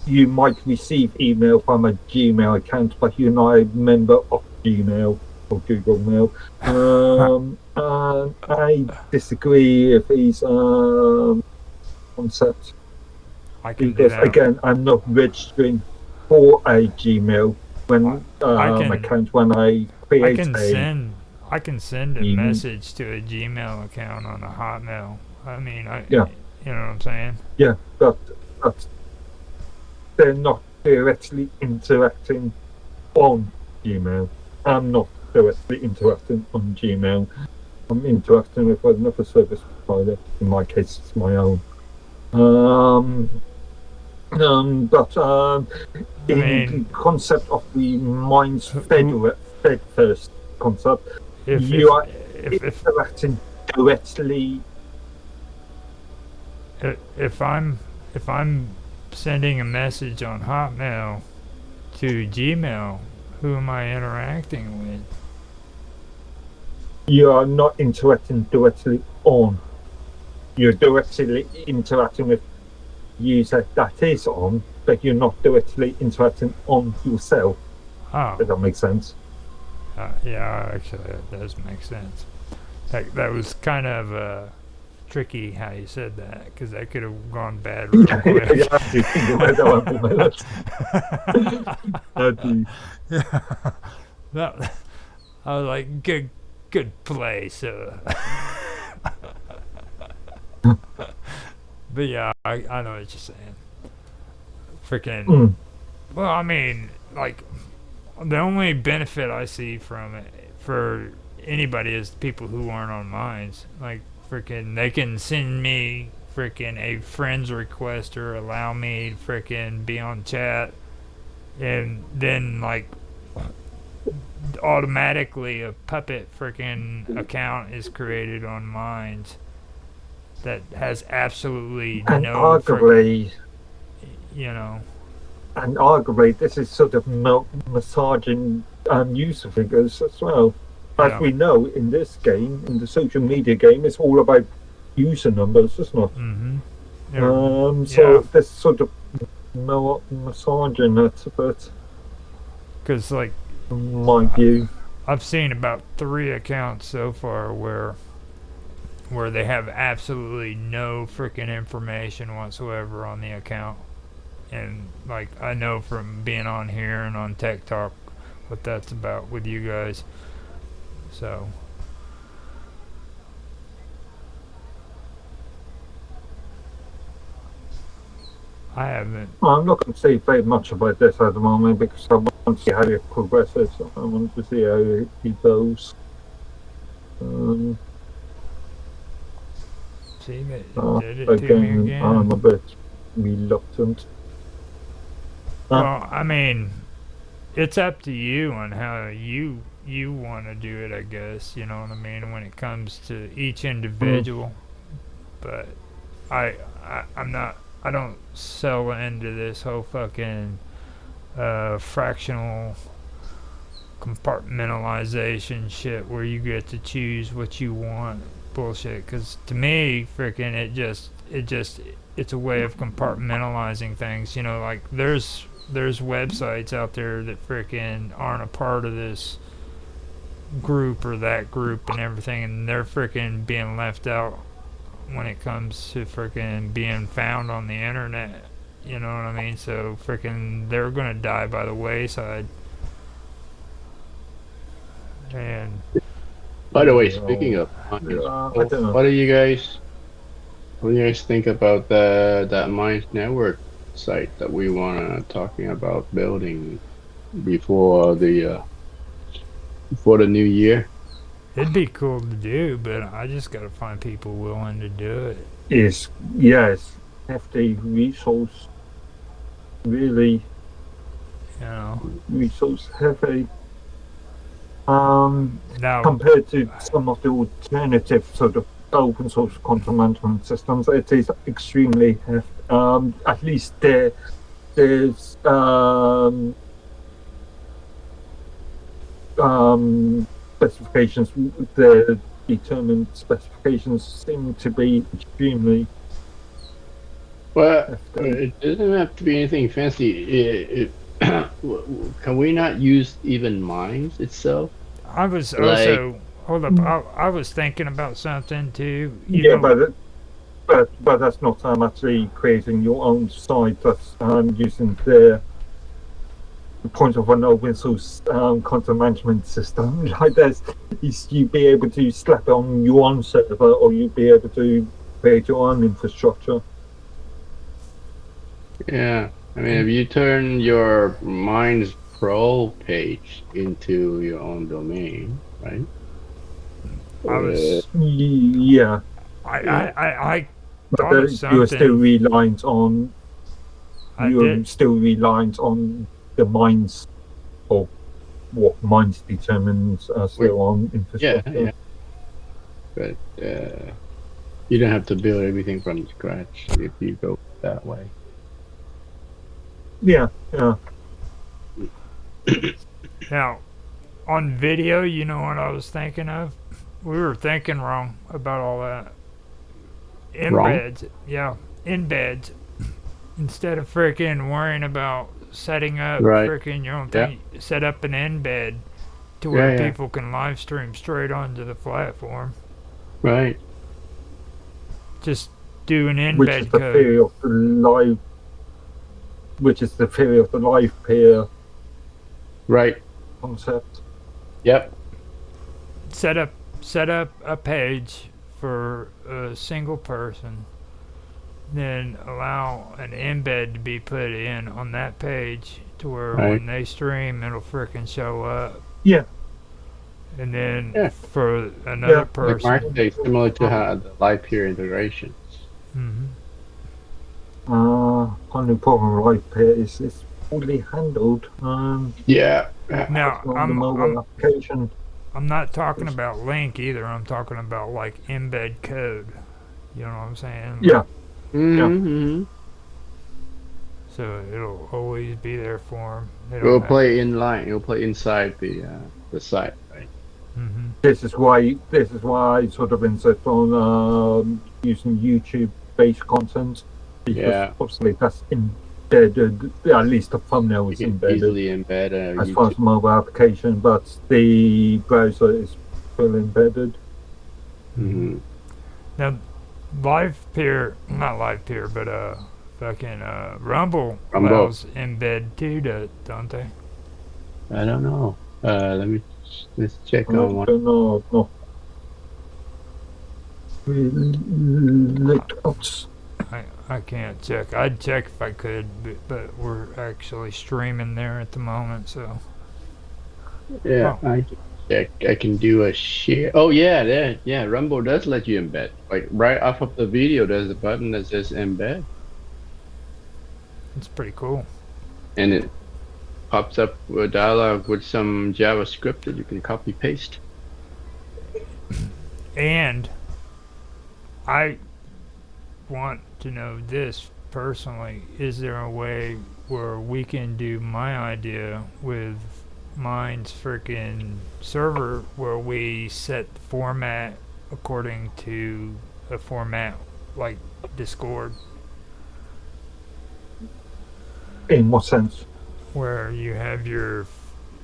You might receive email from a Gmail account, but you're not a member of Gmail or Google Mail. And I disagree with his concept. Because again, I'm not registering for a Gmail account when I create I can send a message to a Gmail account on a Hotmail. I mean, you know what I'm saying? Yeah, but they're not directly interacting on Gmail. I'm not directly interacting on Gmail. I'm interacting with another service provider. In my case, it's my own. But the concept of the Minds Fed first concept, you are interacting directly. If I'm sending a message on Hotmail to Gmail, who am I interacting with? You are not interacting directly on. You're directly interacting with user that is on, but you're not directly interacting on yourself. Oh, If that makes sense. yeah, actually, that does make sense. That was kind of tricky how you said that, because that could have gone bad real quick. You have to think about that one for a minute. How do you- That, I was like, good play, so. But yeah, I know what you're saying. Freaking. Mm. Well, I mean, like, the only benefit I see from it for anybody is people who aren't on mines. Like, freaking, they can send me freaking a friend's request or allow me to freaking be on chat, and then, like, automatically a puppet freaking account is created on mines that has absolutely And no arguably, you know. this is sort of massaging user figures as well. As Yeah. we know, in this game, in the social media game, it's all about user numbers, isn't it? Mm-hmm. So this sort of massaging it a bit, Because, like, in my view. I've seen about 3 accounts so far where they have absolutely no freaking information whatsoever on the account. And, like, I know from being on here and on Tech Talk what that's about with you guys. So, I haven't. Well, I'm not going to say very much about this at the moment because I want to see how it progresses. I want to see how it goes. See, that did it to me Again, again. I'm a bit reluctant. Well, I mean, it's up to you on how you want to do it, I guess. You know what I mean, when it comes to each individual. But I'm not. I don't sell into this whole fucking fractional compartmentalization shit where you get to choose what you want bullshit. Because to me, freaking, it's a way of compartmentalizing things. You know, like there's websites out there that freaking aren't a part of this group or that group and everything, and they're freaking being left out when it comes to freaking being found on the internet. You know what I mean? So freaking they're gonna die by the wayside. And By the way, speaking of mines, I don't know. what do you guys think about that Mines Network site that we wanna talking about building before the new year? it'd be cool to do, but I just gotta find people willing to do it. Yes, hefty resource, really You know. resource heavy. Now, Compared to some of the alternative sort of open source content management systems, it is extremely hefty. At least there's specifications, the determined specifications seem to be extremely Well, hefty. it doesn't have to be anything fancy. Can we not use even Mines itself? I was Like- also hold up. I was thinking about something too. You Yeah, know, but that's not actually creating your own site. That's using the point of an open source content management system. Like this, you be able to slap it on your own server, or you be able to create your own infrastructure. Yeah, I mean, if you turn your Mines Pro page into your own domain, right? I was. Yeah, I but thought of you're still something. reliant on. I You're did. still reliant on the mines, or what mines determines their own infrastructure. Yeah. But you don't have to build everything from scratch if you go that way. Yeah. Now, on video, you know what I was thinking of? We were thinking wrong about all that. Wrong? Embeds, yeah, embeds. instead of freaking worrying about setting up Right. freaking your own Yeah. thing, set up an embed to Yeah, where yeah. people can live stream straight onto the platform. Right. Just do an which is embed the code. theory of the live, which is the theory of the live peer Right. concept. Yep. Set up a page for a single person, then allow an embed to be put in on that page to where Right. when they stream it'll frickin' show up. Yeah. And then Yeah. for another Yeah. Like person. Mark says, similar to how the live peer integration. Hmm. Only problem with live peer is it's poorly handled. Yeah. Now On the mobile application. I'm not talking about link either. I'm talking about like embed code. You know what I'm saying? Yeah. Mm-hmm. So it'll always be there for them. You'll play in line. You'll play inside the site, right? Hmm. This is why I sort of insist on using YouTube-based content, because Yeah. obviously that's embedded. At least the thumbnail You is can embedded easily embed a as far as YouTube. the mobile application, but the browser is still embedded. Mm-hmm. Now, not live peer, but fucking Rumble Rumble. allows embed too, don't they? I don't know. Let's check I on one. don't know. No. Looked up. I can't check. I'd check if I could, but we're actually streaming there at the moment, so. Yeah, Oh. I can check. I can do a share. Oh yeah, yeah. Rumble does let you embed. Like right off of the video, there's a button that says embed, It's pretty cool. and it pops up a dialog with some JavaScript that you can copy paste. And I want to know this personally. Is there a way where we can do my idea with mine's freaking server where we set the format according to a format like Discord, In what sense? where you have your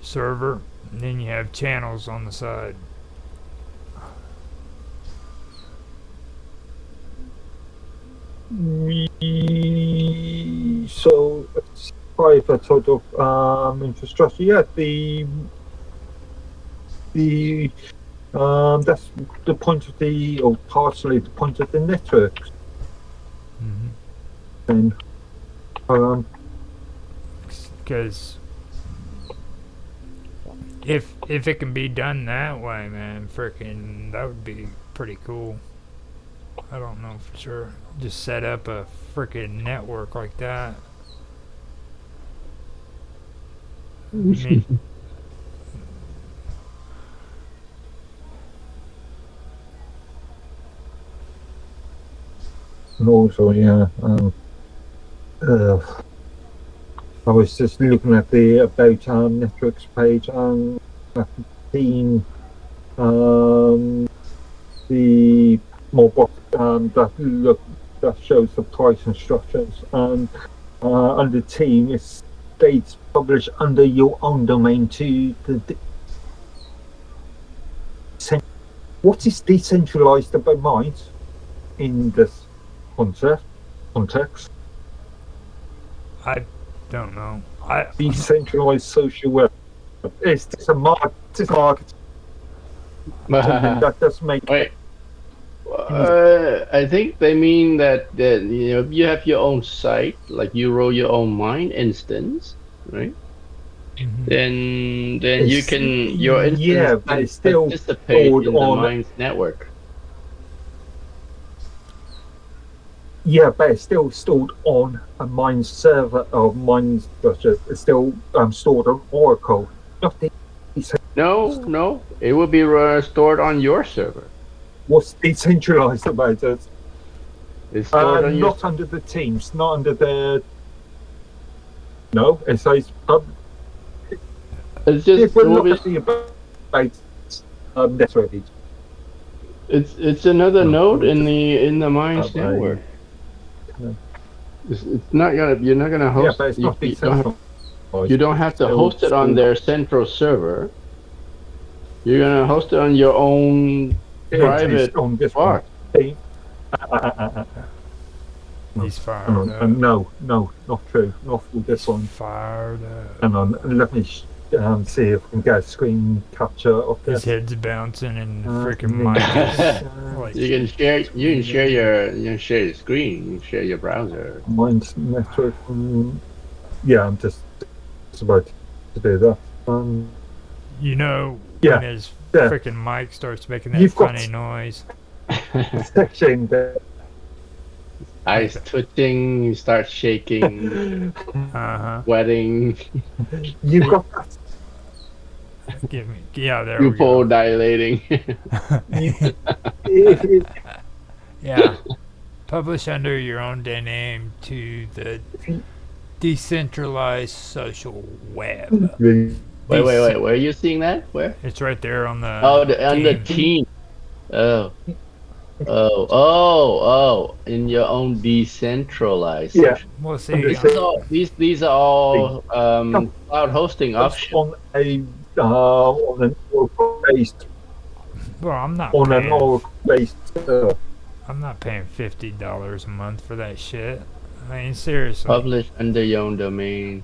server and then you have channels on the side? So it's private sort of infrastructure. Yeah, the that's the point of the, or partially the point of the network. Mm-hmm. And Because if it can be done that way, man, frickin' that would be pretty cool. I don't know for sure. Just set up a frickin' network like that. I mean, and also, yeah, I was just looking at the about networks page and I've seen the mobile that shows the price instructions, and under team it states publish under your own domain to what is decentralized about mine in this context? I don't know. Decentralized social web. Is this a market? That does make. Wait. I think they mean that you have your own site, like you roll your own mine instance, right? Mhm. Then you can your instance Yeah, but can it's still participate stored in the on- mine's network. Yeah, but it's still stored on a mine server or mine's. It's still stored on Oracle. Not the. No, it will be stored on your server. What's decentralized about it? It's stored on your. Not under the teams, not under the. No, it says It's just people it will look be- at the about network. it's another No, node it's in the mine's just- network. It's not gonna. You're not gonna Yeah, host. but it's not You don't. decentralized. You don't have It's to still host it on their central server. You're gonna host it on your own it is private on this one. part. Hey, no, He's hang fired on. up. No, not true. Not for this He's one. fired up. Hang on. Let me see if we can get a screen capture of His this. head's bouncing and the Uh, freaking me- mic is like, You can share. You can share your. You can share your screen. You can share your browser. Mine's network. Yeah, I'm just about to do that. you know, Yeah, when his yeah. freaking mic starts making that You've got- funny noise. Section there. Eyes twitching. You start shaking, Uh sweating, You've got that. Give me, yeah, there we pupil go. dilating. Yeah. Publish under your own name to the decentralized social web. Wait. Where are you seeing that? Where? It's right there on the. On the team. Oh. In your own decentralized. Yeah. section. We'll see. These are all cloud hosting options. On an Oracle-based Well, I'm not on an paying. Oracle-based I'm not paying $50 a month for that shit. I mean, seriously. Publish under your own domain.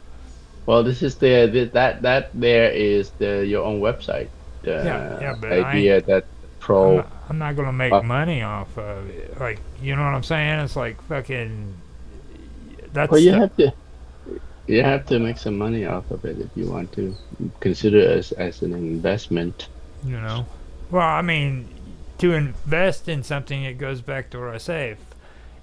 Well, this is that there is your own website. Yeah, but idea that pro. I'm not gonna make money off of it. Like, you know what I'm saying? It's like fucking. That's. Well, you have to make some money off of it if you want to consider it as an investment. You know. Well, I mean, to invest in something, it goes back to what I say.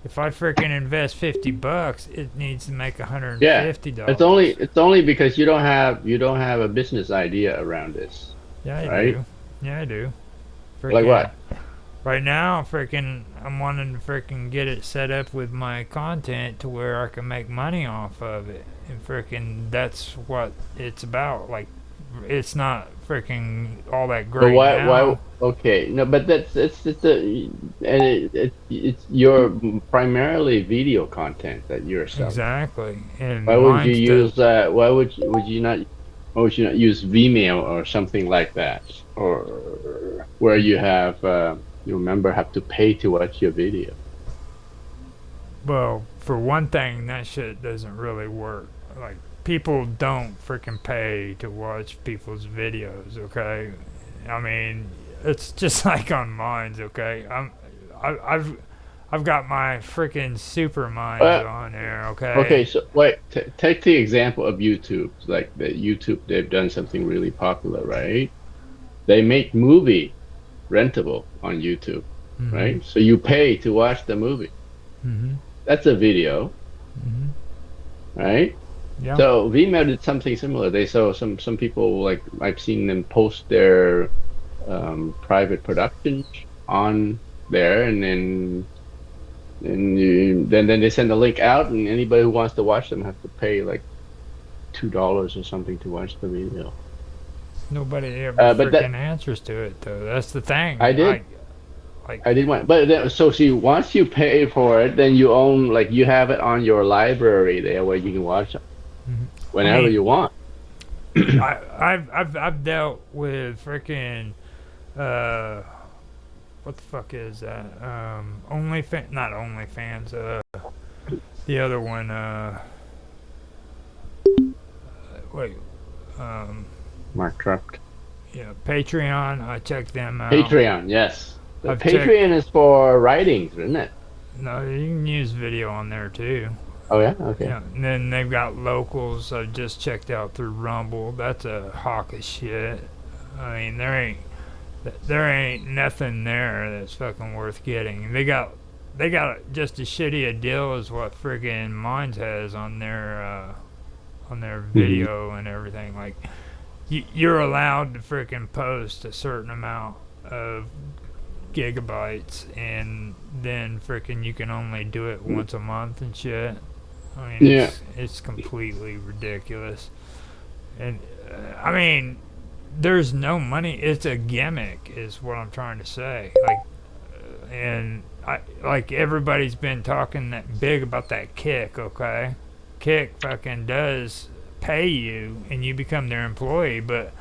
If I freaking invest $50, it needs to make $150. It's only because you don't have a business idea around this. Yeah, I right? do. Yeah, I do. Like what? Right now, I'm wanting to freaking get it set up with my content to where I can make money off of it, and freaking that's what it's about. Like, it's not freaking all that great. But why? now. Why? Okay, no, but it's your primarily video content that you're selling. Exactly. And Why would you mine's use that? Why would you not? Why would you not use Vimeo or something like that, or where you have your member have to pay to watch your video? Well, for one thing, that shit doesn't really work. Like, people don't freaking pay to watch people's videos, okay? I mean, it's just like on mines, okay? I've got my freaking super mines on there, okay? Okay, so wait, take the example of YouTube. Like YouTube, they've done something really popular, right? They make movie rentable on YouTube, Mhm. right? So you pay to watch the movie. Mhm. That's a video, Mhm. right? Yeah. So Vimeo did something similar. They saw some people, like I've seen them post their private productions on there, and then they send the link out, and anybody who wants to watch them have to pay like $2 or something to watch the video. Nobody ever but freaking answers to it, though. That's the thing. I did. I did want, but then, so see, once you pay for it, then you own, like, you have it on your library there where you can watch it whenever you want. I've dealt with freaking what the fuck is that? Not OnlyFans. The other one. Wait. Mark Truck. Yeah, Patreon. I checked them out. Patreon, yes. The I've Patreon is for writings, isn't it? No, you can use video on there too. Oh yeah, okay. Yeah, and then they've got locals. I just checked out through Rumble. That's a hawk of shit. I mean, there ain't nothing there that's fucking worth getting. They got just as shitty a deal as what friggin' Minds has on their video and everything. Like, you're allowed to freaking post a certain amount of gigabytes, and then freaking you can only do it once a month and shit. I mean, it's completely ridiculous. And I mean, there's no money. It's a gimmick, is what I'm trying to say. Like, and like everybody's been talking that big about that Kick, okay? Kick fucking does pay you and you become their employee, but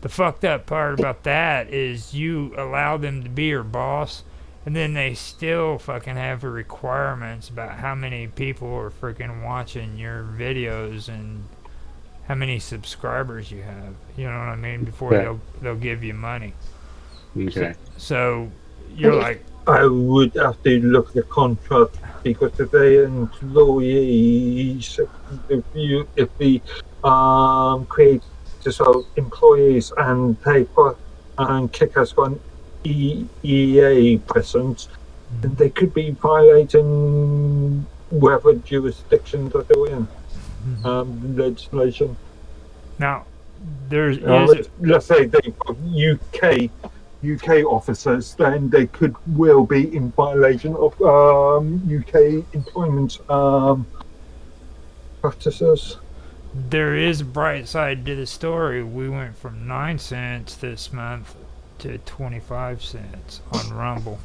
the fucked up part about that is you allow them to be your boss and then they still fucking have requirements about how many people are freaking watching your videos and how many subscribers you have. You know what I mean? Before Okay. they'll give you money. Okay. So you're like, I would have to look at the contract because if they employees, if the creators are employees and they put and Kick has got an EA presence, then they could be violating whatever jurisdiction that they're in. Legislation. now there's Let's say they've got UK officers, then they will be in violation of UK employment practices. there is a bright side to the story. We went from 9 cents this month to 25 cents on Rumble.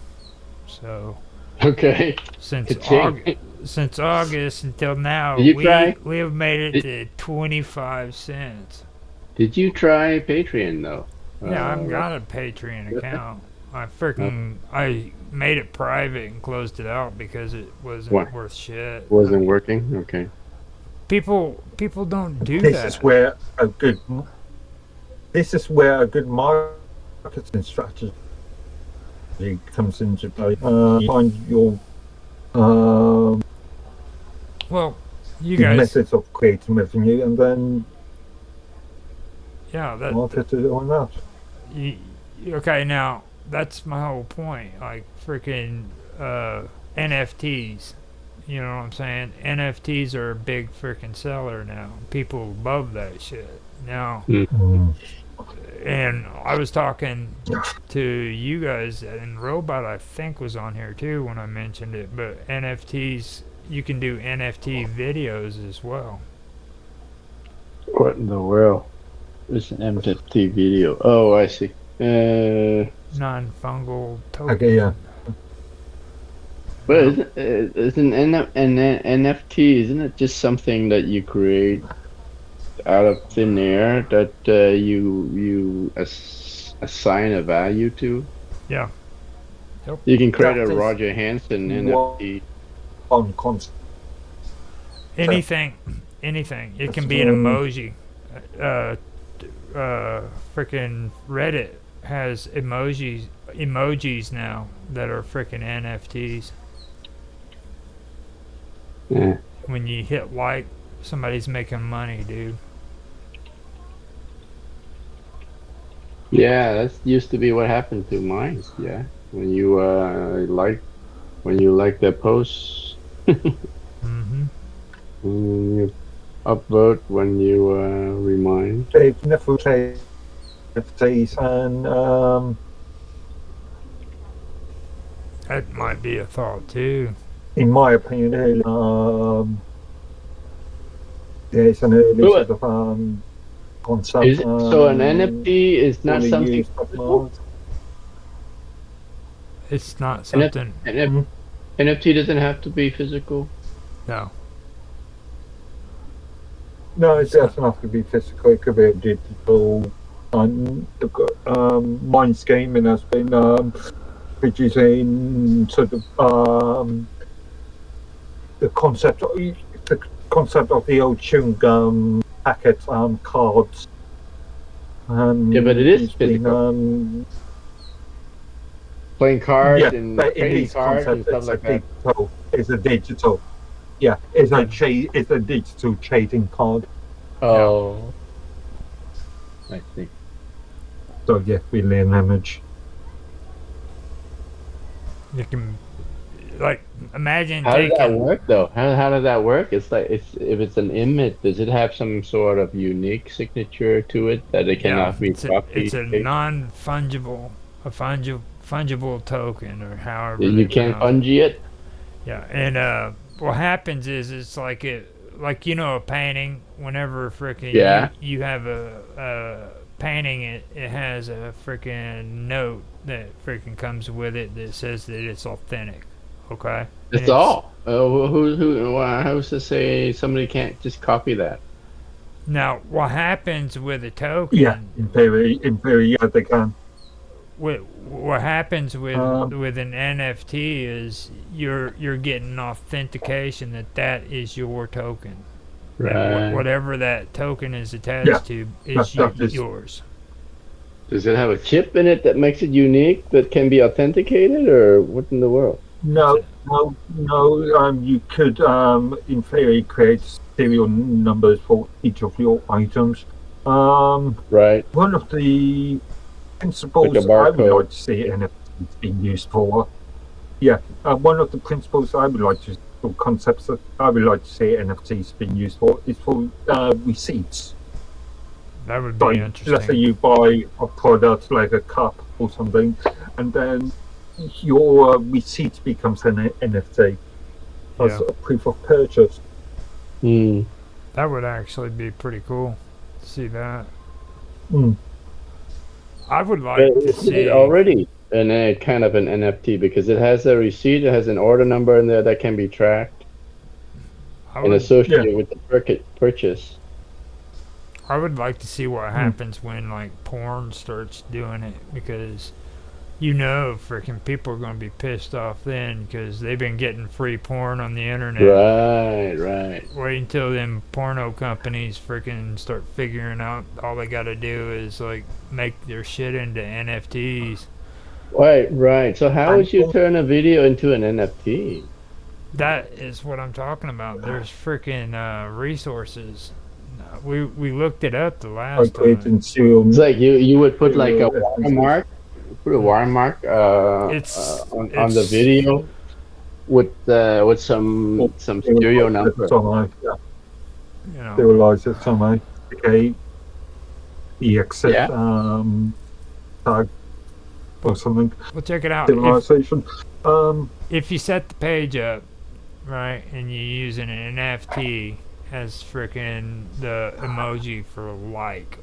So Okay. since Ka-ching. since August until now, Did you try? we have made it to 25 cents. Did you try Patreon though? Yeah, I've got a Patreon account. I made it private and closed it out because it wasn't Why? worth shit. Wasn't working. Okay. People don't do This that. is where a good marketing strategy comes into play. Find your Well, you the guys, methods of creating revenue and then yeah, market it on that. okay, now that's my whole point. Like freaking NFTs. You know what I'm saying? NFTs are a big freaking seller now. People love that shit now. And I was talking to you guys, and Robot I think was on here too when I mentioned it. But NFTs, you can do NFT videos as well. What in the world? It's an NFT video. Oh, I see. Non-fungal token. Okay, yeah. But isn't an NFT? Isn't it just something that you create out of thin air that you assign a value to? Yeah. Yep. You can create That a is Roger Hansen NFT. On concept. Anything. It can be an emoji. Freaking Reddit has emojis now that are freaking NFTs. Yeah. When you hit like, somebody's making money, dude. Yeah, that used to be what happened to mine. Yeah, when you like their posts, Mm-hmm. when you upvote, when you remind. They've never played NFTs and That might be a thought too. in my opinion, there's an early Well, sort of concept. Is it, so an NFT is not fully something used physical? It's not NF something. NFT doesn't have to be physical. No. No, it doesn't have to be physical. It could be a digital. Mind Gaming has been producing sort of the concept of the old chewing gum packet cards. Yeah, but it is it's been, physical. Playing cards yeah, and but in trading these cards and concepts, stuff like that. it's a digital. Yeah, it's a digital trading card. Oh, I see. So yeah, really an image. You can, like, imagine How does that taking. work though? How does that work? It's like if it's an image, does it have some sort of unique signature to it that it cannot be copied? It's a non-fungible, fungible token, or however You they can't pronounce it. bungee it. Yeah, and what happens is it's like like you know, a painting. Whenever frickin' Yeah. you have a painting, it has a frickin' note that frickin' comes with it that says that it's authentic. Okay. That's all. Who's to say somebody can't just copy that? Now, what happens with a Yeah, token? in theory, yeah, they can. What happens Um, with an NFT is you're getting authentication that that is your token. That Right. whatever that token is yeah, attached to is that is yours. Does it have a chip in it that makes it unique that can be authenticated, or what in the world? It's no, no, no. You could, in theory, create serial numbers for each of your items. Um, Right. one of the Like a principles I would barcode. like to see NFTs being used for, yeah, one of the principles I would like to, or concepts that I would like to see NFTs being used for is for receipts. that would be Like, let's say interesting. you buy a product like a cup or something, and then your receipt becomes an NFT as Yeah, a proof of purchase. Hmm. that would actually be pretty cool. To see that. Mm. I would like to It see. already an kind of an NFT because it has a receipt, it has an order number in there that can be tracked I and would Yeah. associated with the purchase. I would like to see what Mm. happens when like porn starts doing it because freaking people are going to be pissed off then because they've been getting free porn on the internet. Right, right. Wait until them porno companies freaking start figuring out all they got to do is like make their shit into NFTs. Right, right. So how And would you turn a video into an NFT? That is what I'm talking about. There's freaking resources. We looked it up the by last time. creating serial, It's like you would put like a serial FNCs. watermark, put a watermark on the It's video with Or some serial serialize it number. somehow. Yeah, you know serialize it somehow. Okay, the exit Yeah. tag or something. well check it out. Civilization. If you set the page up right and you use an NFT as freaking the emoji for like,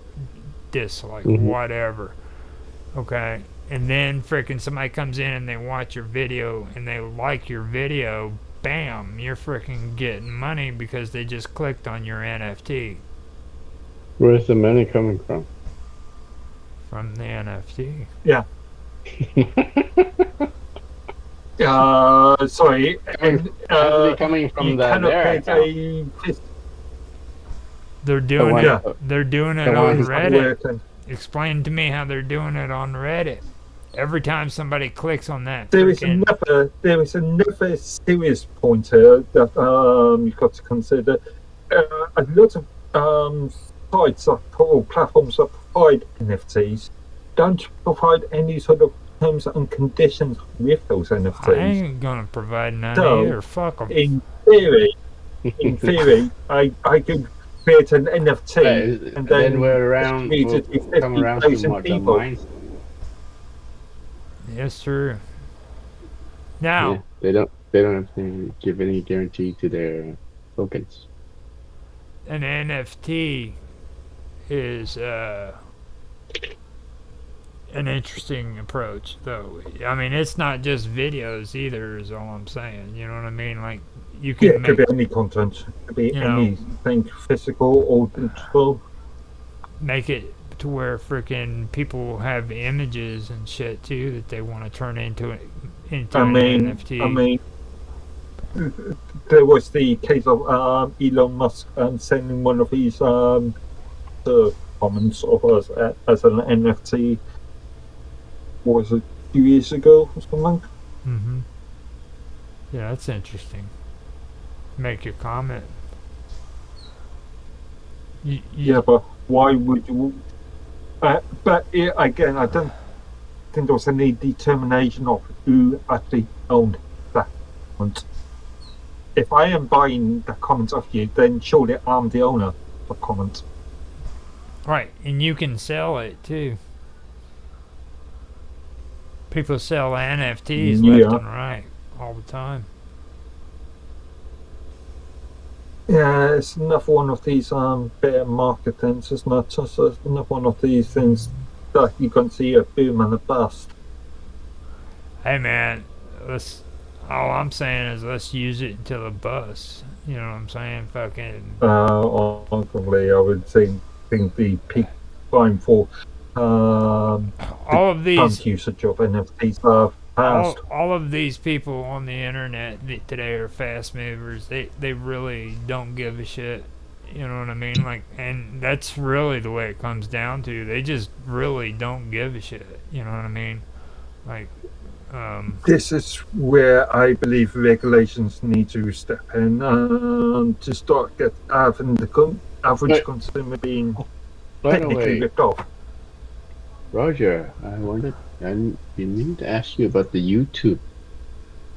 dislike, Mhm. whatever. Okay. And then freaking somebody comes in and they watch your video and they like your video, bam, you're freaking getting money because they just clicked on your NFT Where's the money coming from? from the NFT. Yeah. Sorry. Actually coming You from cannot their get account. They're The doing one, it. Yeah. They're doing it the one on who's Reddit. working. Explain to me how they're doing it on Reddit. Every time somebody clicks on that There is freaking another serious point here that you've got to consider. A lot of sites or platforms that provide NFTs don't provide any sort of terms and conditions with those I NFTs. ain't gonna provide none So, either. Fuck them. In theory, I could create an NFT Right, and then distribute it to come around to 50,000 what the people. mines. Yes, true. Yeah, Now, they don't have to give any guarantee to their tokens. an NFT is an interesting approach, though. I mean, it's not just videos either. Is all I'm saying. You know what I mean? Like you Yeah, can it could make be any content. It could be you know anything physical or digital. make it to where freaking people have images and shit too that they want to turn into I an mean, NFT. I mean, there was the case of Elon Musk sending one of his comments of us as an NFT. What was it, a few years ago or something? Mm-hmm. Yeah, that's interesting. Make your comment. Yeah, but why would you? But again, I don't think there was any determination of who actually owned that comment. If I am buying the comment of you, then surely I'm the owner of the comment. Right, and you can sell it too. People sell NFTs Yeah. left and right all the time. Yeah, it's another one of these bear market things, isn't it? It's another one of these things that you can see a boom and a bust. Hey man, let's. All I'm saying is let's use it until it busts. You know what I'm saying? Fucking. Ultimately, I would think the peak time for um, the All of these current usage of NFTs are past. all of these people on the internet today are fast movers. They really don't give a shit. You know what I mean? Like, and that's really the way it comes down to. They just really don't give a shit. You know what I mean? Like, This is where I believe regulations need to step in to start having the average But consumer being by the technically way, ripped off. Roger, I need to ask you about the YouTube.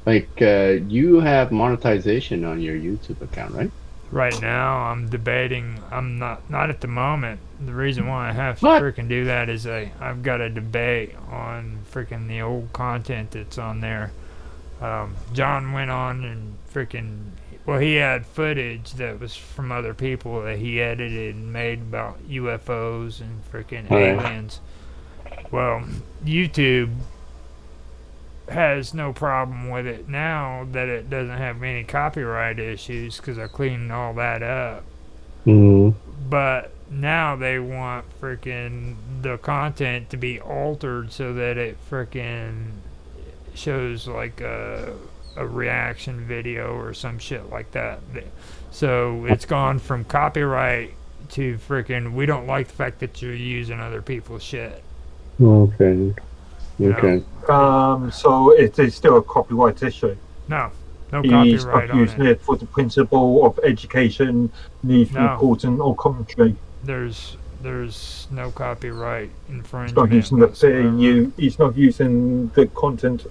Like, you have monetization on your YouTube account, right? right now, I'm debating. I'm not at the moment. The reason why I have to What? freaking do that is I've got a debate on freaking the old content that's on there. John went on and freaking, well, he had footage that was from other people that he edited and made about UFOs and freaking All right. aliens. Well, YouTube has no problem with it now that it doesn't have any copyright issues because I cleaned all that up. Mm-hmm. But now they want freaking the content to be altered so that it freaking shows like a reaction video or some shit like that. So it's gone from copyright to freaking we don't like the fact that you're using other people's shit. Okay. You know? Okay. So it is still a copyright issue. No He's copyright not on using it. it for the principle of education, news No, reporting, or commentary. there's no copyright He's not infringement using the fair whatsoever. use. He's not using the content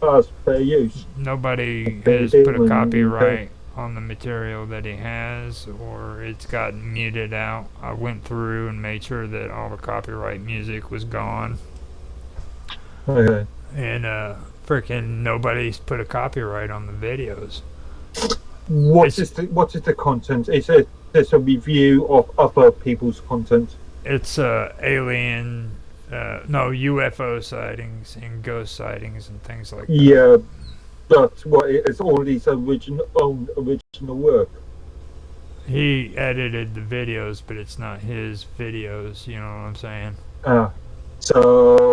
as fair use. Nobody Okay, has put a Dylan, copyright on the material that he has, or it's gotten muted out. I went through and made sure that all the copyright music was gone, Okay. and freaking nobody's put a copyright on the videos. What is the content? Is it just a review of other people's content? It's alien, no UFO sightings and ghost sightings and things like that. Yeah, but what it's all his original work. He edited the videos, but it's not his videos. You know what I'm saying? So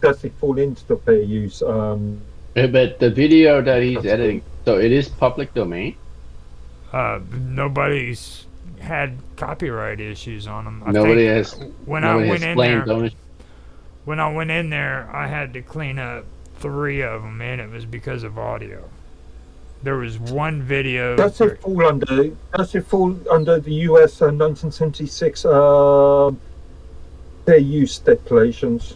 does it fall into the fair use? But the video that he's editing, so it is public domain? Nobody's had copyright issues on them. Nobody has When I went in there, claimed ownership. when I went in there, I had to clean up 3 of them, and it was because of audio. There was one video. Does it fall under the U.S. 1976 fair use stipulations?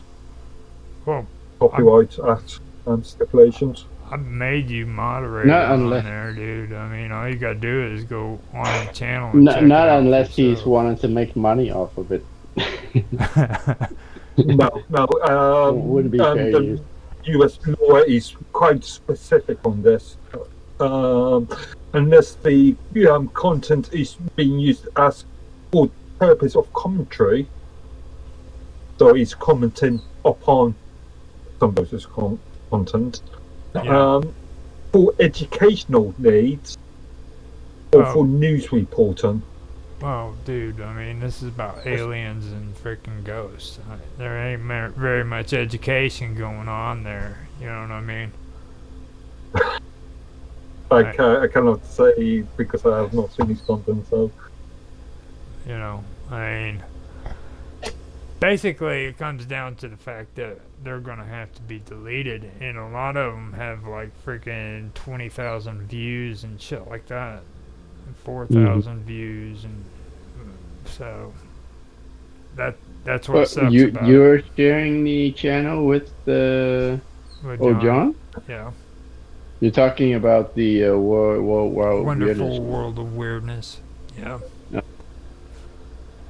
Well, Copyright Act stipulations. I made you moderator Not on unless- there, dude. I mean, all you gotta do is go on the channel and Not, check it not out unless for he's yourself. wanting to make money off of it. No. Wouldn't be fair The use. U.S. law is quite specific on this. Unless the content is being used as for purpose of commentary, so it's commenting upon somebody's content, Yeah. for educational needs or Oh. for news reporting. Well, dude, I mean, this is about aliens and freaking ghosts. There ain't very much education going on there. You know what I mean? I cannot say because I have not seen his content. So You know, I mean, basically, it comes down to the fact that they're gonna have to be deleted, and a lot of them have like freaking 20,000 views and shit like that, 4,000 views, and so that's what sucks about it. You're sharing the channel with the With John? Yeah. You're talking about the world Wonderful weirdness. World of Weirdness. Yeah.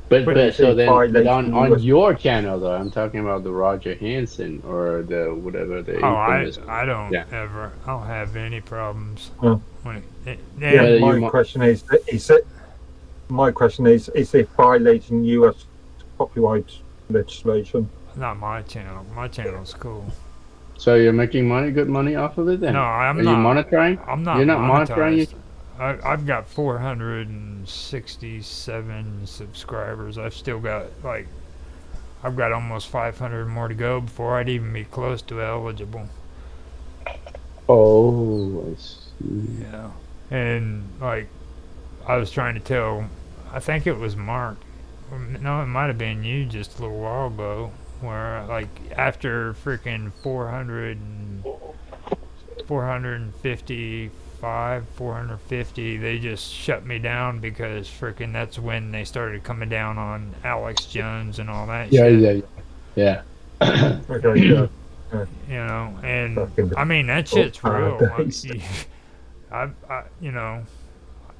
But But so it's then violation on was- your channel though, I'm talking about the Roger Hansen or the whatever the Oh, infamous. I don't Yeah. ever. I don't have any problems. Oh. When it, yeah, Whether my you question is it? My question is it violating U.S. copyright legislation? not my channel. My channel's cool. So you're making money, good money off of it then? No, I'm Are you not. monitoring? I'm not You're not monitoring monetized. it? I've got 467 subscribers. I've still got I've got almost 500 more to go before I'd even be close to eligible. Oh, I see. Yeah, and I was trying to tell, I think it was Mark. No, it might have been you just a little while ago, where after freaking 450, they just shut me down because freaking that's when they started coming down on Alex Jones and all that Yeah, shit. yeah, yeah. Yeah. Okay, yeah. And Back in the I mean that shit's real. days.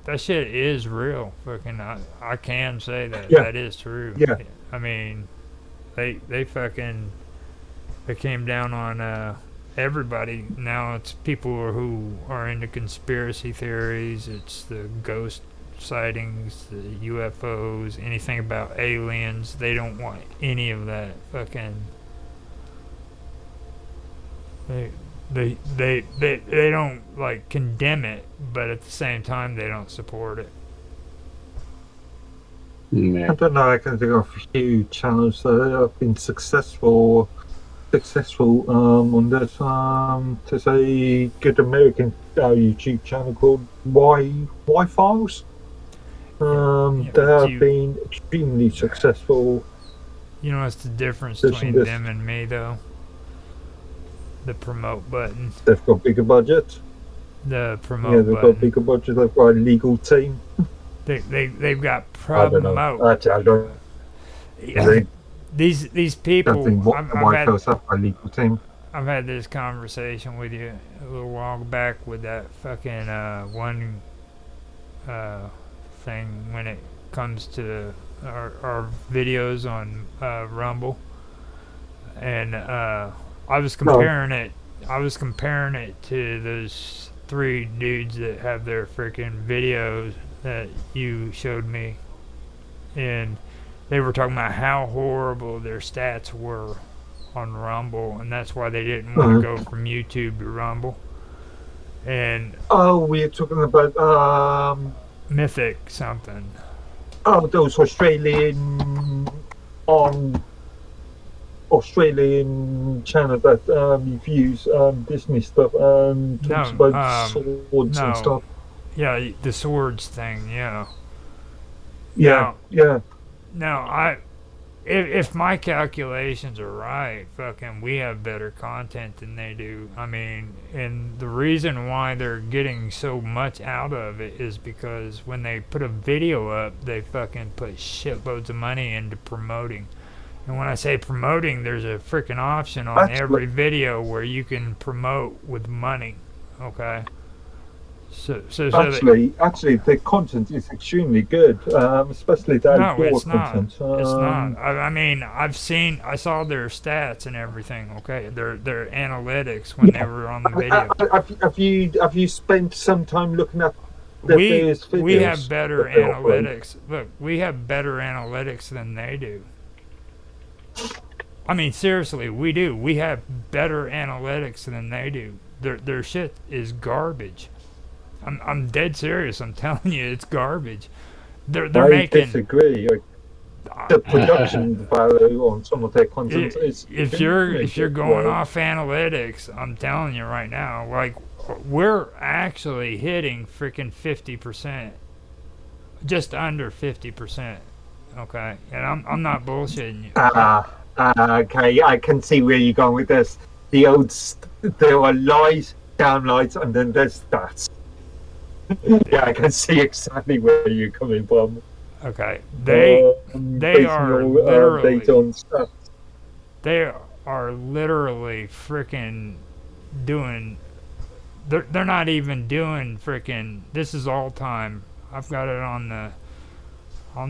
That shit is real. Fucking, I can say that Yeah. that is true. Yeah. I mean, they came down on everybody. Now it's people who are into conspiracy theories. It's the ghost sightings, the UFOs, anything about aliens. They don't want any of that. Fucking. They don't condemn it, but at the same time they don't support it. I Man. don't know. I can think of a few channels that have been successful on this. There's a good American YouTube channel called Y Files. Yeah, They have you- been extremely successful. You know what's the difference There's between this- them and me, though? The promote button. They've got bigger budget. The Yeah, promote they've got button. bigger budget. They've got a legal team. They've got I don't know. promote. Actually, I don't. Yeah. They These people. don't think White House have a legal team. I've had this conversation with you a little while back with that fucking one thing when it comes to our videos on Rumble, and I was comparing it. I was comparing it to those three dudes that have their freaking videos that you showed me, and they were talking about how horrible their stats were on Rumble, and that's why they didn't want to go from YouTube to Rumble. And Oh, we're talking about Mythic something. those Australian channel that reviews Disney stuff and talks No, about swords no. and stuff. Yeah, the swords thing. Yeah. Yeah, yeah. Now, if my calculations are right, fucking, we have better content than they do. I mean, and the reason why they're getting so much out of it is because when they put a video up, they fucking put shitloads of money into promoting. And when I say promoting, there's a freaking option on every video where you can promote with money. Okay. So Actually, the content is extremely good, especially the no, outdoor it's not. content. It's not. I mean, I saw their stats and everything. Okay, their analytics when they were on the video. Have you spent some time looking at the various videos? We have better that they upload? analytics. Look, we have better analytics than they do. I mean, seriously, we do. We have better analytics than they do. Their shit is garbage. I'm dead serious. I'm telling you, it's garbage. They're I making. disagree. The production value on some of their content is. If you're going off analytics, I'm telling you right now, we're actually hitting freaking 50%, just under 50%. Okay, and I'm not bullshitting you. Okay, I can see where you're going with this. There are lies, damn lies, and then there's stats. Yeah, I can see exactly where you're coming from. Okay, they are literally data on stats. they are literally freaking doing. They're not even doing freaking. This is all time. I've got it on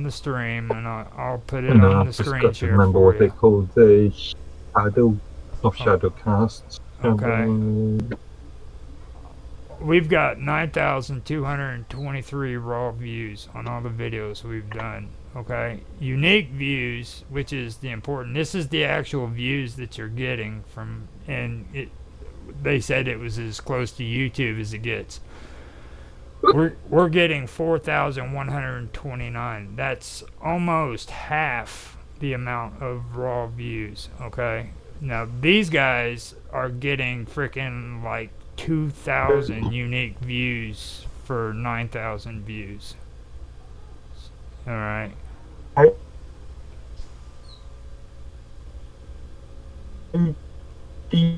the stream, and I'll put it on the screen share. Remember for what you. they called the shadow casts. Okay. We've got 9,223 raw views on all the videos we've done. Okay, unique views, which is the important. This is the actual views that you're getting from, and they said it was as close to YouTube as it gets. We're getting 4,129. That's almost half the amount of raw views. Okay, now these guys are getting freaking like 2,000 unique views for 9,000 views. All right. I, the,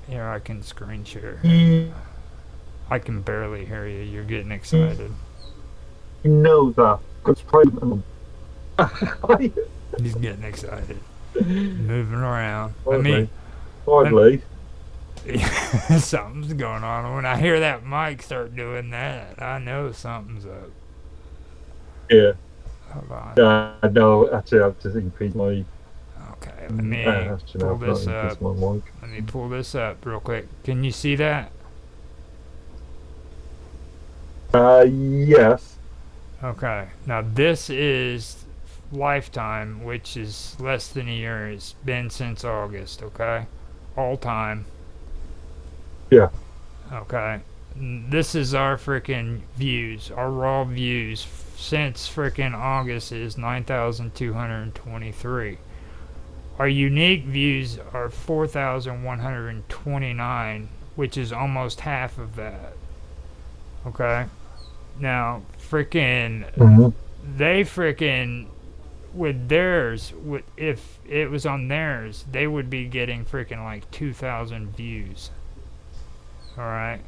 Here, I can screen share. the, I can barely hear you. You're getting excited. you know that because He's getting excited. Moving around. I mean, hardly. something's going on. When I hear that mic start doing that, I know something's up. Yeah. Hold on. No, actually, I've just increased my. Okay, let me Actually, pull I've not this up. increased my mic. Let me pull this up real quick. Can you see that? Yes. Okay. Now this is lifetime, which is less than a year. It's been since August. Okay, all time. Yeah. Okay. This is our freaking views. Our raw views since freaking August is 9,223. Our unique views are 4,129, which is almost half of that. Okay? Now, freaking, they freaking, with theirs, if it was on theirs, they would be getting freaking like 2,000 views. Alright?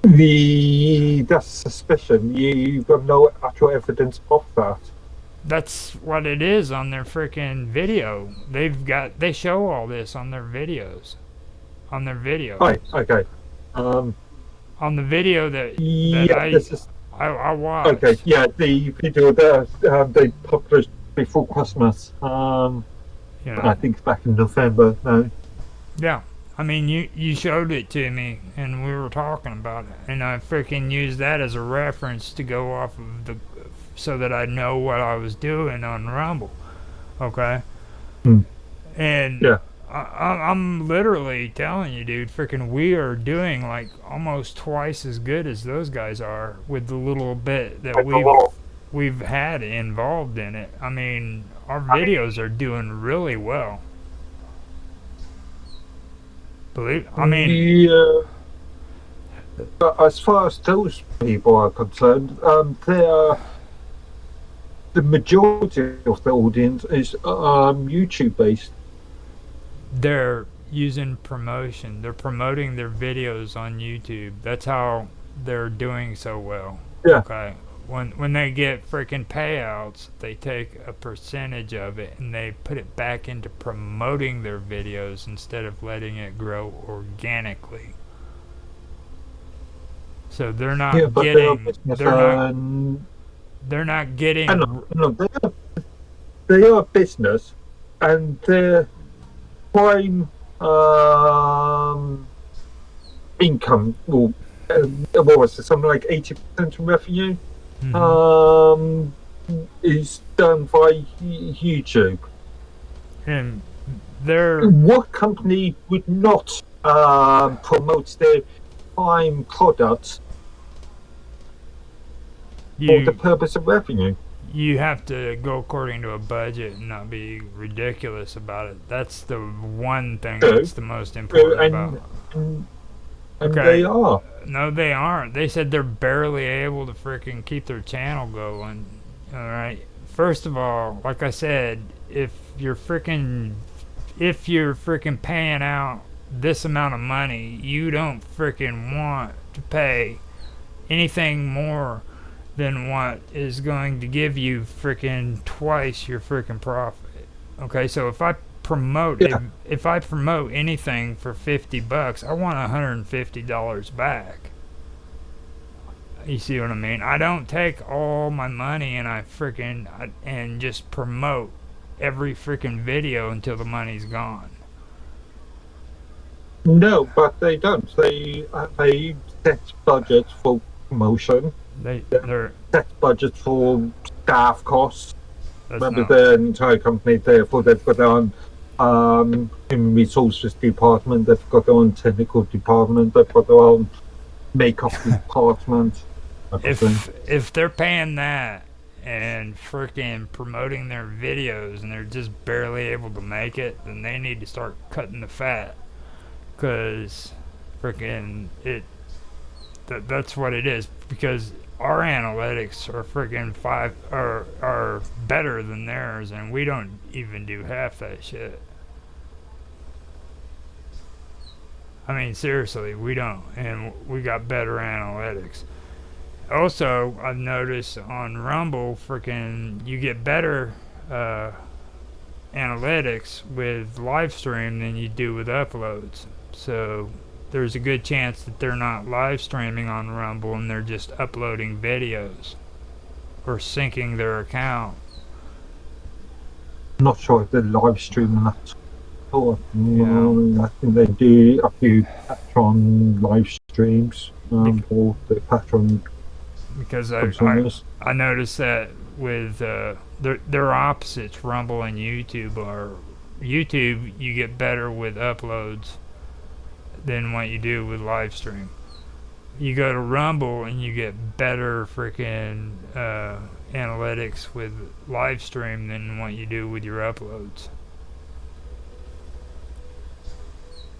That's suspicion. You've got no actual evidence of that. That's what it is on their freaking video. They show all this on their videos. On their video. Right. Okay. On the video that Yeah. This is I watched. okay. Yeah. The video that they published before Christmas. You know. I think it's back in November. No. Yeah. I mean, you showed it to me, and we were talking about it, and I freaking used that as a reference to go off of so that I know what I was doing on Rumble. Okay. And yeah. I'm literally telling you, dude, freaking we are doing like almost twice as good as those guys are with the little bit that we've had involved in it. I mean, our videos are doing really well. Yeah. But as far as those people are concerned, the majority of the audience is YouTube based. They're using promotion. They're promoting their videos on YouTube. That's how they're doing so well. Yeah. Okay. When they get freaking payouts, they take a percentage of it and they put it back into promoting their videos instead of letting it grow organically. So they're not getting. They're not getting. No, they are a business, and their prime income will what was it? Something like 80% of revenue. Is done by YouTube. And what company would not promote their prime products for the purpose of revenue? You have to go according to a budget and not be ridiculous about it. That's the one thing that's the most important about. And they are. No, they aren't. They said they're barely able to freaking keep their channel going. All right. First of all, like I said, if you're freaking paying out this amount of money, you don't freaking want to pay anything more than what is going to give you freaking twice your freaking profit. Okay, so if I promote anything for $50, I want $150 back. You see what I mean? I don't take all my money and and just promote every freaking video until the money's gone. No, but they don't. They set budgets for promotion. They're Set budget for staff costs. that's Remember, not they're an entire company, therefore they've got their own human resources department, they've got their own technical department, they've got their own makeup department. if they're paying that and freaking promoting their videos and they're just barely able to make it, then they need to start cutting the fat, because freaking that's what it is, because our analytics are freaking are better than theirs, and we don't even do half that shit. I mean, seriously, we don't, and we got better analytics. Also, I've noticed on Rumble, freaking, you get better analytics with live stream than you do with uploads. So there's a good chance that they're not live streaming on Rumble and they're just uploading videos or syncing their account. Not sure if they're live streaming that. Yeah. I think they do a few Patreon live streams for the Patreon Because consumers. I noticed that with they're opposites. Rumble and YouTube are. YouTube, you get better with uploads than what you do with live stream. You go to Rumble and you get better freaking analytics with live stream than what you do with your uploads.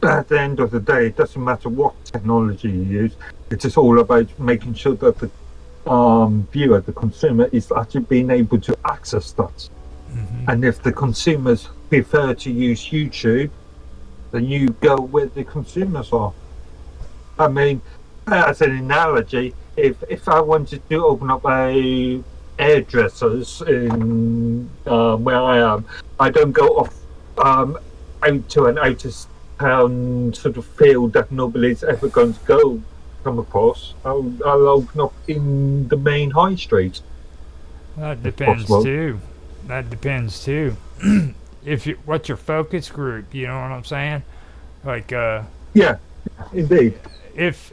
At the end of the day, it doesn't matter what technology you use. It's just all about making sure that the viewer, the consumer, is actually being able to access that. Mm-hmm. And if the consumers prefer to use YouTube, then you go where the consumers are. I mean, as an analogy, if I wanted to open up a hairdressers in where I am, I don't go off out to an outer town sort of field that nobody's ever going to come across. I'll open up in the main high street. That depends too. What's your focus group? You know what I'm saying? Like yeah, indeed. If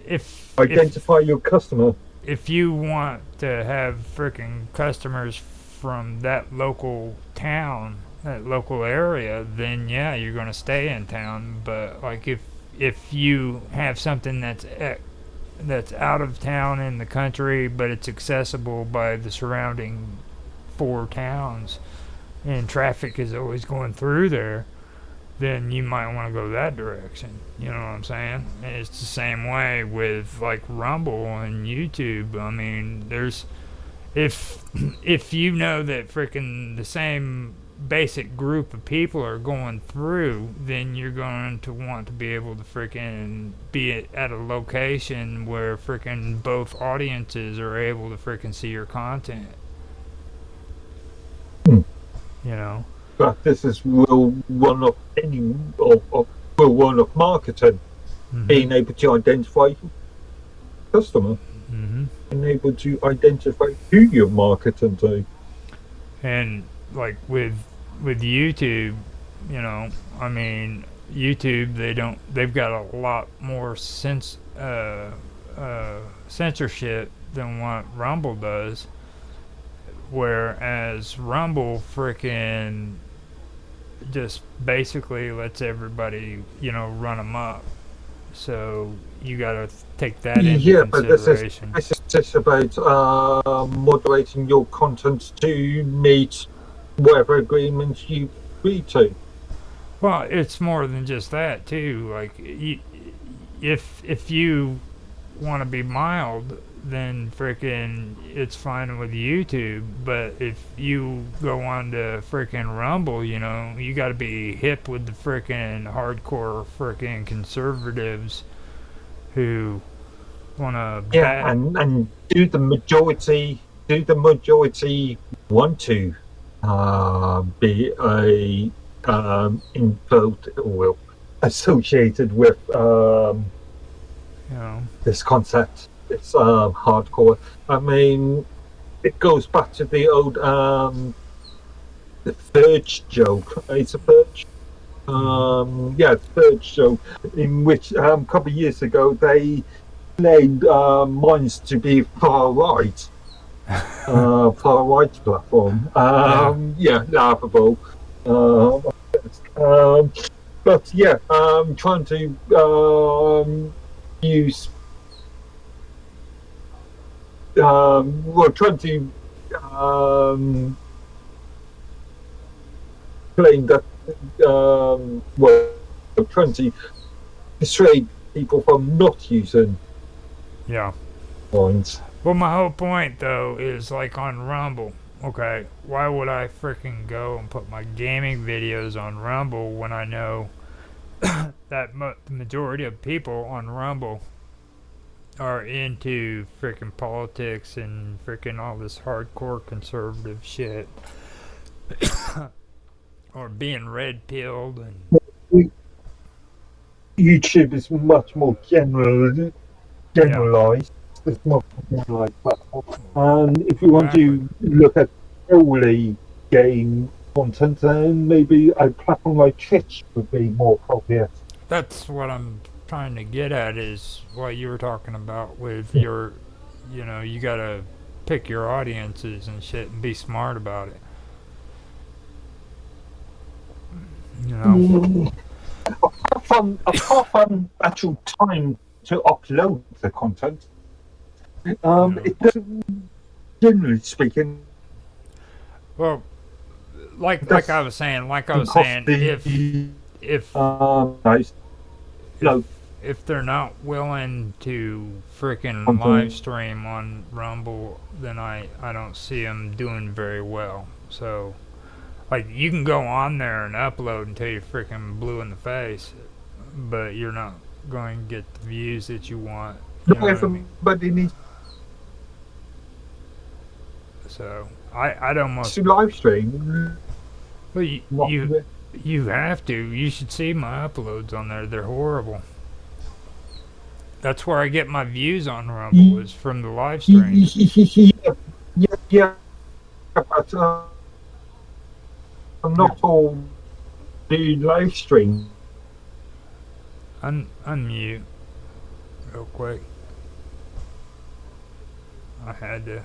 identify your customer. If you want to have freaking customers from that local town, that local area, then yeah, you're gonna stay in town. But like if you have something that's out of town in the country, but it's accessible by the surrounding 4 towns, and traffic is always going through there, then you might want to go that direction. You know what I'm saying? And it's the same way with like Rumble and YouTube. I mean, there's if you know that freaking the same basic group of people are going through, then you're going to want to be able to freaking be at a location where freaking both audiences are able to freaking see your content. You know. But this is will one of marketing, Mm-hmm. being able to identify customer, Mm-hmm. being able to identify who you're marketing to. And like with YouTube, you know, I mean, YouTube, they've got a lot more censorship than what Rumble does, whereas Rumble freaking just basically lets everybody, you know, run amok. So you gotta take that into consideration. But this is just about moderating your content to meet whatever agreements you agree to. Well, it's more than just that too. Like, if you want to be mild, then frickin' it's fine with YouTube. But if you go on to frickin' Rumble, you know, you got to be hip with the frickin' hardcore frickin' conservatives who want to and do the majority want to be a involved or associated with you know, this concept? It's hardcore. I mean, it goes back to the old the Verge joke. It's a Verge. The Verge joke, in which a couple of years ago they claimed mines to be far right. Far right platform. Yeah, laughable. But yeah, trying to use well, trying to claim that well, trying to persuade people from not using Yeah. mines. Well, my whole point though is like on Rumble. Okay, why would I freaking go and put my gaming videos on Rumble when I know that the majority of people on Rumble are into freaking politics and freaking all this hardcore conservative shit, or being red pilled and YouTube is much more yeah, generalized. It's much more generalized platform. And if you want exactly. to look at solely game content, then maybe a platform like Twitch would be more appropriate. That's what I'm trying to get at is what you were talking about with your, you gotta pick your audiences and shit and be smart about it. You know? Mm, apart from actual time to upload the content, it doesn't, generally speaking, Well, it like I doesn't was saying, cost if nice, if no if they're not willing to freaking live content. stream on Rumble, then I don't see them doing very well. So like you can go on there and upload until you're freaking blue in the face, but you're not going to get the views that you want. You Not know what I mean? everybody needs So I'd almost to live stream. well Not you have to. You should see my uploads on there. They're horrible. That's where I get my views on Rumble is from the live streams. yeah, but not all the live stream. Unmute real quick. I had to.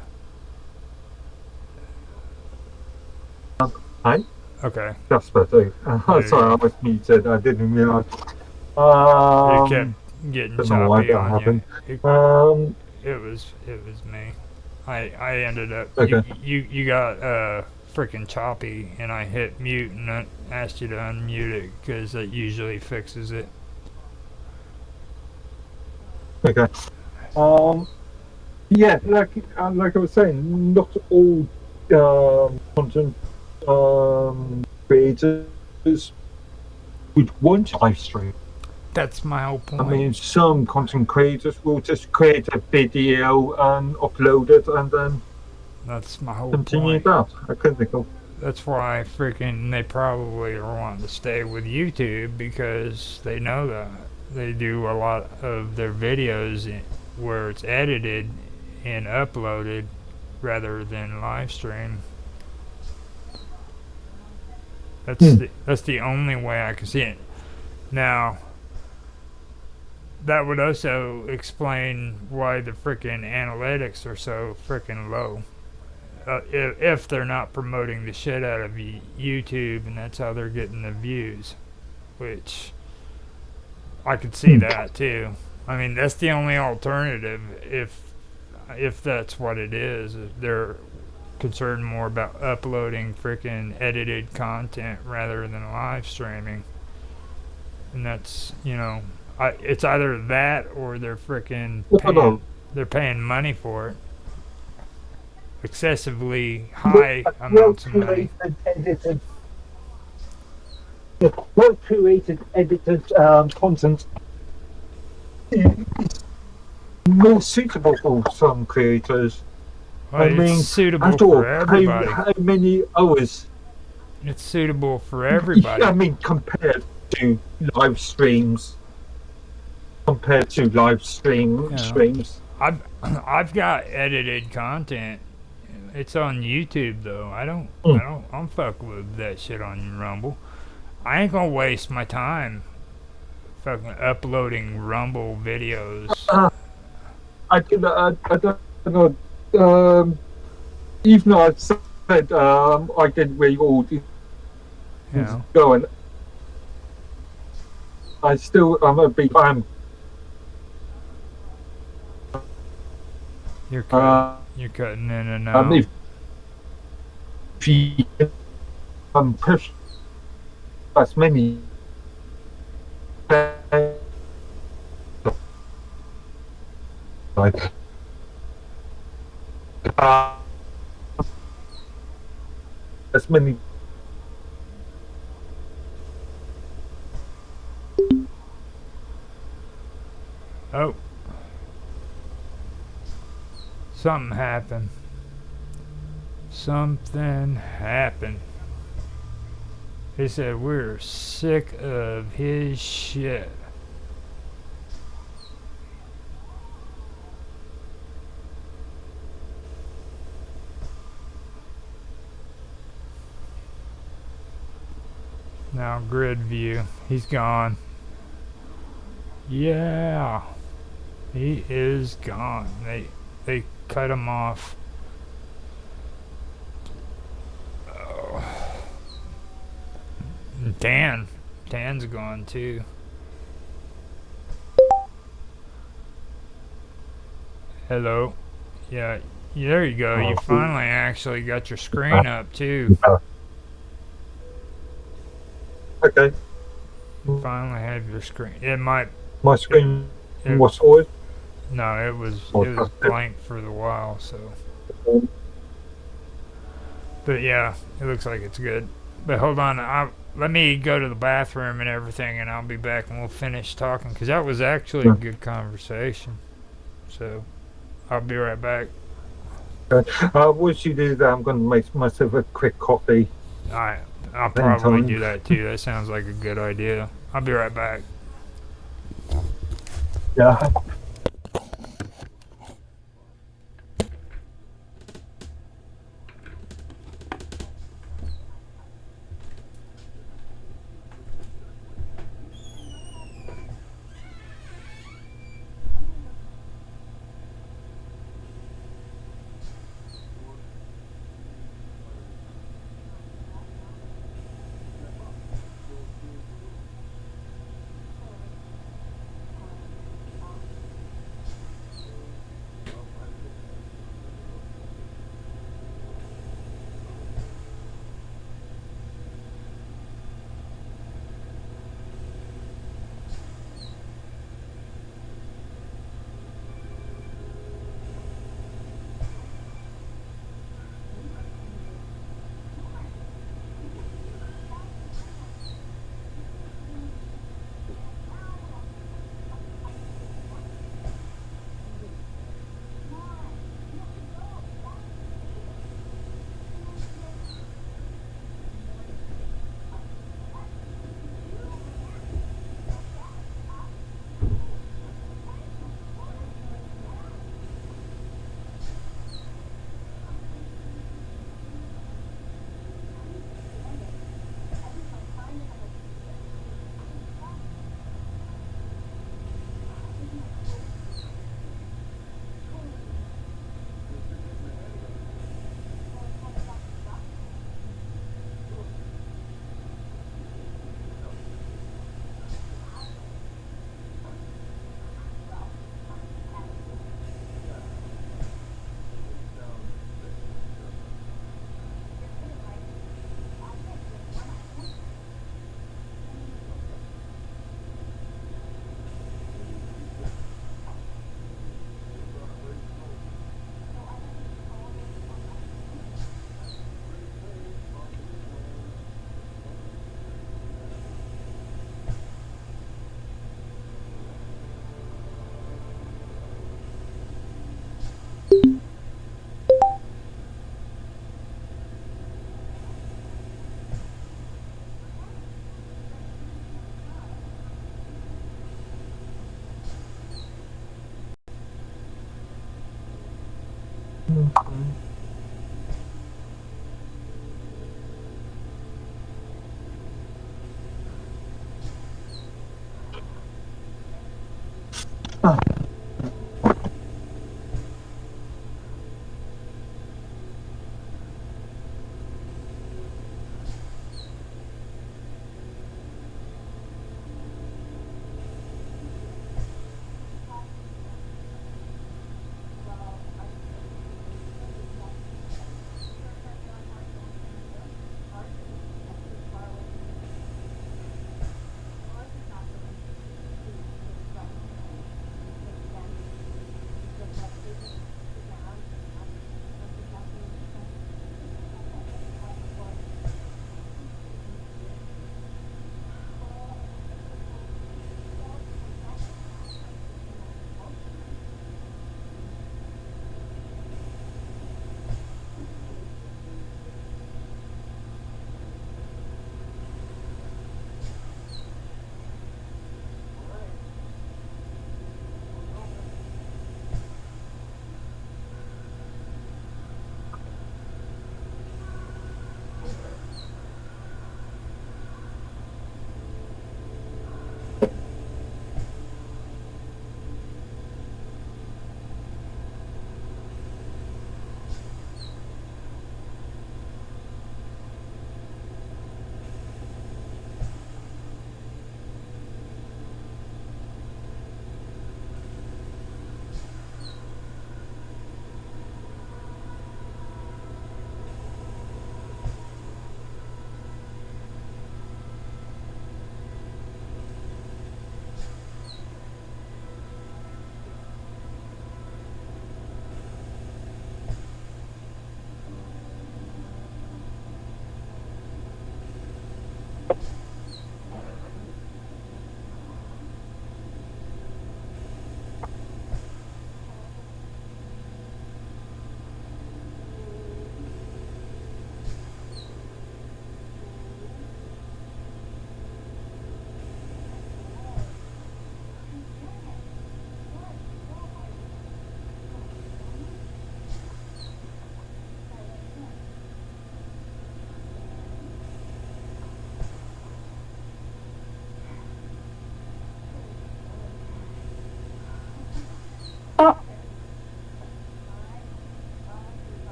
Hi, Okay. that's better. Sorry, I was muted. I didn't realize. It kept getting Don't know why choppy that on happened. you. It was me. I ended up Okay. you got freaking choppy and I hit mute and I asked you to unmute it because that usually fixes it. Okay. Yeah, like I was saying, not all content creators would want to live stream. That's my whole point. I mean, some content creators will just create a video and upload it and then That's my whole continue point. that. I couldn't think of. That's why freaking they probably are wanting to stay with YouTube because they know that they do a lot of their videos where it's edited and uploaded rather than live stream. That's the only way I can see it. Now, that would also explain why the freaking analytics are so freaking low. If they're not promoting the shit out of YouTube and that's how they're getting the views, which I could see that too. I mean, that's the only alternative if that's what it is. If they're concerned more about uploading freaking edited content rather than live streaming. And that's, it's either that or they're freaking they're paying money for it. Excessively high amounts of money. Well created, edited content is more suitable for some creators. Well, I mean, it's suitable after all, for everybody. how many hours? It's suitable for everybody. I mean, compared to live streams. Streams. I've got edited content. It's on YouTube though. I don't fuck with that shit on Rumble. I ain't gonna waste my time fucking uploading Rumble videos. I don't know. Even though I've said I didn't really all You know, go, and I still am a big fan. you're cutting in and out. If you push as many like uh, as many. Oh, something happened. Something happened. He said we're sick of his shit. Now grid view. He's gone. Yeah. He is gone. They cut him off. Oh. Dan's gone too. Hello. Yeah, there you go. You finally actually got your screen up too. Okay. You finally have your screen. It might. My screen It, was forward. no, it was blank for the while. So, but yeah, it looks like it's good. But hold on, let me go to the bathroom and everything, and I'll be back and we'll finish talking because that was actually a good conversation. So, I'll be right back. Once you do that, I'm going to make myself a quick coffee. I'll probably do that too. That sounds like a good idea. I'll be right back. Yeah.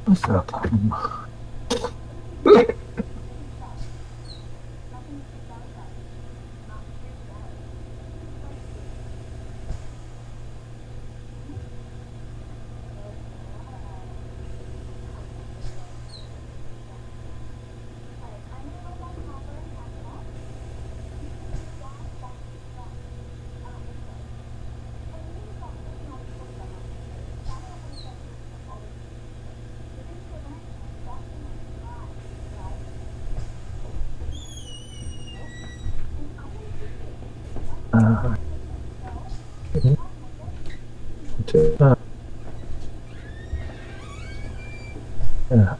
What's that? Yeah.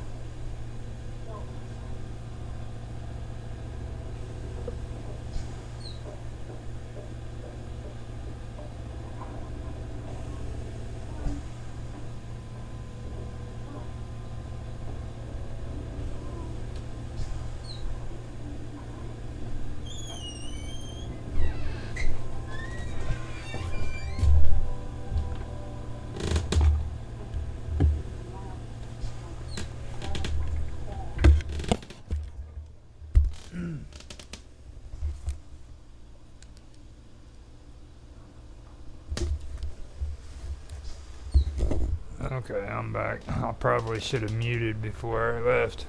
Okay, I'm back. I probably should have muted before I left.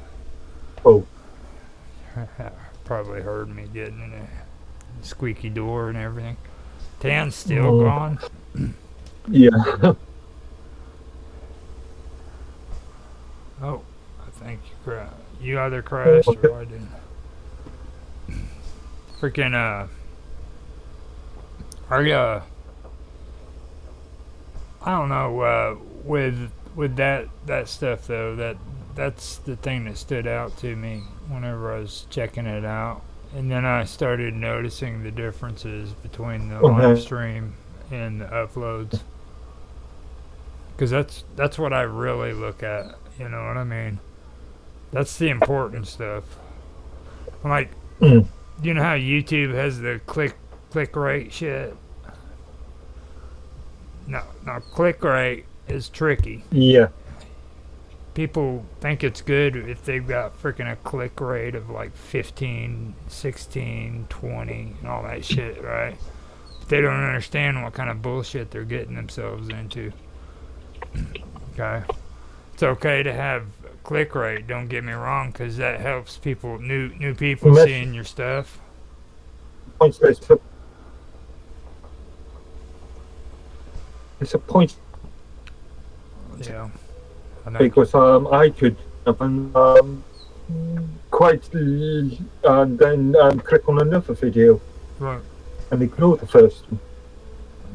Oh, Probably heard me getting in a squeaky door and everything. Tan's still Oh. gone. yeah. Oh, I think you either crashed Okay. or I didn't. Freaking I don't know. With that stuff though, that's the thing that stood out to me whenever I was checking it out, and then I started noticing the differences between the live stream and the uploads, because that's what I really look at. You know what I mean? That's the important stuff. Like, Mm. you know how YouTube has the click rate shit? No, click rate is tricky. Yeah. People think it's good if they've got freaking a click rate of like 15, 16, 20, and all that shit, right? But they don't understand what kind of bullshit they're getting themselves into. Okay? It's okay to have click rate, don't get me wrong, because that helps people, new people seeing your stuff. It's a point. Yeah. Because I could quite then click on another video Right. and ignore the first one.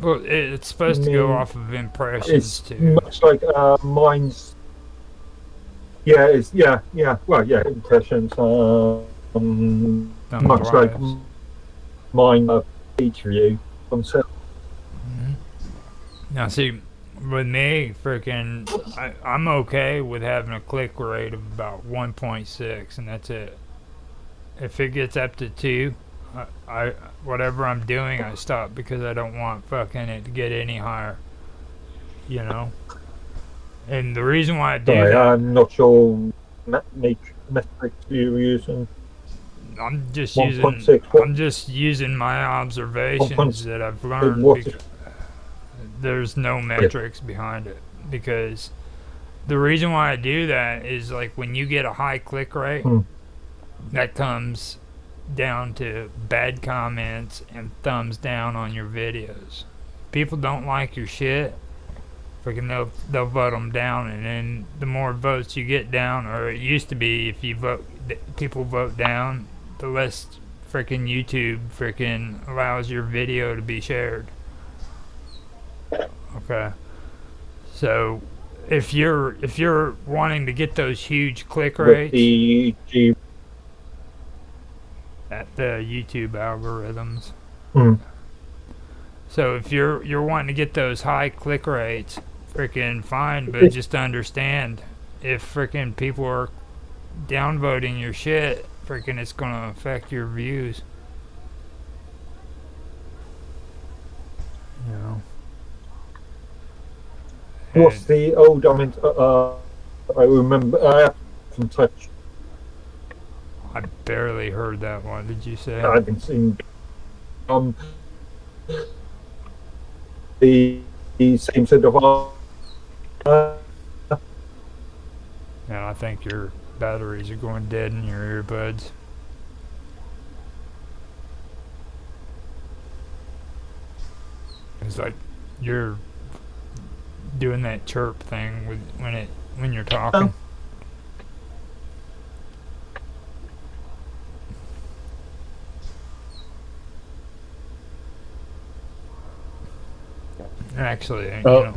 Well, it's supposed to go off of impressions It's too. much like mine's. Yeah, it's yeah. Well, yeah, impressions. Much like mine page view themselves. Now, see, with me, freaking, I'm okay with having a click rate of about 1.6, and that's it. If it gets up to 2, I whatever I'm doing, I stop because I don't want fucking it to get any higher. you know. And the reason why I do Sorry, that, I'm not sure metrics you're using. I'm just using 1.6. What? I'm just using my observations 1.6. that I've learned. What? There's no Yeah. metrics behind it, because the reason why I do that is like when you get a high click rate, that comes down to bad comments and thumbs down on your videos. People don't like your shit, freaking they'll vote them down, and then the more votes you get down, or it used to be if you vote people vote down, the less freaking YouTube freaking allows your video to be shared. Okay, so if you're wanting to get those huge click With rates the G. at the YouTube algorithms. Mm. So if you're wanting to get those high click rates, freaking fine, but just understand if freaking people are downvoting your shit, freaking it's gonna affect your views. You know. What's And the old? I mean, I remember. I haven't touched. I barely heard that one. Did you say? I haven't seen. The same set of. And I think your batteries are going dead in your earbuds. It's like you're doing that chirp thing with when you're talking. Actually, you Oh, know,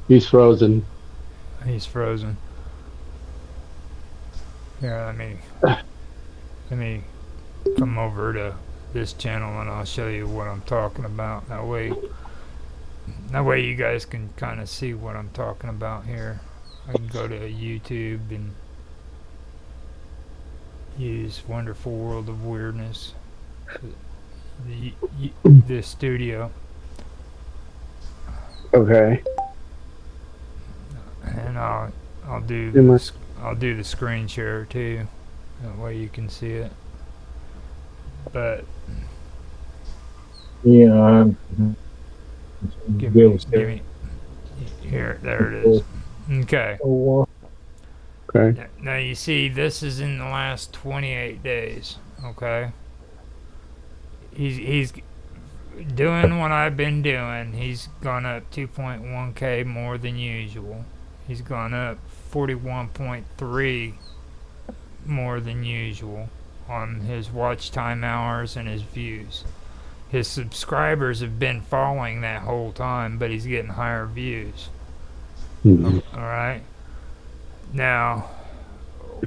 he's frozen. he's frozen. Here, let me come over to this channel and I'll show you what I'm talking about. That way you guys can kind of see what I'm talking about here. I can go to YouTube and use Wonderful World of Weirdness, the studio, Okay. and I'll do You this. I'll do the screen share too. That way you can see it. But Yeah. give me here. There it is. Okay. Okay. Now you see, this is in the last 28 days. Okay. He's doing what I've been doing. He's gone up 2.1k more than usual. He's gone up 41.3 more than usual on his watch time hours and his views. His subscribers have been falling that whole time, but he's getting higher views. Alright? Now,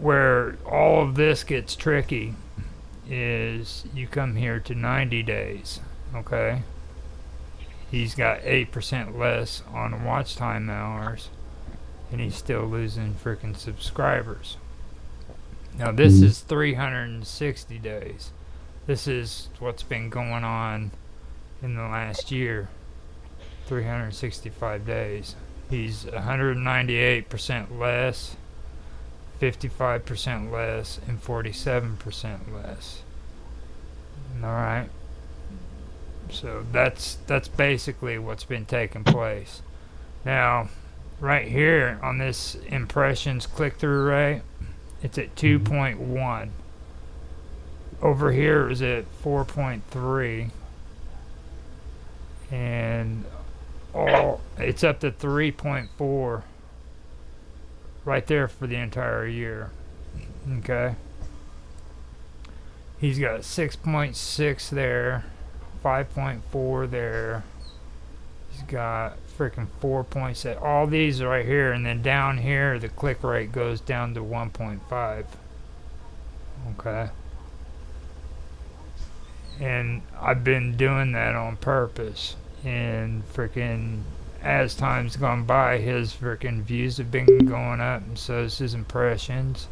where all of this gets tricky is you come here to 90 days, okay? He's got 8% less on watch time hours, and he's still losing freaking subscribers. Now, this is 360 days. This is what's been going on in the last year. 365 days. He's 198% less, 55% less, and 47% less. Alright? So that's basically what's been taking place. Now, right here on this impressions click-through rate, it's at 2.1. Over here is at 4.3. And it's up to 3.4 right there for the entire year. Okay. He's got 6.6 there, 5.4 there. He's got freaking 4.7. All these are right here, and then down here the click rate goes down to 1.5. Okay. And I've been doing that on purpose. And freaking as time's gone by, his freaking views have been going up, and so's his impressions,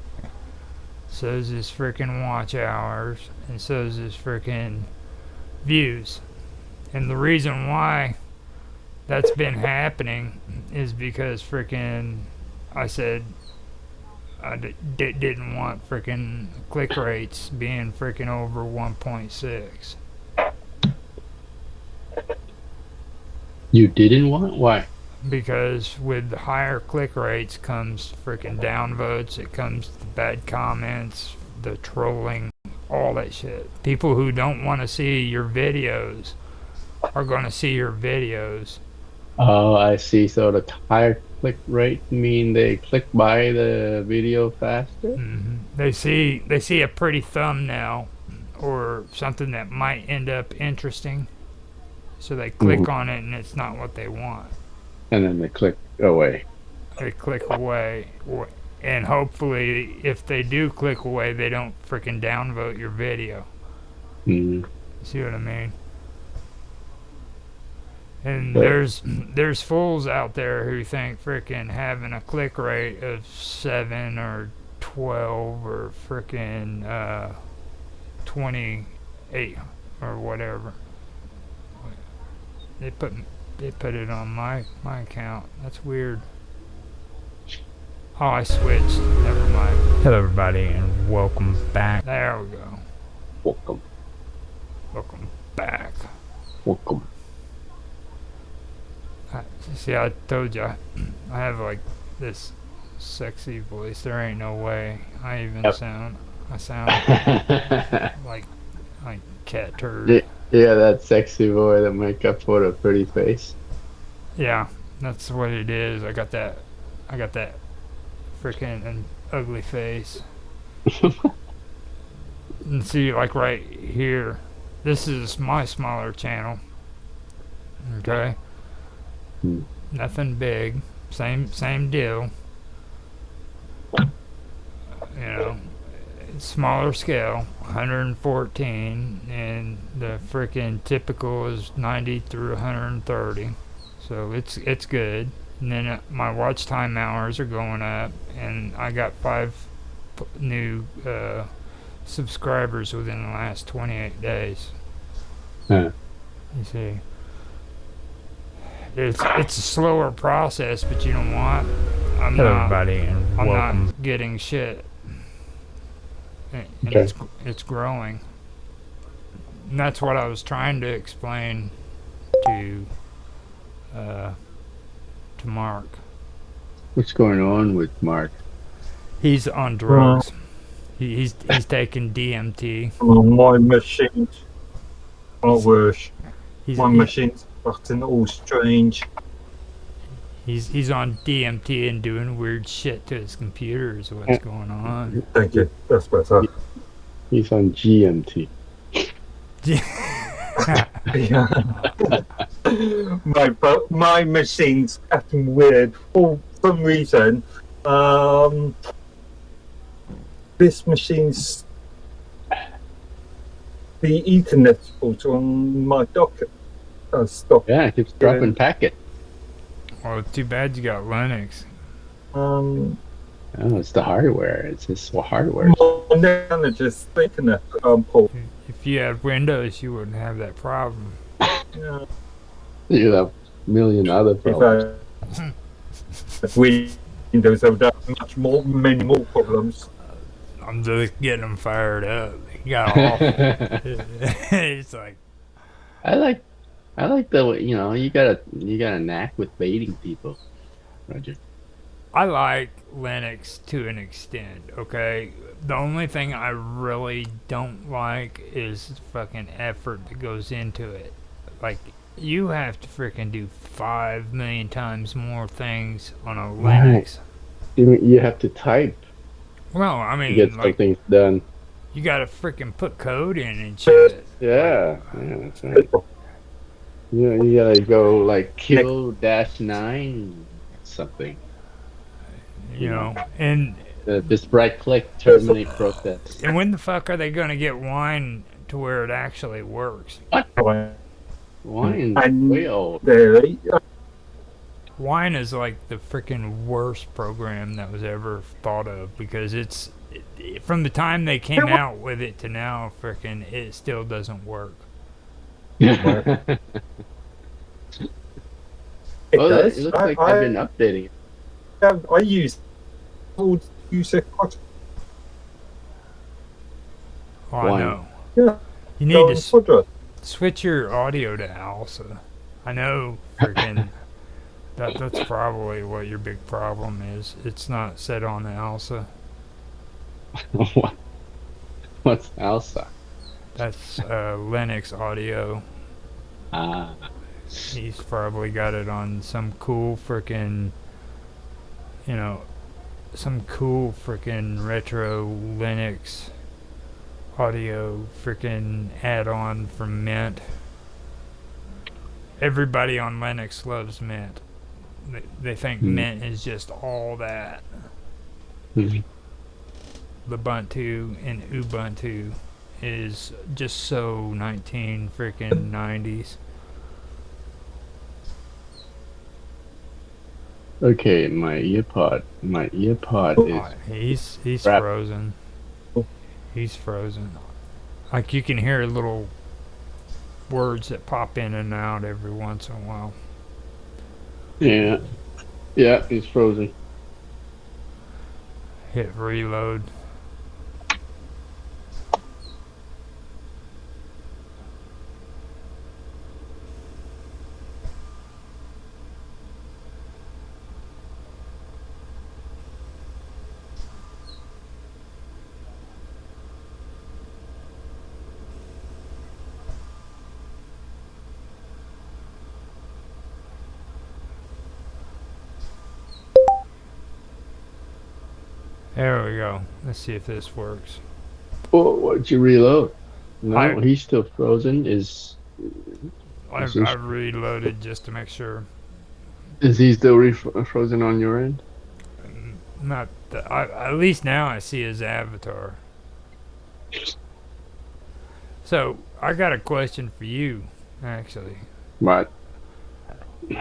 so's his freaking watch hours, and so's his freaking views. And the reason why that's been happening is because freaking I said I didn't want freaking click rates being freaking over 1.6 You didn't want? Why? because with the higher click rates comes freaking downvotes, it comes the bad comments, the trolling, all that shit. People who don't want to see your videos are going to see your videos. Oh, I see. So the higher click rate mean they click by the video faster? They see a pretty thumbnail or something that might end up interesting, so they click Mhm. on it and it's not what they want. And then they click away. They click away, and hopefully, if they do click away, they don't freaking downvote your video. Mm. See what I mean? And But there's fools out there who think freaking having a click rate of 7 or 12 or freaking 28 or whatever. They put it on my account. That's weird. Oh, I switched. Never mind. Hello, everybody, and welcome back. There we go. welcome, Welcome back. welcome. See, I told you, I have like this sexy voice. There ain't no way I even Yep. sound. I sound like cat turd. Yeah, that sexy boy that make up for the pretty face. Yeah, that's what it is. I got that freaking an ugly face. And see, like right here, this is my smaller channel. Okay. Hmm. Nothing big. Same deal. You know, smaller scale, 114, and the freaking typical is 90 through 130. So it's good. And then my watch time hours are going up, and I got 5 new subscribers within the last 28 days. Huh. You see, it's a slower process, but you know what? Hello, everybody, and I'm not getting shit, and Okay. it's growing. And that's what I was trying to explain to Mark. What's going on with Mark? He's on drugs. He's taking DMT. My machines are worse. My He- machines acting all strange. He's on DMT and doing weird shit to his computer is what's going on. Thank you. That's better. He's on GMT. Yeah. My machine's acting weird for some reason. This machine's the Ethernet port on my docket stopped. Yeah, it keeps dropping packet. Well, too bad you got Linux. Um, Oh, it's the hardware. It's his hardware. my manager's Ethernet port. If you had Windows, you wouldn't have that problem. Yeah. You have a million other problems. If Windows have done many more problems. I'm just getting them fired up. He got off. It's like, I like the way, you got a knack with baiting people, Roger. I like Linux to an extent, okay? The only thing I really don't like is the fucking effort that goes into it. Like, you have to freaking do 5 million times more things on a Linux. You have to type Well, I to mean, get like, something done. you gotta freaking put code in and shit. Yeah, that's right. You gotta go like kill -9 something. You know, and Just right click terminate process. and when the fuck are they gonna get wine to where it actually works? Wine And way old. Wine is like the freaking worst program that was ever thought of because from the time they came out with it to now, freaking it still doesn't work. It Well, it does. looks like I've been updating it. I use it quite. Oh, I Why? know. Yeah. You need Go to on Quadra. switch your audio to ALSA. I know, freaking. That's probably what your big problem is. It's not set on the ALSA. What's Elsa? That's Linux audio. Ah, He's probably got it on some cool freaking, some cool freaking retro Linux audio freaking add-on from Mint. Everybody on Linux loves Mint. They think Mint is just all that. Ubuntu and Ubuntu is just so 19 freaking 90s. okay. My earpod is. He's Crap. frozen. He's frozen. Like you can hear little words that pop in and out every once in a while. Yeah, yeah. He's frozen. Hit reload. There we go. Let's see if this works. Oh, what'd you reload? No, I- he's still frozen. Is I've reloaded just to make sure. he still frozen on your end? Not at least now I see his avatar. So I got a question for you, actually. What?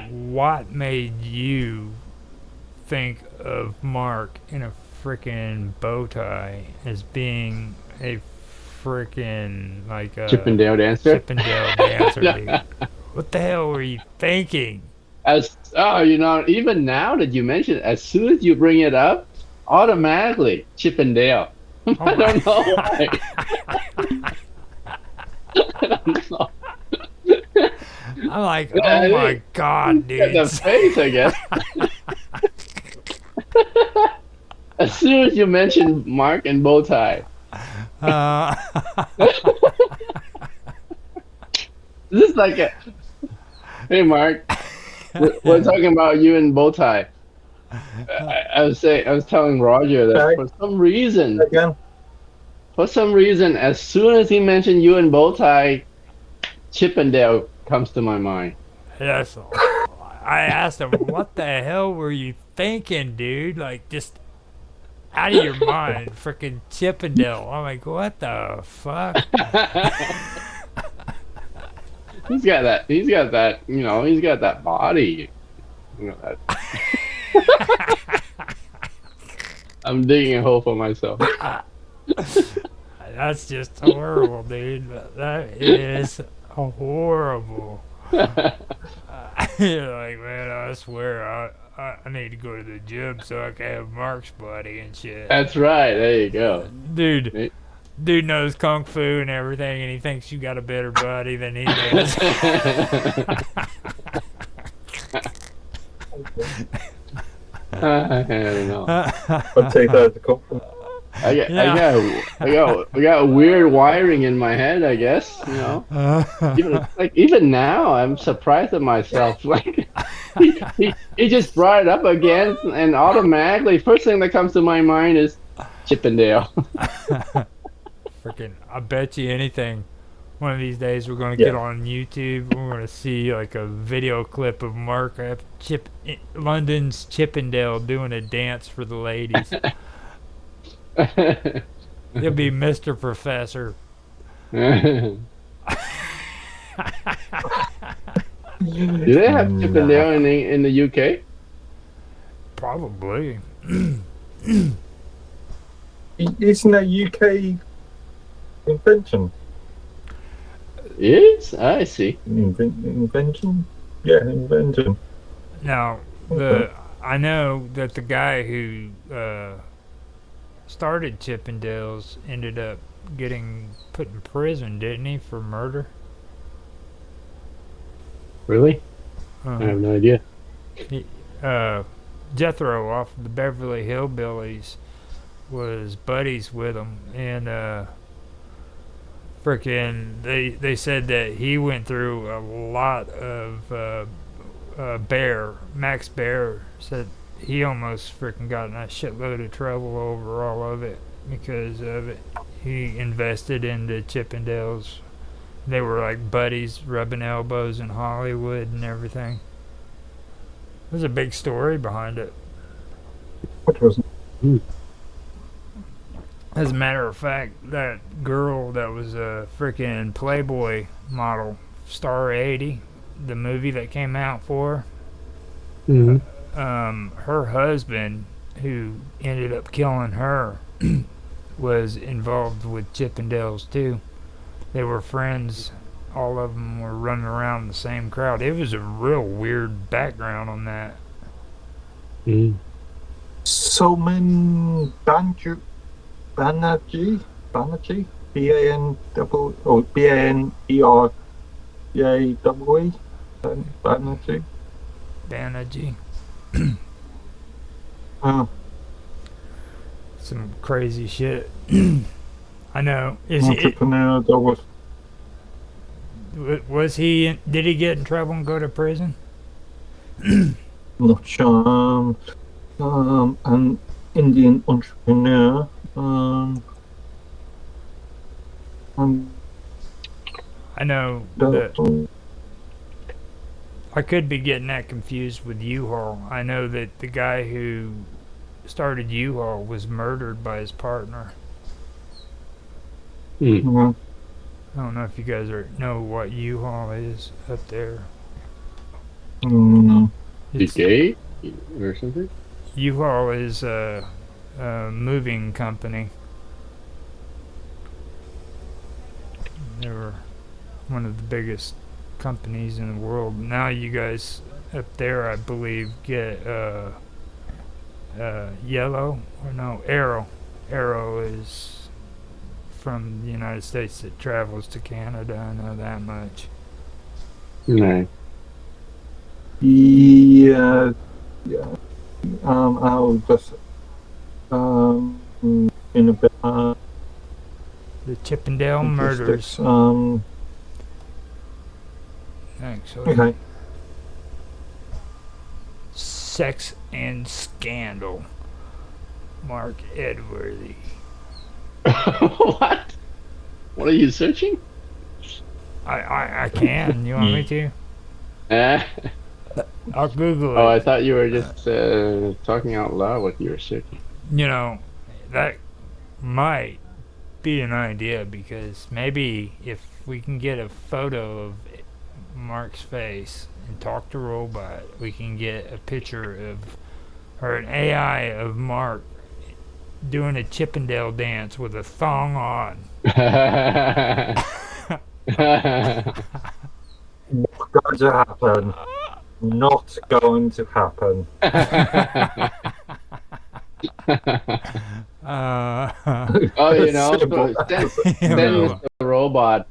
What made you think of Mark in a frickin' bow tie as being a frickin' like a Chippendale dancer? Chippendale dancer, dude? What the hell were you thinking? Even now that you mention it, as soon as you bring it up, automatically Chippendale. I don't know why. I don't know. I'm like, oh my god, dude. The face, I guess. As soon as you mention Mark and bow tie. This is like a. Hey, Mark. We're talking about you and bow tie. I was telling Roger that for some reason, as soon as he mentioned you and bow tie, Chippendale comes to my mind. Yes. I asked him, what the hell were you thinking, dude? Like, just out of your mind, freaking Chippendale. I'm like, what the fuck? He's got that. He's got that body. That. I'm digging a hole for myself. That's just horrible, dude. That is horrible. You're like, man, I swear I need to go to the gym so I can have Mark's body and shit. That's right. There you go. Dude knows kung fu and everything, and he thinks you got a better body than he does. I don't know. I'd take that as a compliment. I got weird wiring in my head, I guess. Even now, I'm surprised at myself. Like he just brought it up again, and automatically, first thing that comes to my mind is Chippendale. Freaking, I bet you anything. One of these days, we're going to get on YouTube. We're going to see like a video clip of Mark at London's Chippendale doing a dance for the ladies. He'll be Mr. Professor. Do they have Chippendale in the UK? Probably. Isn't that UK invention? Yes, I see. Invention? Yeah, invention. Now, Okay. I know that the guy who started Chippendales ended up getting put in prison, didn't he, for murder? Really? I Uh-huh. have no idea. He, uh, Jethro off the Beverly Hillbillies was buddies with him, and frickin' they said that he went through a lot of Bear. Max Bear said he almost frickin' got in a shitload of trouble over all of it because of it. He invested in the Chippendales. They were like buddies, rubbing elbows in Hollywood and everything. There's a big story behind it. What was Hmm. As a matter of fact, that girl that was a freaking Playboy model, Star 80, the movie that came out for Mhm. her, her husband, who ended up killing her, was involved with Chippendales too. They were friends. All of them were running around the same crowd. It was a real weird background on that. Mhm. Soman Banerjee, BAN double or BANERJAEE, Banerjee. Banerjee. Uh, Some crazy shit. I know. entrepreneur that Was he? Did he get in trouble and go to prison? not sure. An Indian entrepreneur. Um, I know that the, I could be getting that confused with U-Haul. I know that the guy who started U-Haul was murdered by his partner. Hmm. I don't know if you guys know what U-Haul is up there. no. It's, Decay or something? U-Haul is a moving company. They were one of the biggest companies in the world. Now you guys up there, I believe, get Yellow or no Arrow. Arrow is from the United States that travels to Canada. I know that much. No. Yeah, yeah. I'll just in a bit. The Chippendale Logistics. murders, actually. Okay. Sex and Scandal. Mark Edworthy. What? What are you searching? I can. You want me to? Uh, I'll Google oh, I it. thought you were just talking out loud what you were searching. You know, that might be an idea because maybe if we can get a photo of Mark's face and talk to Robot, we can get a picture of or an AI of Mark doing a Chippendale dance with a thong on. Not going to happen. Not going to happen. Oh, you As know, simple so send, as, send no. Mr. Robot,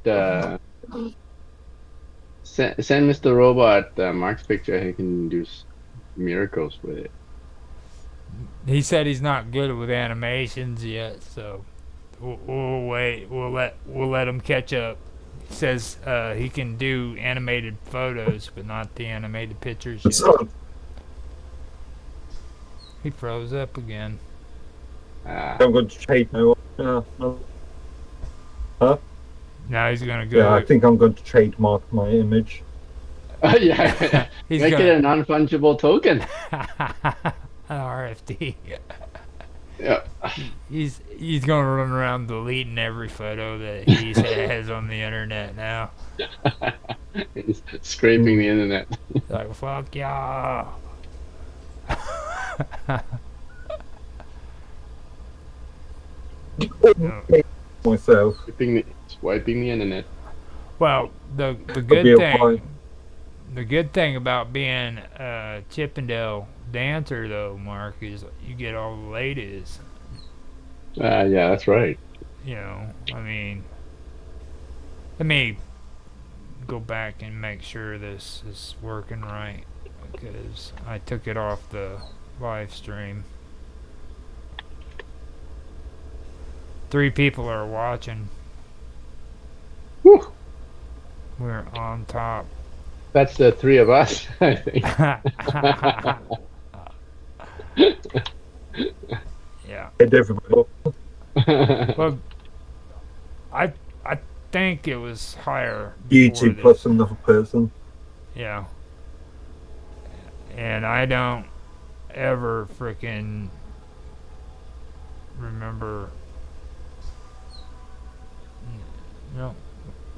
send Mr. Robot Mark's picture. He can do miracles with it. He said he's not good with animations yet, so we'll wait. We'll let him catch up. He says he can do animated photos, but not the animated pictures yet. So, He froze up again. I'm going to trade my. Now he's gonna Yeah, I go. think I'm going to trademark my image. Yeah, He's make it gonna a non-fungible token. an RFD. Yeah. He's gonna run around deleting every photo that he has on the internet now. He's scraping the internet. Like fuck y'all. No. Myself. Swiping the internet. Well, the I'll be good a thing fine. The good thing about being a Chippendale dancer, though, Mark, is you get all the ladies. Yeah, that's right. You know, I mean, let me go back and make sure this is working right because I took it off the live stream. 3 people are watching. Whew. We're on top. That's the 3 of us, I think. Yeah. Hit everybody up. Well, I think it was higher. You before two plus this. another person. Yeah. And I don't ever freaking remember. No,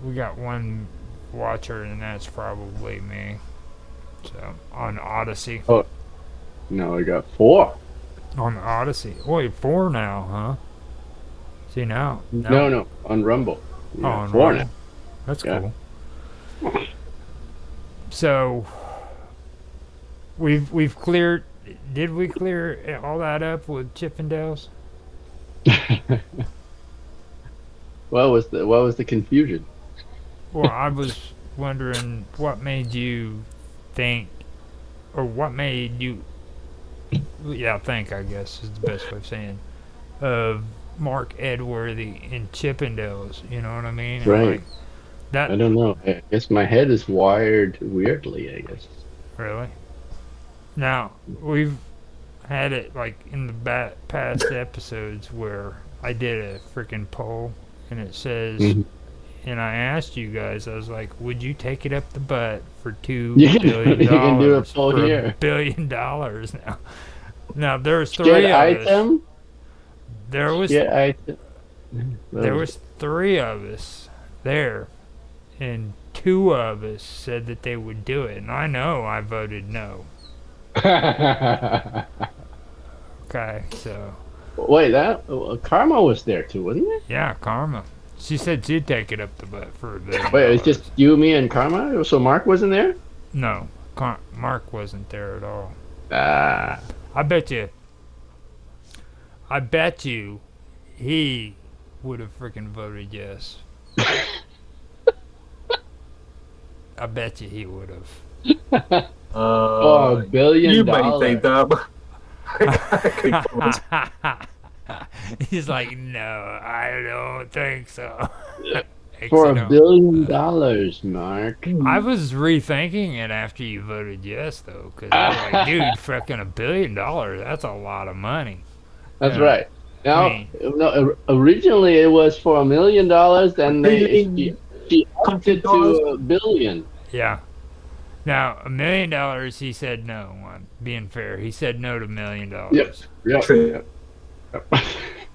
we got 1 watcher, and that's probably me. So on Odyssey. Oh, no, we got 4. On Odyssey. Wait, 4 now, huh? See now? No, on Rumble. Oh, Yeah, on 4 Rumble. now. That's Yeah. cool. So we've cleared. Did we clear all that up with Chippendales? What was the confusion? Well, I was wondering what made you think, or what made you, think, I guess is the best way of saying, of Mark Edworthy and Chippendales. You know what I mean? And Right. like, that I don't know. I guess my head is wired weirdly, I guess. really. Now we've had it like in the past episodes where I did a freaking poll, and it says. Mhm. And I asked you guys, I was like, would you take it up the butt for $2 You can- billion? you can do a poll for here. $1 billion now. Now there's 3 Shit of us. item? There was Shit item. there was 3 of us there, and 2 of us said that they would do it, and I know I voted no. Okay, so Wait, that Karma was there too, wasn't it? yeah, Karma. She said she'd take it up the butt for $1 billion. Wait, it's just you, me, and Karma. So Mark wasn't there. No, Mark wasn't there at all. Ah. I bet you he would have freaking voted yes. I bet you he would have. $1 billion. You may say that, but I can't. He's like, no, I don't think so. For Exit $1 billion, Mark. I was rethinking it after you voted yes, though, because I was like, dude, freaking $1 billion, that's a lot of money. That's Yeah. right. Now, I mean- no, originally it was for $1 million, then she upped it to $1 billion. Yeah. Now, $1 million, he said no. I'm being fair, he said no to $1 million. Yep. Yep. True.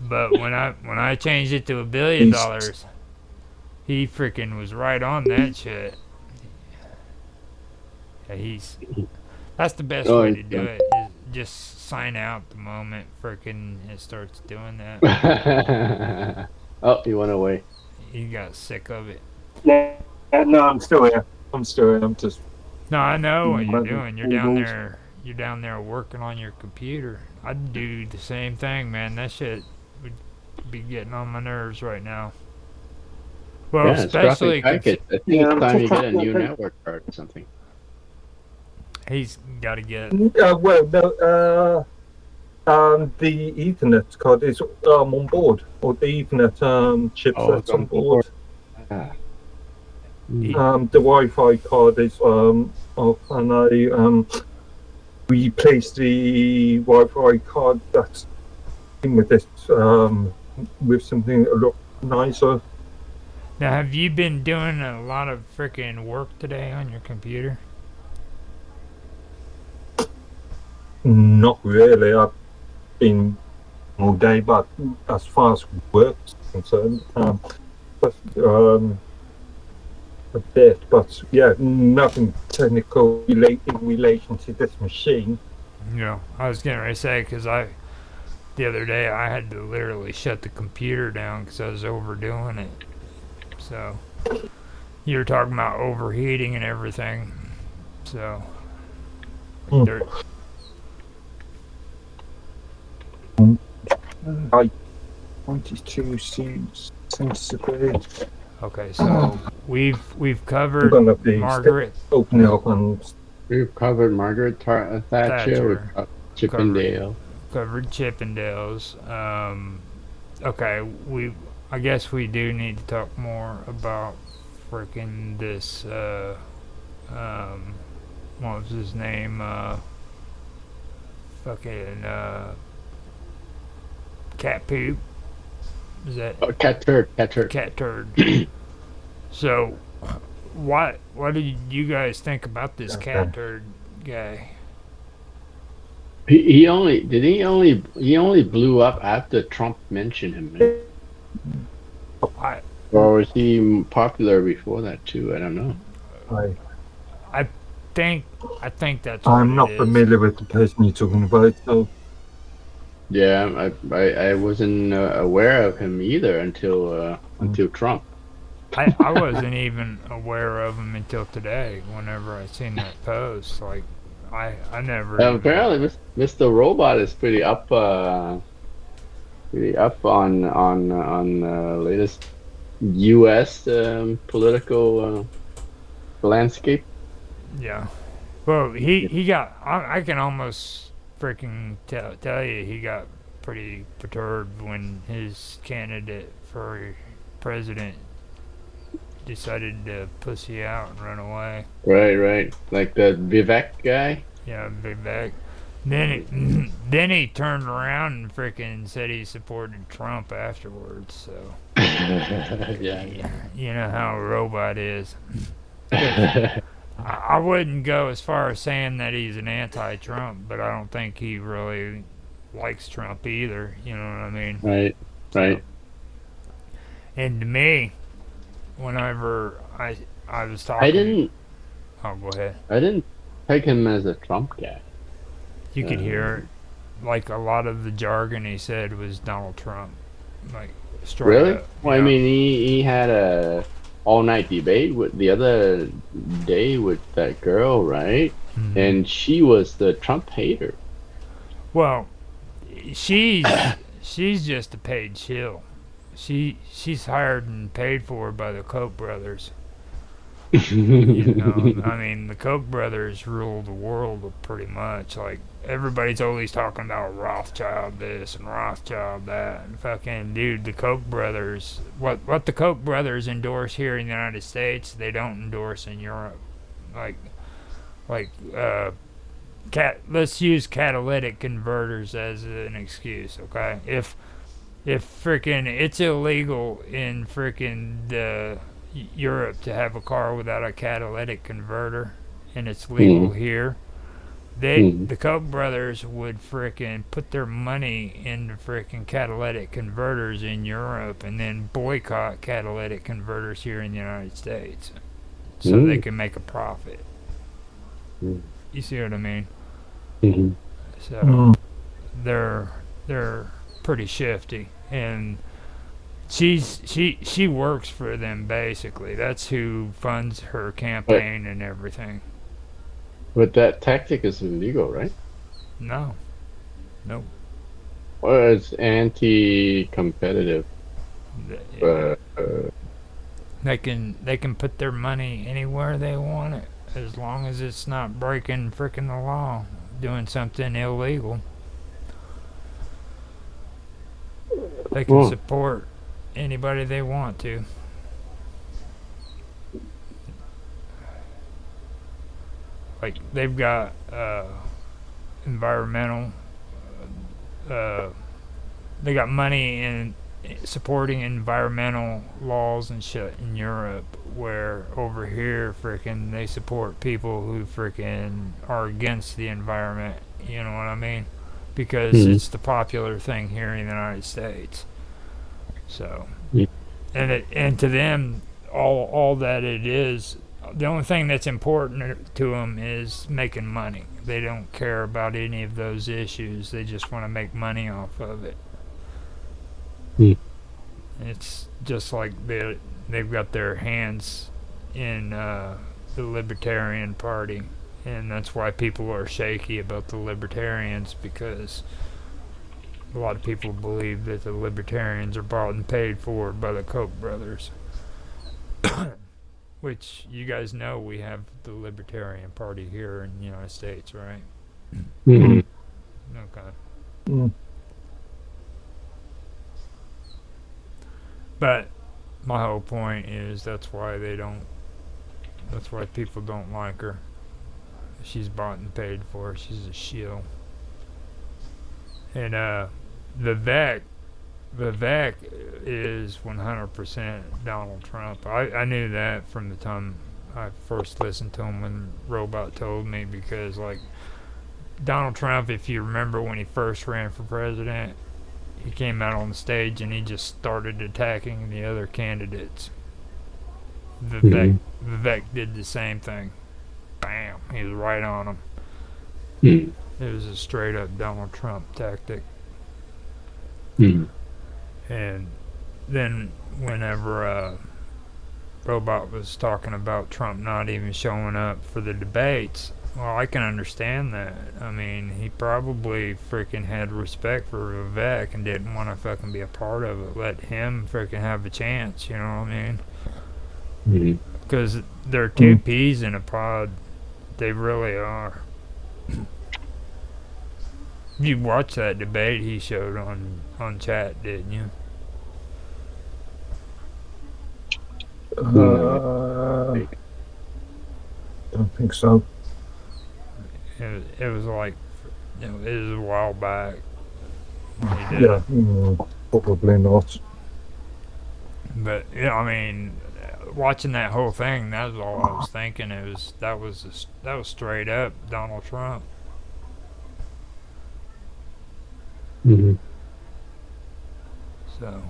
But when I changed it to $1 billion, he freaking was right on that shit. Yeah, that's the best way to do it. Is just sign out the moment freaking it starts doing that. Oh, he went away. He got sick of it. No, I'm still here. I'm just. No, I know what you're But- doing. You're down there. You're down there working on your computer. I'd do the same thing, man. That shit would be getting on my nerves right now. Well, Yeah, it's dropping especially packets. I think it's time you get a new network card or something. he's got to get. Well, no. The Ethernet card is on board, or the Ethernet chipset's it's on on board. Ah. The Wi-Fi card is off, and I replaced the Wi-Fi card that's in with this with something a lot nicer. Now, have you been doing a lot of freaking work today on your computer? Not really. I've been all day, but as far as work's concerned, but, a bit. But yeah, nothing technical in relation to this machine. Yeah, I was getting ready to say because the other day I had to literally shut the computer down because I was overdoing it. So you were talking about overheating and everything. So Hmm. they're I 22 seems to be. okay. So we've I'm covered gonna be Margaret open it up and We've covered Margaret Thatcher. We've Thatcher, covered covered Chippendale. Chippendales. Okay, I guess we do need to talk more about freaking this. Um, what was his name? Fucking cat poop. Is that Oh, cat turd, cat turd. cat turd? So, what did you guys think about this okay. cat turd guy? He only blew up after Trump mentioned him, right? I Or was he popular before that too? I don't know. I I think I think that's what I'm it not is. familiar with the person you're talking about, so Yeah, I wasn't aware of him either until Trump. I wasn't even aware of him until today. Whenever I seen that post, like I never even. Apparently, Mr. Robot is pretty up on latest U.S. Political landscape. Yeah. Well, he got. I can almost freaking tell you he got pretty perturbed when his candidate for president decided to pussy out and run away. Right, right. Like the Vivek guy. Yeah, big bag. Then he turned around and freaking said he supported Trump afterwards. So Yeah. you know how a robot is. 'Cause I wouldn't go as far as saying that he's an anti-Trump, but I don't think he really likes Trump either. You know what I mean? Right, So, right. and to me, whenever I was I talking, didn't oh, go ahead. I didn't take him as a Trump guy. You could hear Um, it. Like a lot of the jargon he said was Donald Trump, like straight really? up. Well, I mean, he had a all night debate with the other day with that girl, right? Hmm. And she was the Trump hater. Well, she's just a paid shill. She's hired and paid for by the Koch brothers. You know, I mean, the Koch brothers rule the world pretty much. Like everybody's always talking about Rothschild this and Rothschild that, and fucking dude, the Koch brothers. What the Koch brothers endorse here in the United States, they don't endorse in Europe. Like like let's use catalytic converters as an excuse, okay? If freaking it's illegal in freaking the Europe to have a car without a catalytic converter, and it's legal Mhm, here, mhm, the Koch brothers would freaking put their money into freaking catalytic converters in Europe and then boycott catalytic converters here in the United States so they mhm, can make a profit. You see what I mean? mhm. So mm, they're they're pretty shifty, and she works for them basically. That's who funds her But campaign and everything. but that tactic is illegal, right? No, nope. Or it's anti-competitive. Yeah, Uh, they can put their money anywhere they want it as long as it's not breaking freaking the law, doing something illegal. They can well, support anybody they want to. Like they've got environmental. Uh, they got money in supporting environmental laws and shit in Europe, where over here, frickin' they support people who frickin' are against the environment. You know what I mean? Because mhm, it's the popular thing here in the United States. So, mhm. and to them, all that it is, the only thing that's important to them is making money. They don't care about any of those issues. They just want to make money off of it. It's just like they've got their hands in the Libertarian Party, And that's why people are shaky about the libertarians, because a lot of people believe that the libertarians are bought and paid for by the Koch brothers. Which you guys know we have the Libertarian Party here in the United States, right? Mhm. Okay. Mm. But my whole point is that's why people don't like her. She's bought and paid for. She's a shill. And Vivek is 100% Donald Trump. I knew that from the time I first listened to him when Robot told me, because like Donald Trump, if you remember when he first ran for president, he came out on the stage and he just started attacking the other candidates. Vivek did the same thing. Bam, he was right on him. Mhm. It was a straight up Donald Trump tactic. Mhm. And then whenever Robot was talking about Trump not even showing up for the debates, well, I can understand that. I mean, he probably freaking had respect for Vivek and didn't want to fucking be a part of it. Let him freaking have a chance, you know what I mean? Mhm. Because they're two peas in a pod. They really are. You watched that debate he showed on chat, didn't you? Don't think so. It was like, it was a while back when he did Yeah, it. probably not. But yeah, I mean, watching that whole thing, that was all I was thinking. That was straight up Donald Trump. Mhm. So,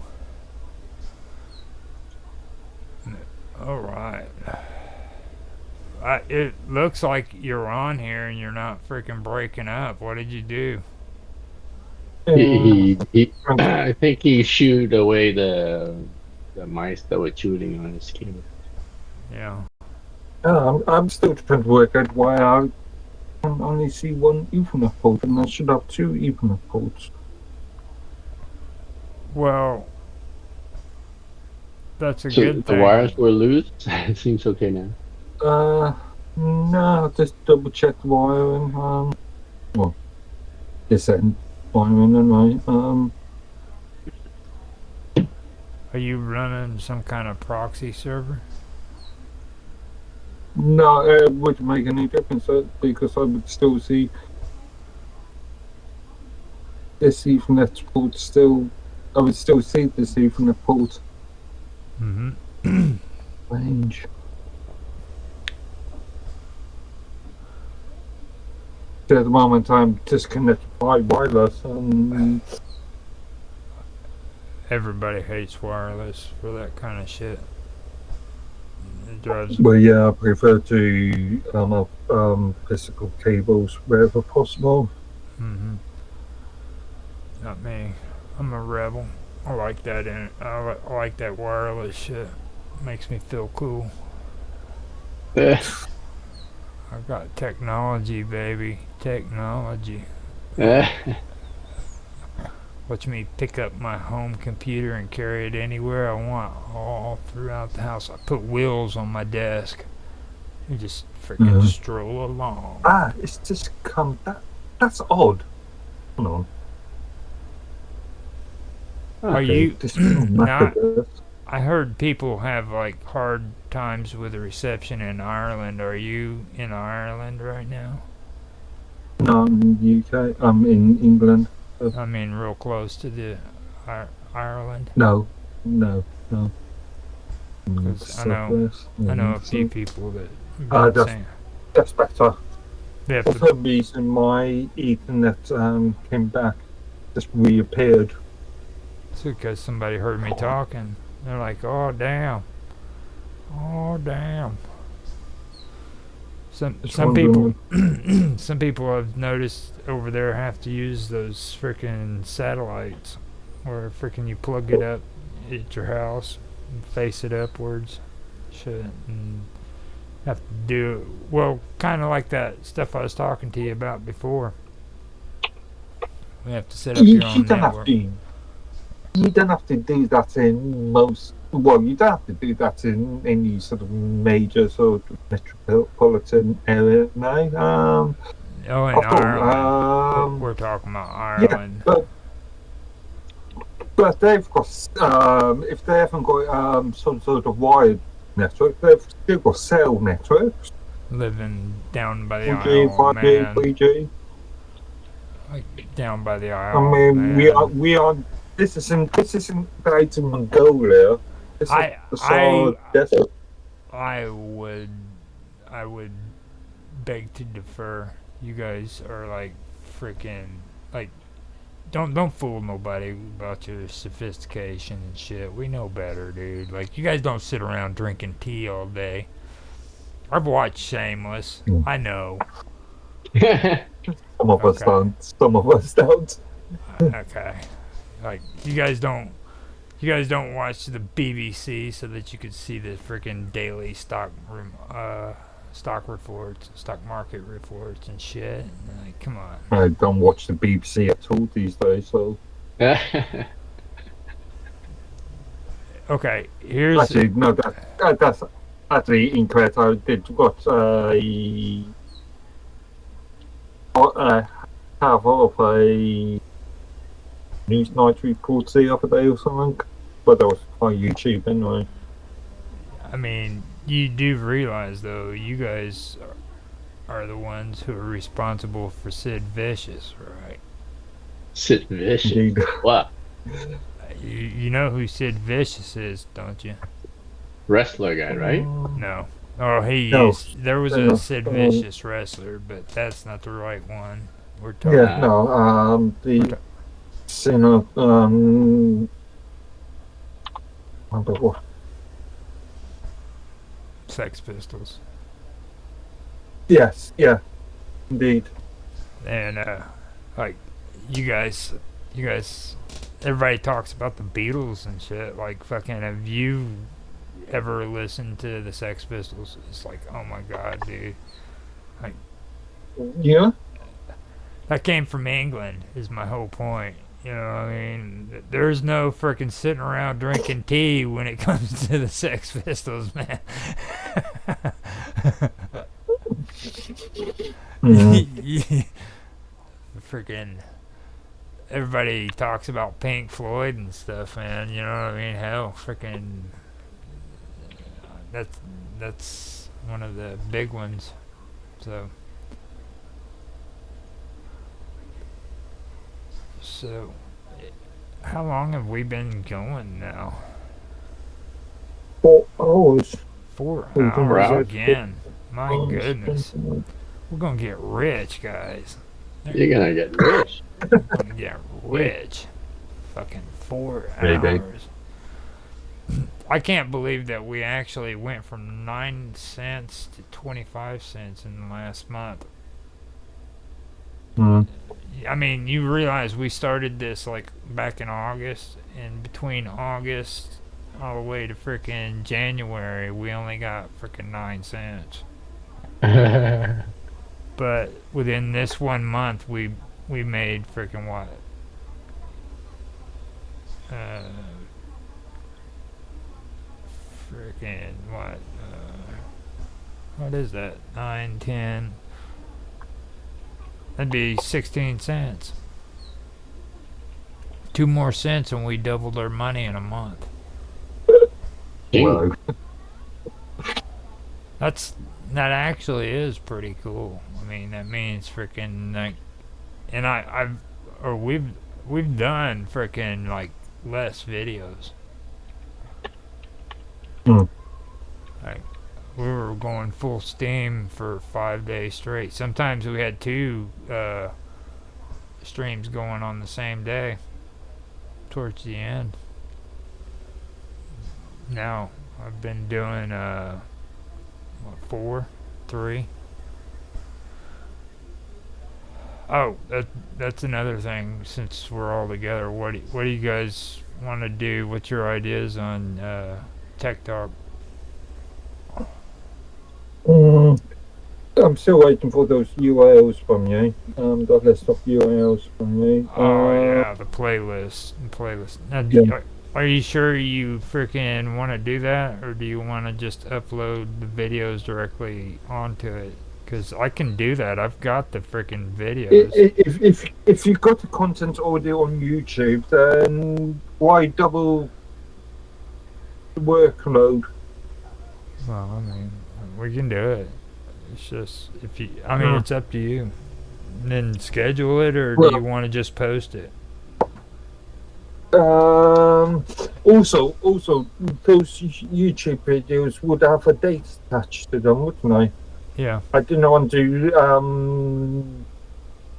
all right. It looks like you're on here and you're not freaking breaking up. What did you do? I think he shooed away the mice that were chewing on his keyboard. Yeah. I'm still trying to work out why I can only see one Ethernet port, and I should have two Ethernet ports. Well, that's a So good the thing. wires were loose. It seems okay now. No, just double check the wiring. Well, this end wiring anyway. Are you running some kind of proxy server? No, it wouldn't make any difference because I would still see this Ethernet port still. I would still see this Ethernet port. Mm-hmm. Range. At the moment, I'm disconnected by wireless. Everybody hates wireless for that kind of shit. It drives. Well, yeah, I prefer to have physical cables wherever possible. Mm-hmm. Not me. I'm a rebel. I like that. I like that wireless shit. Makes me feel cool. Eh, I got technology, baby. Technology. eh. Watch me pick up my home computer and carry it anywhere I want, all throughout the house. I put wheels on my desk. You just freaking stroll along. It's just come. That's odd. Hold on. Are you not? I heard people have like hard times with the reception in Ireland. Are you in Ireland right now? No, I'm in the UK. I'm in England. I mean, real close to the Ireland. No. Because I know a few people that. That's better. Yeah, For some reason, my Ethernet came back, just reappeared. it's because somebody heard me talking. They're like, "Oh damn, oh damn." Some people, some people I've noticed over there have to use those freaking satellites, where freaking you plug it up, at your house and face it upwards, shit, and have to do well, kind of like that stuff I was talking to you about before. We have to set up You, your you own don't have network. to. You don't have to do that in most. Well, you don't have to do that in any sort of major sort of metropolitan area. No. Oh, in At all. Ireland. We're talking about Yeah, Ireland. but they've got if they haven't got some sort of wired network, they've still got cell networks. Living down by the 4G, aisle, 5G, man. 3G. Like down by the I aisle, mean, man. we are. This isn't Greater Mongolia. This is I the I Sahara Desert. I would beg to defer. You guys are like freaking like don't fool nobody about your sophistication and shit. We know better, dude. Like you guys don't sit around drinking tea all day. I've watched Shameless. I know. Some of us Okay. don't. Some of us don't. Okay. Like you guys don't watch the BBC so that you could see the freaking daily stock reports, stock market reports and shit. Like, come on. I don't watch the BBC at all these days. So Okay, here's actually, no, that's actually incorrect. I did watch half of a Newsnight report the other day or something, but that was on YouTube anyway. I mean, you do realize though, you guys are the ones who are responsible for Sid Vicious, right? Sid Vicious. Indeed. What? You know who Sid Vicious is, don't you? Wrestler guy, right? No. Oh, No. there was a Sid Vicious wrestler, but that's not the right one. We're talking. Yeah, no. The sinner. What? Sex Pistols. Yes, yeah, indeed. And like you guys, everybody talks about the Beatles and shit. Like fucking, have you ever listened to the Sex Pistols? It's like, oh my god, dude. Like, Yeah. that came from England. Is my whole point. You know what I mean? There's no freaking sitting around drinking tea when it comes to the Sex Pistols, man. Freaking everybody talks about Pink Floyd and stuff, man. You know what I mean? Hell, freaking that's one of the big ones. So how long have we been going now? 4 hours. 4 4 hours hours. again. My goodness. We're gonna get rich, guys. You're gonna get rich. We're gonna get rich. Fucking 4 Maybe. hours. I can't believe that we actually went from 9 cents to 25 cents in the last month. I mean, you realize we started this like back in August, and between August all the way to freaking January, we only got freaking 9 cents. But within this 1 month, we made freaking what? Freaking what? What is that? 9, 10. That'd be 16 cents. 2 more cents and we doubled our money in a month. Whoa. That actually is pretty cool. I mean, that means freaking like, and we've done freaking like less videos. Like we were going full steam for 5 days straight. Sometimes we had 2 streams going on the same day towards the end. Now I've been doing 4, 3. Oh, that's another thing. Since we're all together, what do you guys want to do? What's your ideas on Tech Talk? I'm still waiting for those URLs from you. The list of URLs from you. Oh yeah, the playlist. Now, Yeah. are you sure you freaking want to do that, or do you want to just upload the videos directly onto it? Because I can do that. I've got the freaking videos. If you've got the content already on YouTube, then why double the workload? Well, I mean, we can do it. It's just if you. I mean, it's up to you. And then schedule it, or do you Well, want to just post it? also, those YouTube videos would have a date attached to them, wouldn't they? Yeah. I didn't want to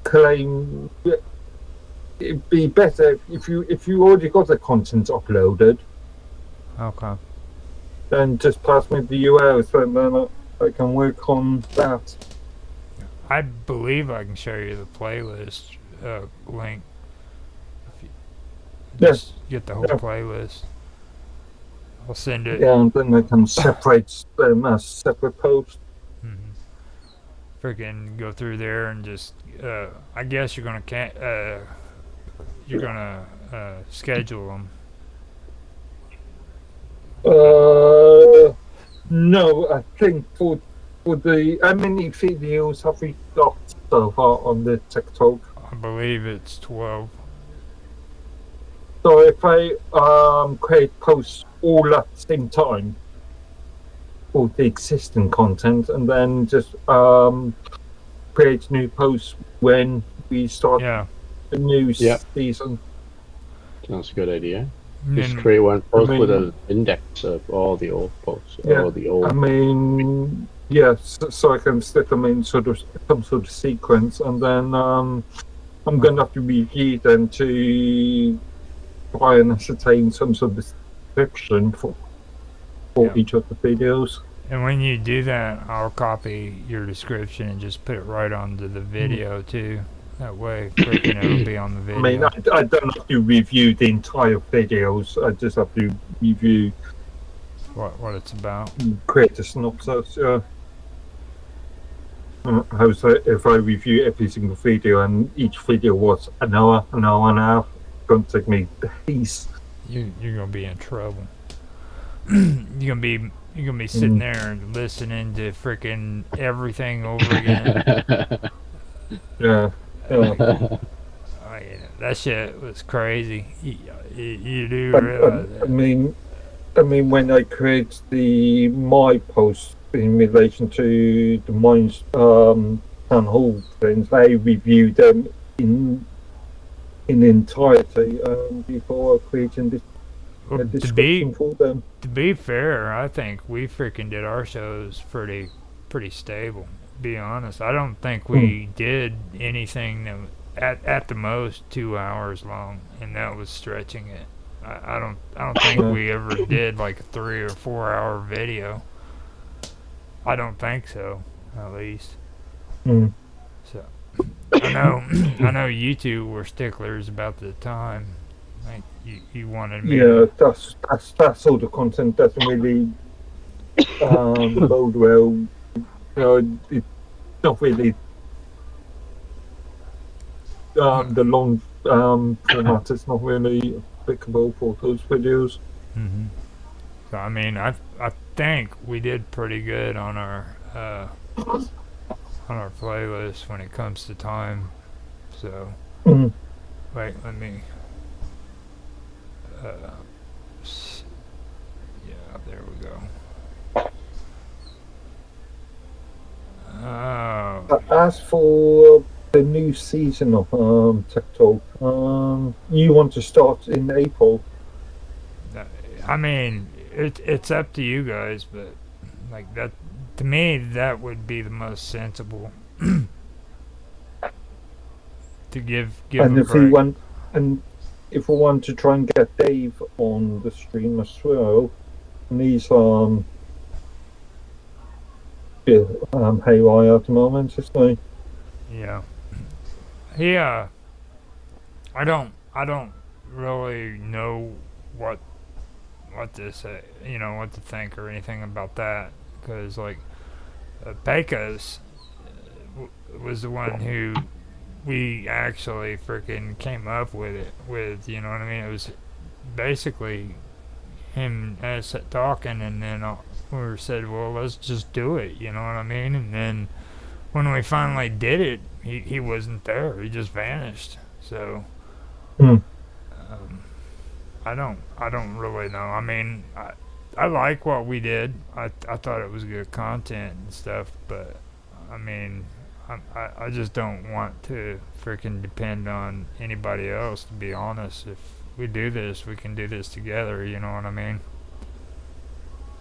claim. It'd be better if you already got the content uploaded, Okay. then just pass me the URLs, and then I can work on that. I believe I can show you the playlist link. If you just get the whole playlist. I'll send it. Yeah, and then I can separate them as separate posts. Freaking go through there and just. I guess you're gonna schedule them. No, I think for the how many videos have we got so far on the TikTok? I believe it's 12. So if I create posts all at the same time for the existing content, and then just create new posts when we start the new season. Sounds a good idea. And Just then, create one post with an index of all the old posts. All the old. I mean, so I can set them in sort of some sort of sequence, and then I'm going to have to review them to try and ascertain some sort of description for each of the videos. and when you do that, I'll copy your description and just put it right onto the video too. That way, freaking it'll be on the video. I mean, I don't have to review the entire videos. I just have to review what it's about. Create a synopsis. How's that? If I review every single video and each video was an hour and a half, it's going to take me days. You're gonna be in trouble. You're gonna be sitting there and listening to freaking everything over again. Yeah. Oh, yeah, that shit was crazy. You do realize that. I mean, when I create my post in relation to the Mines town hall things, I review them in entirety before creating this description for them. To be fair, I think we freaking did our shows pretty stable. Be honest, I don't think we did anything that at the most 2 hours long, and that was stretching it. I don't think we ever did like a 3 or 4 hour video. I don't think so, at least. So I know you two were sticklers about the time. Like you wanted me. Yeah, that sort of content doesn't really bode well. It's not really the long format. It's not really applicable for those videos. So I mean, I think we did pretty good on our playlist when it comes to time. So wait, let me. Yeah, there we go. As for the new season of TikTok, you want to start in April? I mean, it's up to you guys, but like that, to me, that would be the most sensible. To give and a if break. we want, and if we want to try and get Dave on the stream as well, and he's haywire at the moment, isn't he? Yeah. I don't really know what to say, what to think or anything about that, because like Pecos was the one who we actually freaking came up with it with. You know what I mean? It was basically him and us talking, and then we said, well, let's just do it. You know what I mean? And then when we finally did it, he wasn't there. He just vanished. So Hmm. I don't really know. I mean, I like what we did. I thought it was good content and stuff, but I mean, I just don't want to freaking depend on anybody else. To be honest, if we do this, we can do this together. You know what I mean?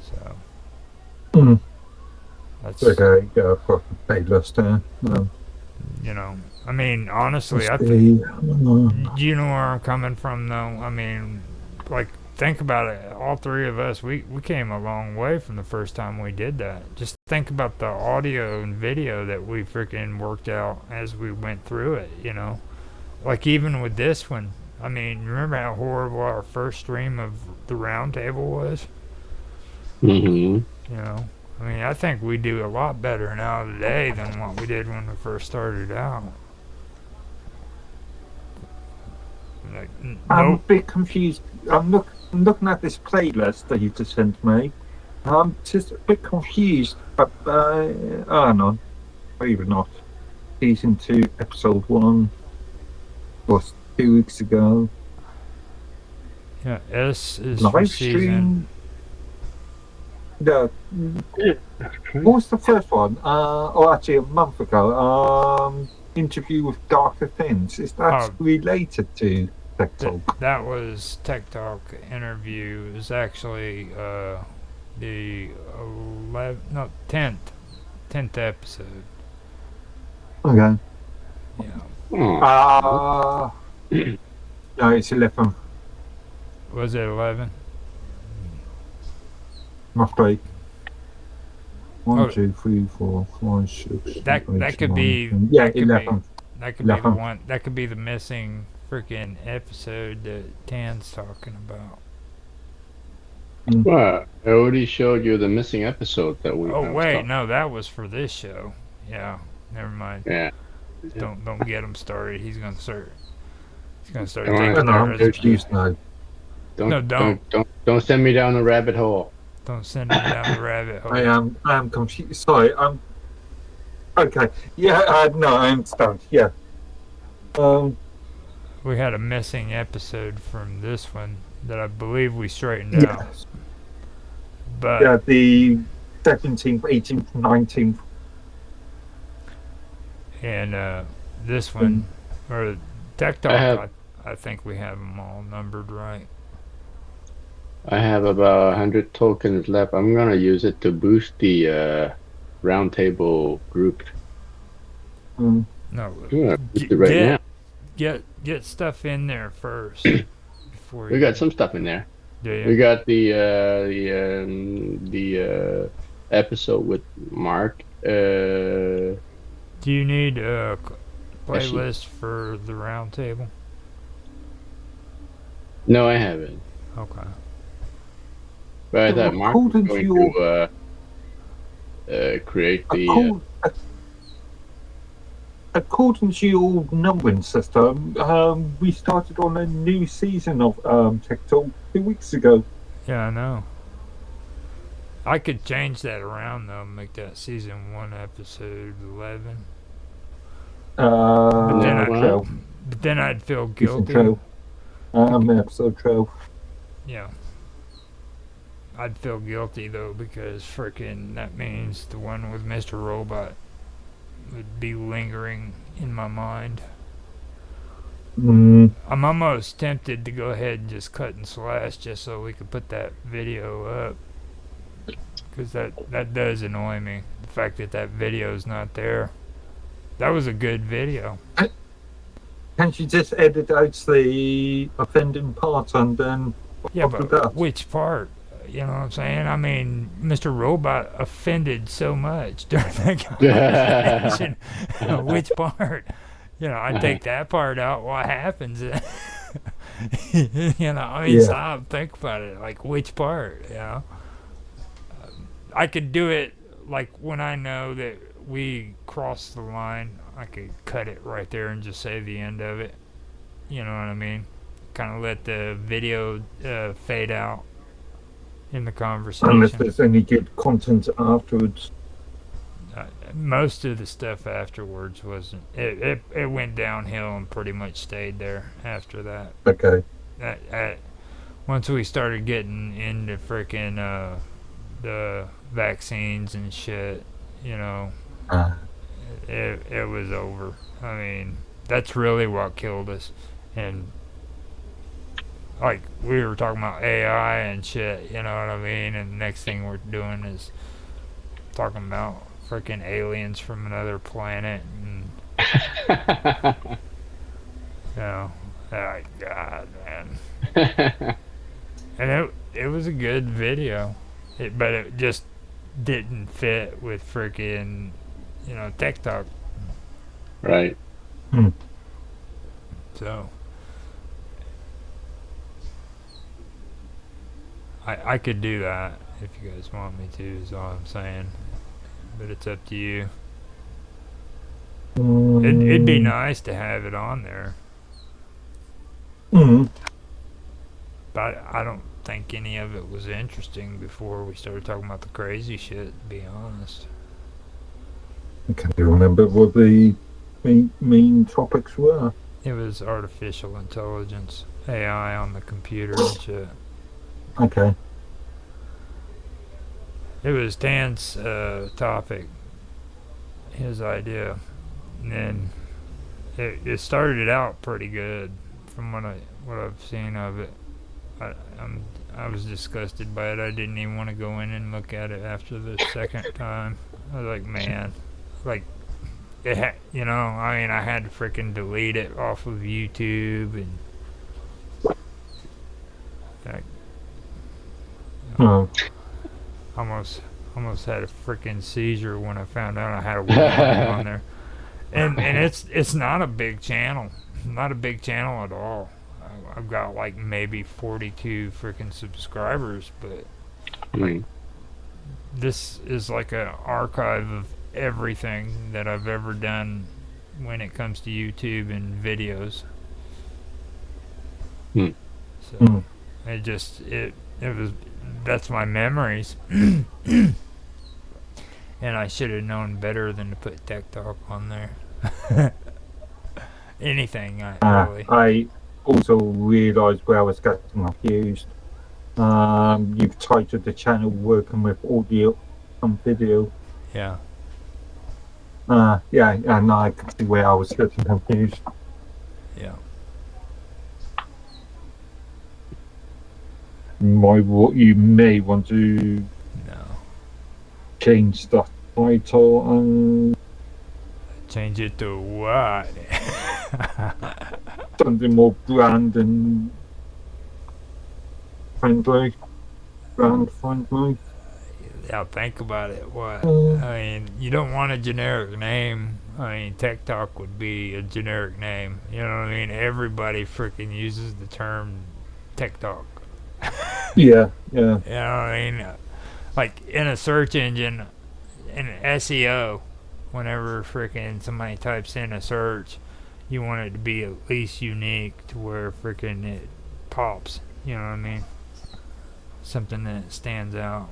So Hmm. that's Okay, yeah, for a playlist there. you know. I mean, honestly, Must I be, do you know where I'm coming from, though? I mean, like, think about it. All three of us, we came a long way from the first time we did that. Just think about the audio and video that we freaking worked out as we went through it, you know? Like, even with this one, I mean, remember how horrible our first stream of the Roundtable was? Mm-hmm. You know? I mean, I think we do a lot better now today than what we did when we first started out. Like, I'm a nope. bit confused. I'm looking at this playlist that you just sent me. I'm just a bit confused. But hang on, maybe not. Season 2, episode 1 was 2 weeks ago. Yeah, S is for Live season. stream. The what was the first one? Actually, a month ago. Interview with Dr. Thins. Is that related to Tech Talk? That was Tech Talk interview. It was actually the 10th episode. Okay. Yeah. No, it's 11. Was it 11? Mistake. 1, 2, 3, 4, 5, 6. That could be. Yeah, that could 11. That could be the one. That could be the missing freaking episode that Tan's talking about. Well, I already showed you the missing episode that we. Oh wait, no, that was for this show. Yeah, never mind. Yeah. Don't get him started. He's gonna start. He's gonna start Come on. thinking I'm there is. confused now. Don't send me down the rabbit hole. Don't send him down the rabbit hole. I am confused. Sorry, I'm. Okay. Yeah. No, I understand. Yeah. We had a missing episode from this one that I believe we straightened out. Yes. But Yeah, the 17th, 18th, 19th. and this one or Tech Talk, I think we have them all numbered right. I have about 100 tokens left. I'm gonna use it to boost the Roundtable group. No, Yeah, boost it right now. Get stuff in there first. Before We got some stuff in there. Do you? We got the episode with Mark. Do you need a playlist for the Roundtable? No, I haven't. Okay. But I thought Mark was going to create the. According to your numbering system, we started on a new season of Tech Talk 2 weeks ago. Yeah, I know. I could change that around though, make that season 1 episode 11. But then I'd feel guilty. Episode 12. Yeah. I'd feel guilty though because freaking that means the one with Mr. Robot would be lingering in my mind. I'm almost tempted to go ahead and just cut and slash just so we could put that video up, because that does annoy me, the fact that video's not there. That was a good video. Can't you just edit out the offending part and then but which part? You know what I'm saying? I mean, Mr. Robot offended so much during that conversation. Which part? You know, I take that part out. What happens? You know, I mean, stop, think about it. Like, which part? You know, I could do it like when I know that we crossed the line, I could cut it right there and just say the end of it. You know what I mean? Kind of let the video fade out in the Unless conversation. there's any good content afterwards. Most of the stuff afterwards wasn't. It went downhill and pretty much stayed there after that. Okay. Once we started getting into freaking the vaccines and shit, you know, it was over. I mean, that's really what killed us. And like we were talking about AI and shit, you know what I mean? And the next thing we're doing is talking about freaking aliens from another planet and you know, oh God, man. And it was a good video, but it just didn't fit with freaking, you know, TikTok. Right. So I could do that if you guys want me to, is all I'm saying. But it's up to you. It'd be nice to have it on there. But I don't think any of it was interesting before we started talking about the crazy shit, to be honest. Can you remember what the main topics were? It was artificial intelligence, AI on the computer and shit. Okay. It was Dan's topic, his idea, and then it started out pretty good from what I've seen of it. I was disgusted by it. I didn't even want to go in and look at it after the second time. I was like, man, like you know, I mean, I had to freaking delete it off of YouTube and almost had a freaking seizure when I found out I had a warning on there. And it's not a big channel, not a big channel at all. I've got like maybe 42 freaking subscribers, but this is like an archive of everything that I've ever done when it comes to YouTube and videos. So it was, that's my memories. And I should have known better than to put TikTok on there. Anything, really. I also realised where I was getting confused. You've titled the channel "Working with Audio and Video." Yeah. Yeah, and I can see where I was getting confused. Yeah. What you may want to change the title and change it to what? Something more brand friendly. Yeah, think about it. What? I mean, you don't want a generic name. I mean, TikTok would be a generic name. You know what I mean? Everybody freaking uses the term TikTok. Yeah. You know what I mean? Like in a search engine, in SEO, whenever freaking somebody types in a search, you want it to be at least unique to where freaking it pops. You know what I mean? Something that stands out.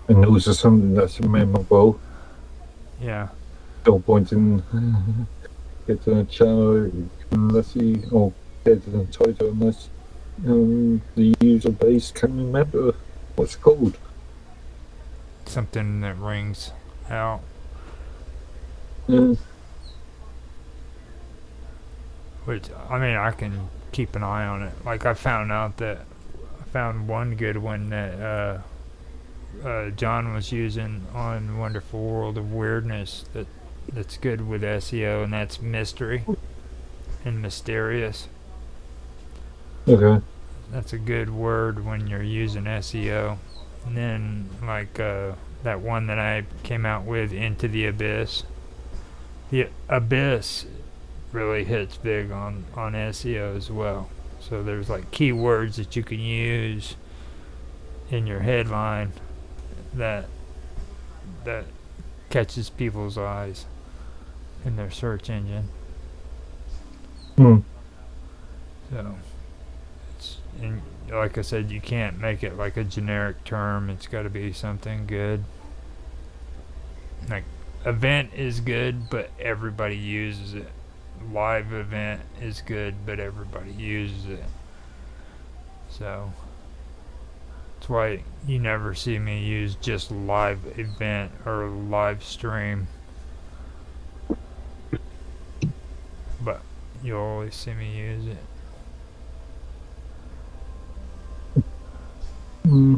And also something that's memorable. Yeah. No point in getting a channel unless or getting a title unless the user base can remember what's called. Something that rings out. Which, I mean, I can keep an eye on it. Like, I found one good one that John was using on Wonderful World of Weirdness that's good with SEO, and that's mystery and mysterious. Okay. That's a good word when you're using SEO. And then, like, that one that I came out with, Into the Abyss. The Abyss really hits big on SEO as well. So there's, like, keywords that you can use in your headline that catches people's eyes in their search engine. Hmm. So, and like I said, you can't make it like a generic term. It's got to be something good. Like, event is good, but everybody uses it. Live event is good, but everybody uses it. So, that's why you never see me use just live event or live stream. But you'll always see me use it. Hmm.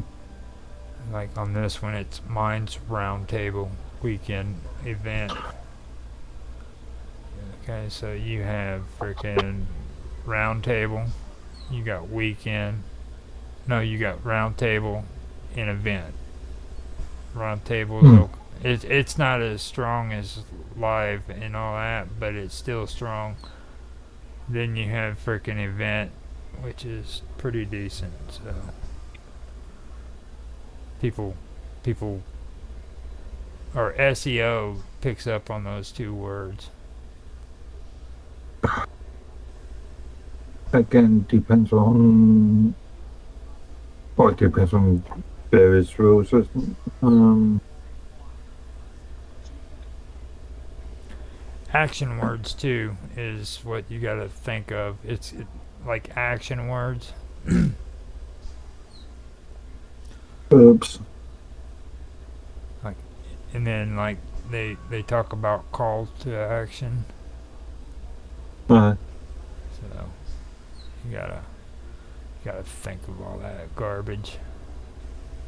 Like on this one, it's mine's Roundtable weekend event. Okay, so you have freaking Roundtable, you got weekend. No, you got Roundtable and event. Roundtable is it's not as strong as live and all that, but it's still strong. Then you have freaking event, which is pretty decent. So people or SEO picks up on those two words. Again, depends on. Well, it depends on various rules. Action words too is what you got to think of. Like action words. Oops. Like, and then like they talk about calls to action. So you gotta think of all that garbage,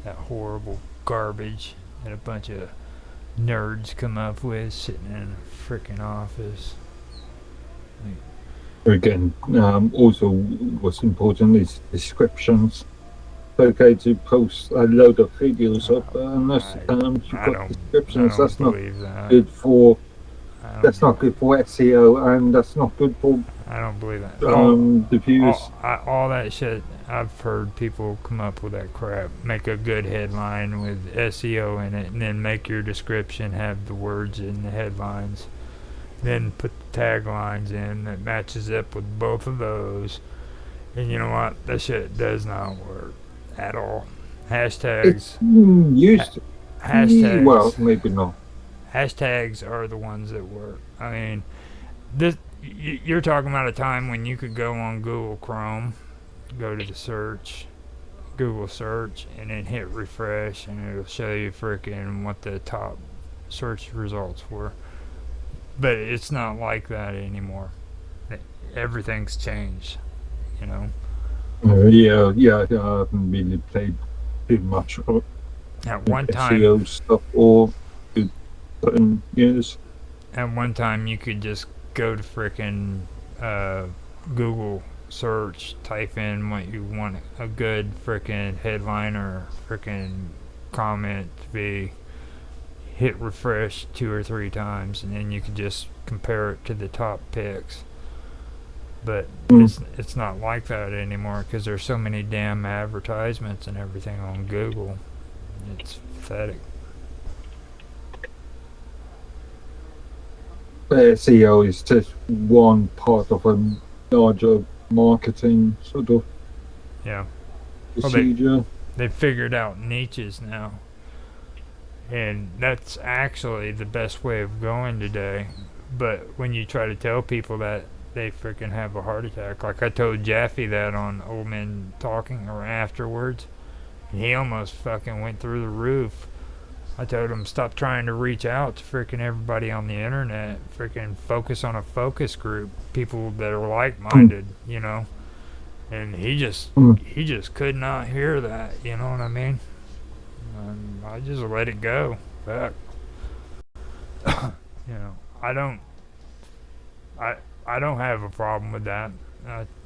that horrible garbage that a bunch of nerds come up with sitting in a freaking office. Again, also what's important is descriptions. Okay, to post a load of videos up unless you've got descriptions. That's not good for. That's not good for SEO, and that's not good for. I don't believe that. The views. All that shit. I've heard people come up with that crap. Make a good headline with SEO in it, and then make your description have the words in the headlines. Then put the taglines in that matches up with both of those. And you know what? That shit does not work at all. Hashtags. Hashtags. Well, maybe not. Hashtags are the ones that work. I mean, you're talking about a time when you could go on Google Chrome, go to the Google search, and then hit refresh, and it'll show you frickin' what the top search results were. But it's not like that anymore. Everything's changed, you know. I haven't really played too much of At one time, SEO stuff or certain years. At one time, you could just go to frickin' Google search, type in what you want a good frickin' headline or frickin' comment to be, hit refresh 2 or 3 times, and then you could just compare it to the top picks. But it's not like that anymore because there's so many damn advertisements and everything on Google. It's pathetic. SEO is just one part of a larger marketing sort of procedure. Well, they've figured out niches now. And that's actually the best way of going today. But when you try to tell people that, they freaking have a heart attack. Like I told Jaffe that on Old Men Talking or afterwards. And he almost fucking went through the roof. I told him stop trying to reach out to freaking everybody on the internet. Freaking focus on a focus group. People that are like-minded, you know. And he just could not hear that, you know what I mean? I just let it go. Fuck. You know, I don't have a problem with that.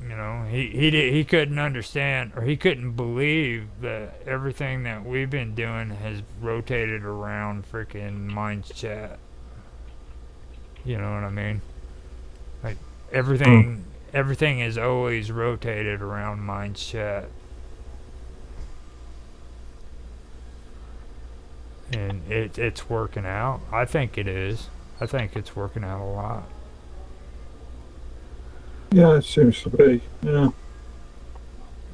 You know, he couldn't understand or he couldn't believe that everything that we've been doing has rotated around freaking Minds Chat. You know what I mean? Like everything is always rotated around Minds Chat. and it's working out. I think it is. I think it's working out a lot. Yeah, it seems to be. Yeah.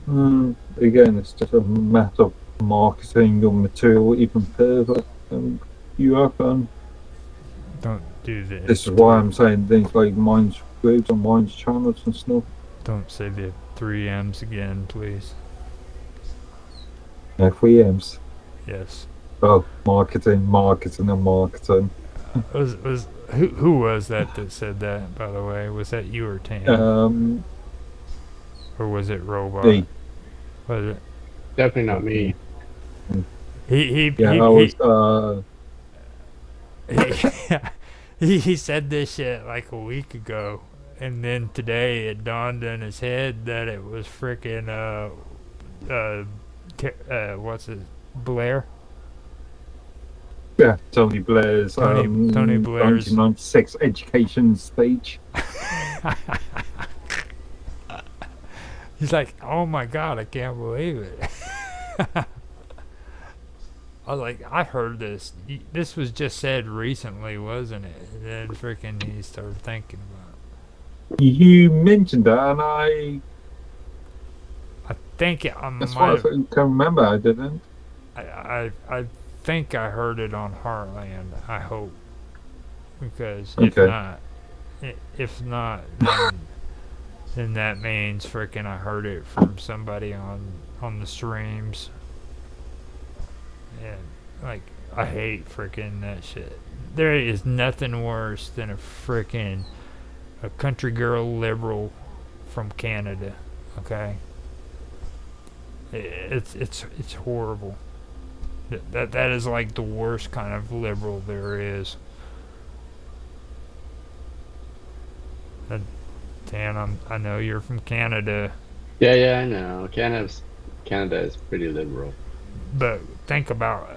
Again, it's just a matter of marketing your material even further than you have done. Don't do this. This is why I'm saying things like Minds groups and Minds channels and stuff. Don't say the 3M's again, please. FEMs. Yes. Oh, marketing, and marketing. Who was that said that, by the way? Was that you or Tam? Or was it Robot? Me. Was it? Definitely not me. He said this shit like a week ago, and then today it dawned in his head that it was freaking what's it, Blair? Yeah, Tony Blair's Tony Blair's 1996 education speech. He's like, oh my god, I can't believe it. I was like, I heard this. This was just said recently, wasn't it? And then freaking he started thinking about it. You mentioned that, and I think as far as I can remember, I didn't. I think I heard it on Heartland. I hope, because if not, then that means freaking I heard it from somebody on the streams. And like, I hate freaking that shit. There is nothing worse than a country girl liberal from Canada. Okay, it's horrible. That is like the worst kind of liberal there is. Dan, I know you're from Canada. Yeah, I know. Canada is pretty liberal. But think about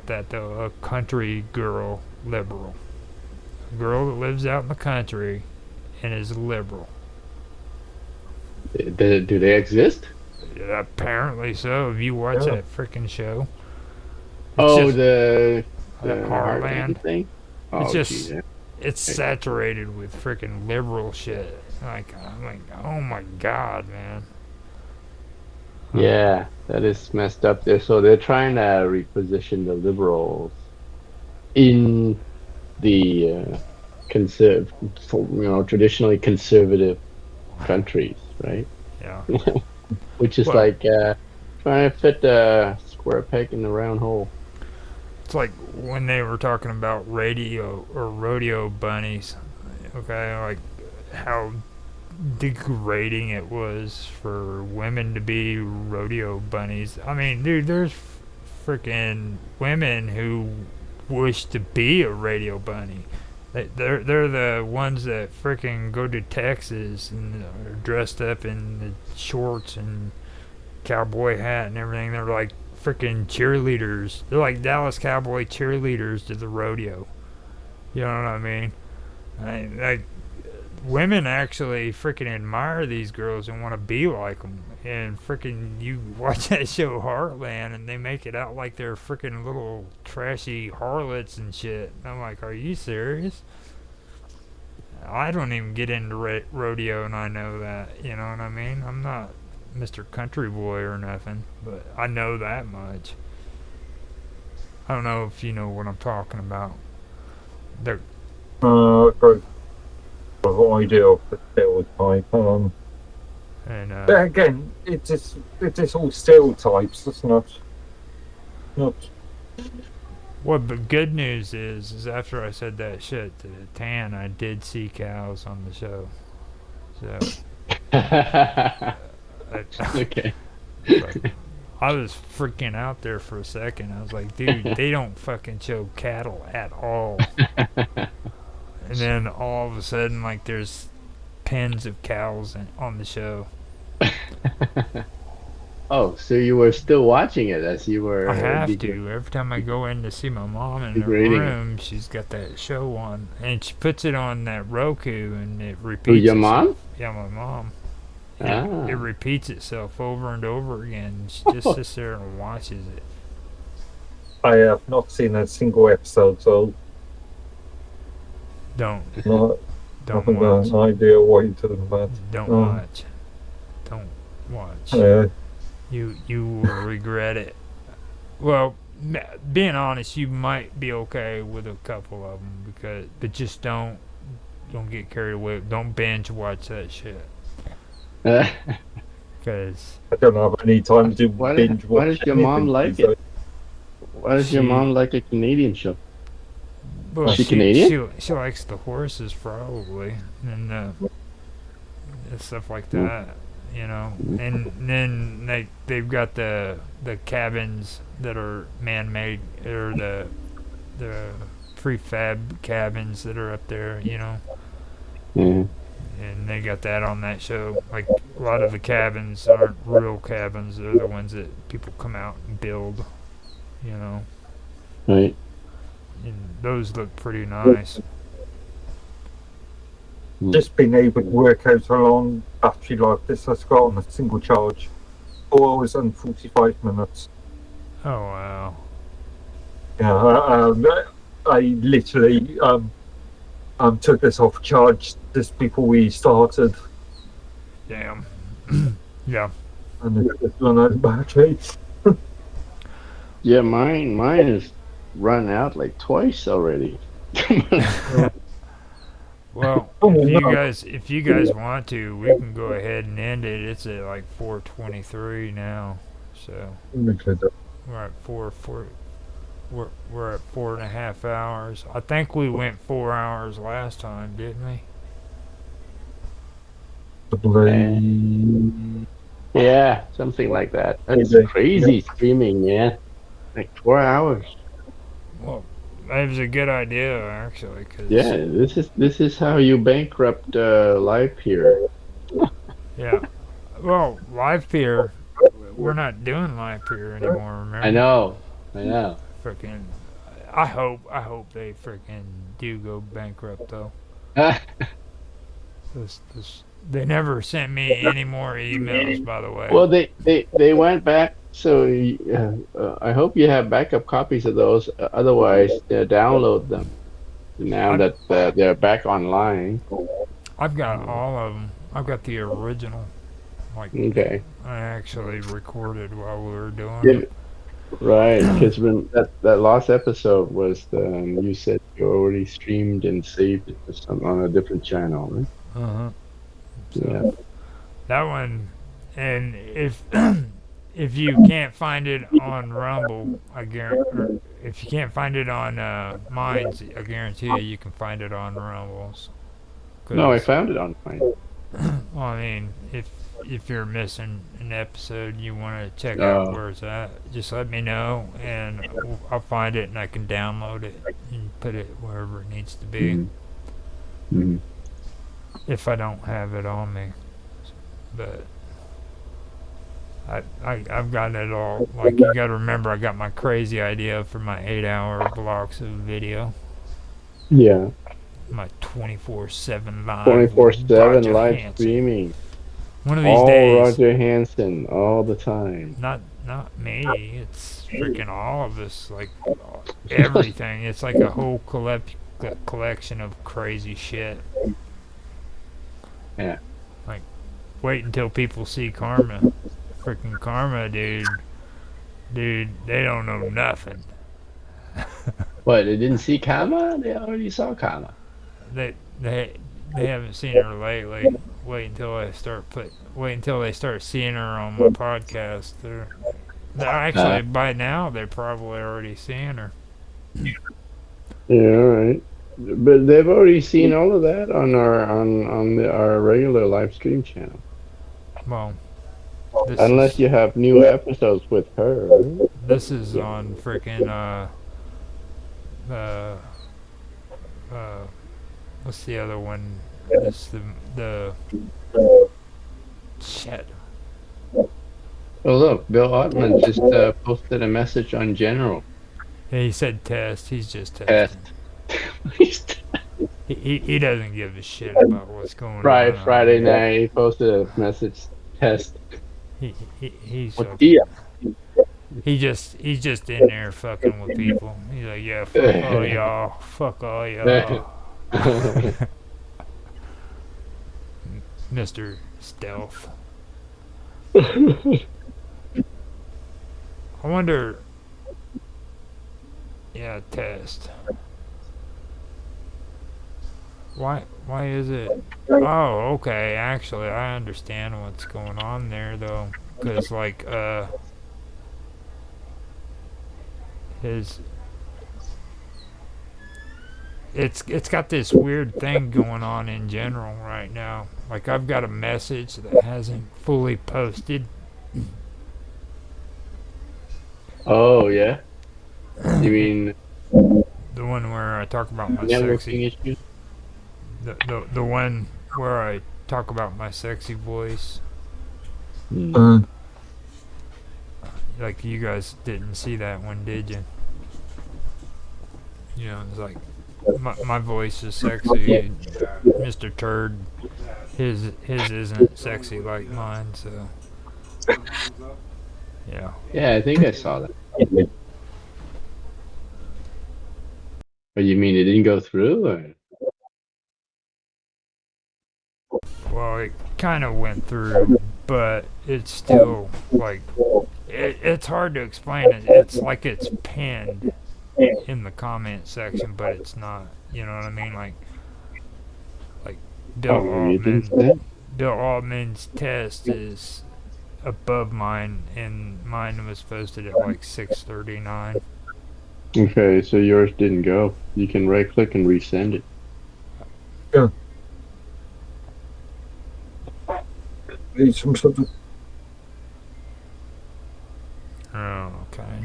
that though. A country girl liberal, a girl that lives out in the country and is liberal. Do they exist? Yeah, apparently so. If you watch that freaking show. The Heartland thing. It's saturated with freaking liberal shit. Like, I'm like, oh my god, man. Yeah, that is messed up there. So they're trying to reposition the liberals in the traditionally conservative countries, right? Yeah. Which is like trying to fit a square peg in the round hole. It's like when they were talking about radio or rodeo bunnies, okay, like how degrading it was for women to be rodeo bunnies. I mean, dude, there's freaking women who wish to be a rodeo bunny. They're the ones that freaking go to Texas and are dressed up in the shorts and cowboy hat and everything. They're like freaking cheerleaders. They're like Dallas Cowboy cheerleaders to the rodeo. You know what I mean? Like, women actually freaking admire these girls and want to be like them. And freaking, you watch that show Heartland, and they make it out like they're freaking little trashy harlots and shit. And I'm like, are you serious? I don't even get into rodeo, and I know that. You know what I mean? I'm not Mr. Country Boy or nothing, but I know that much. I don't know if you know what I'm talking about. They're idea of the stereotype. and but again, it's just all stereotypes. It's not. Well, the good news is after I said that shit to Tan, I did see cows on the show. So. Okay. I was freaking out there for a second. I was like, dude, they don't fucking show cattle at all. And then all of a sudden, like, there's pens of cows on the show. Oh, so you were still watching it as you were... I have to. Every time I go in to see my mom in her room, she's got that show on. And she puts it on that Roku, and it repeats itself. Your mom? mom? Yeah, my mom. It Ah. repeats itself over and over again. She just sits there and watches it. I have not seen a single episode, so Don't not don't haven't got watch. an idea what you're talking about. Don't Um, watch. Don't watch. Uh, You will regret it. Well, being honest, you might be okay with a couple of them but just don't get carried away. Don't binge watch that shit. Because I don't have any time to Why binge watch does your anything mom like these it? Why does your She- mom like a Canadian show? well, Is she Canadian? She likes the horses probably and stuff like that. You know, and then they've got the cabins that are man-made or the prefab cabins that are up there. You know. Yeah. And they got that on that show. Like a lot of the cabins aren't real cabins; they're the ones that people come out and build. You know, Right. and those look pretty nice. Just being able to work out how long battery life this has got on a single charge. 4 hours and 45 minutes. Oh wow! Yeah, I literally took this off charge just before we started, Damn. Yeah. and it just run out of battery. Yeah, mine has run out like twice already. Well, Oh, if you guys want to, we can go ahead and end it. It's at like 4:23 now, so we're at we're at 4.5 hours. I think we went 4 hours last time, didn't we? Yeah, something like that. That's Maybe. crazy streaming, man. Like 4 hours. Well, that was a good idea actually, cause Yeah, this is how you bankrupt live here. yeah. Well, live peer, we're not doing live peer anymore. Remember? I know. Freaking, I hope they freaking do go bankrupt though. They never sent me any more emails, by the way. Well, they went back. So I hope you have backup copies of those. Otherwise, download them. Now that they're back online. I've got all of them. I've got the original. Like, Okay. I actually recorded while we were doing Yeah, it. right. Because when that last episode was you said you already streamed and saved it to on a different channel, right? Uh-huh. So, Yeah. that one, and if if you can't find it on Rumble, or if you can't find it on Minds, I guarantee you can find it on Rumbles. No, I found it on mine. Well, I mean, if you're missing an episode, you want to check out where it's at, just let me know, and I'll find it, and I can download it and put it wherever it needs to be. Mm-hmm. If I don't have it on me, but I've got it all. Like, you got to remember, I got my crazy idea for my 8-hour blocks of video, Yeah. my 24/7 live, 24/7 Roger live Hansen. streaming. One of these All days, Roger Hansen all the time. not me. It's freaking all of us. Like everything. It's like a whole collection of crazy shit. Yeah. Like, wait until people see Karma. Freaking Karma, dude. Dude, they don't know nothing. What? They didn't see Kama? They already saw Kama. They haven't seen her lately. Wait until they start seeing her on my podcast. They're actually by now they're probably already seeing her. Yeah, all right. But they've already seen all of that on our regular live stream channel. Well, Unless you have new episodes with her. Right? This is on freaking what's the other one? It's the shit. Oh look, Bill Ottman just posted a message on general. Yeah, he said test. He's just testing. Test. He doesn't give a shit about what's going on. Friday night, he posted a message test. He's What dia? he's just in there fucking with people. He's like, yeah, fuck all y'all, Mister Stealth. I wonder. Yeah, test. Why is it? Oh, okay. Actually, I understand what's going on there though, because like his it's got this weird thing going on in general right now. Like I've got a message that hasn't fully posted. Oh yeah. You mean The one where I talk about my networking sexy, issues? the one where I talk about my sexy voice. Uh, Like you guys didn't see that one, did you? You know, it's like my voice is sexy. Mr. Turd, his isn't sexy like mine. So yeah. Yeah, I think I saw that. But you mean it didn't go through? Or? Well, it kind of went through, but it's still like it's hard to explain it. It's like it's pinned in the comment section, but it's not. You know what I mean? Like Bill Oh, you didn't Altman. say? Bill Altman's test is above mine, and mine was posted at like 6:39. Okay, so yours didn't go. You can right click and resend it. yeah. Need some sort of. Oh, okay.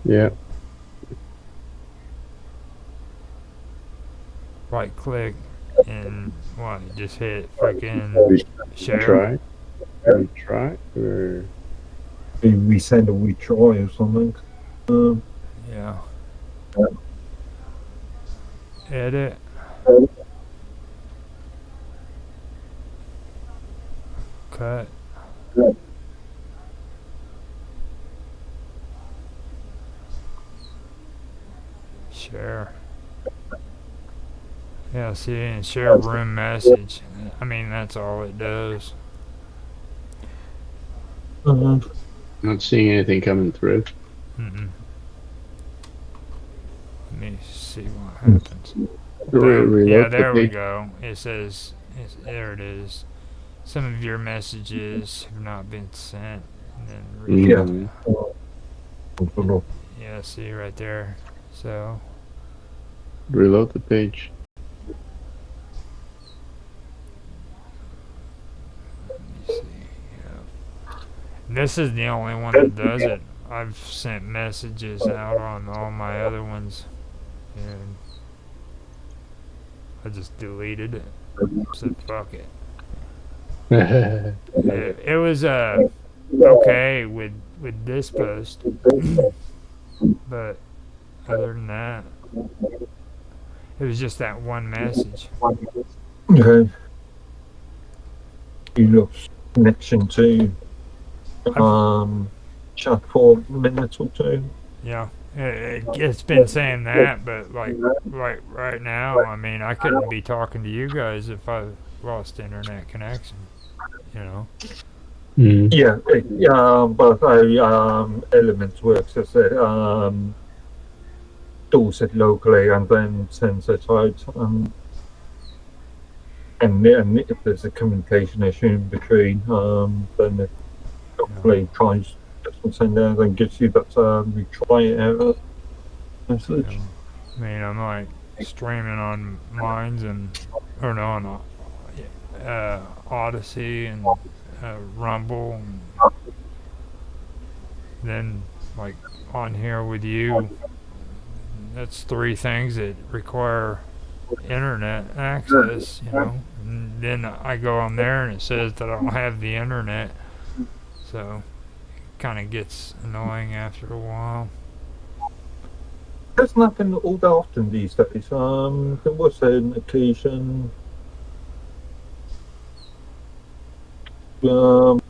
Yeah. Right click and what? Just hit freaking share. Try. Retry or We send a retry or something. Yeah. Edit. Cut. Share. Yeah, see, and share room message. I mean, that's all it does. not seeing anything coming through. Mm-mm. Let me see what happens. Reload Yeah, the there we page. go. It says, there it is. Some of your messages have not been sent. And then Mhm. yeah, see right there. So, Reload the page. let me see. Yeah. This is the only one that does it. I've sent messages out on all my other ones, and I just deleted it. Said fuck it. It was okay with this post, but other than that, it was just that one message. Okay. You lost connection to chat for a minute or two. Yeah, it's been saying that, but like right now, I mean, I couldn't be talking to you guys if I lost internet connection. You know. Mhm. Yeah, but Elements works as a stores it locally and then sends it out. And if there's a communication issue in between, then it hopefully tries doesn't send anything, gives you that retry error message. Yeah. I mean, I'm like streaming on Mines and or no, on Odyssey and Rumble, and then like on here with you. That's three things that require internet access, you know. And then I go on there and it says that I don't have the internet, so it kind of gets annoying after a while. Doesn't happen all that often these days. There was an occasion. Um,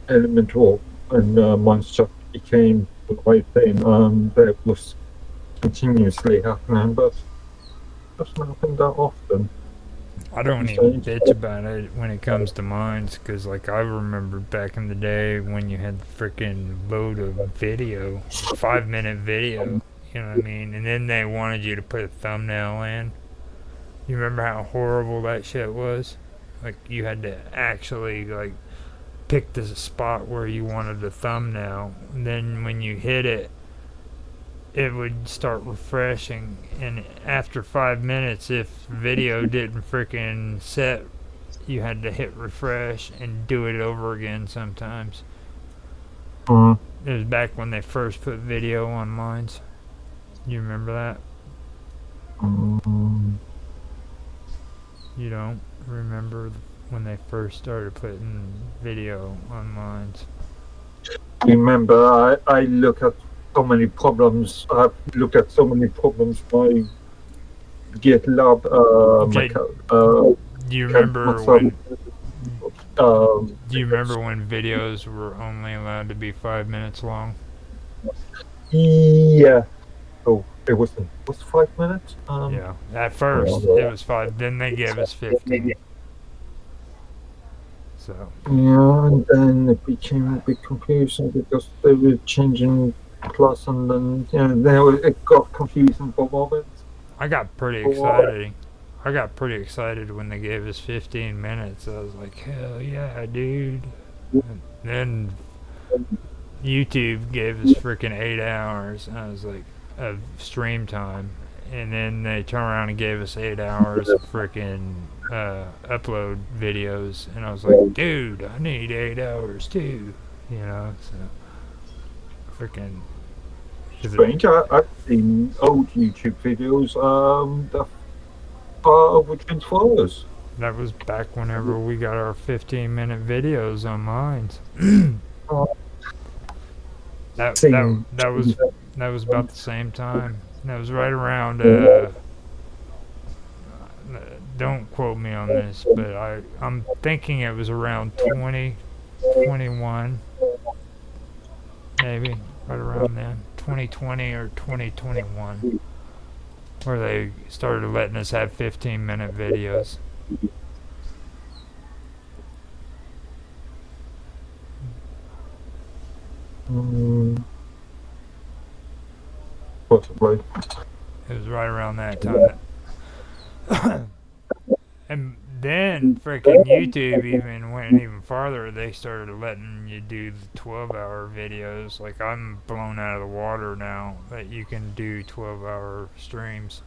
Elemental when Monster became the right thing, that was continuously happening, but doesn't happen that often I don't these even days. bitch about it when it comes to mines, because like I remember back in the day when you had the freaking load of video, 5 minute video, you know what I mean, and then they wanted you to put a thumbnail in. You remember how horrible that shit was? Like you had to actually like pick the spot where you wanted the thumbnail, and then when you hit it, it would start refreshing, and after 5 minutes, if video didn't freaking set, you had to hit refresh and do it over again sometimes. Mm. It was back when they first put video on mines. You remember that? Mm. You don't remember when they first started putting video on mines? Remember, I look at so many problems. I've looked at so many problems by GitLab Okay, do you account remember myself. when? Do you remember Because, when videos were only allowed to be 5 minutes long? yeah. Oh, it was 5 minutes. Yeah, at first it was 5. Then they gave us 15. So Yeah, and then it became a bit confusing because they were changing plus, and then it got confusing for moments. I got pretty excited. I got pretty excited when they gave us 15 minutes. I was like, hell yeah, dude. And then YouTube gave us freaking 8 hours. I was like, of stream time. And then they turned around and gave us 8 hours of freaking upload videos. And I was like, dude, I need 8 hours too. You know, so freaking. Strange. I've seen old YouTube videos that are over 24 hours. That was back whenever we got our 15-minute videos on mines. that that Seen. that was that was about the same time. That was right around. Don't quote me on this, but I'm thinking it was around 2021, maybe right around then, 2020 or 2021, where they started letting us have 15-minute videos. Possibly. It was right around that time. And then freaking YouTube even went even farther. They started letting you do the 12-hour videos. Like I'm blown out of the water now that you can do 12-hour streams.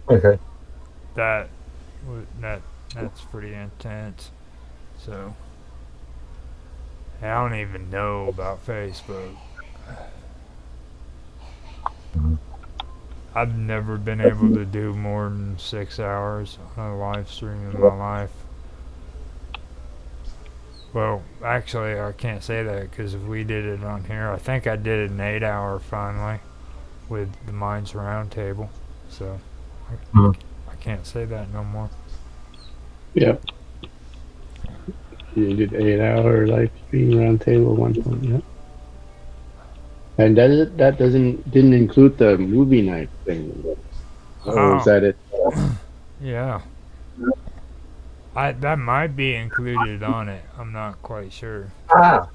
Okay. That that's pretty intense. So I don't even know about Facebook. I've never been able to do more than 6 hours on a live stream in my life. Well, actually, I can't say that because if we did it on here, I think I did an 8 hour finally with the Minds Roundtable. So I can't say that no more. Yep. You did 8 hour live stream roundtable 1 point. Yep. And that didn't include the movie night thing. Or is that it? Yeah. That might be included on it. I'm not quite sure. Have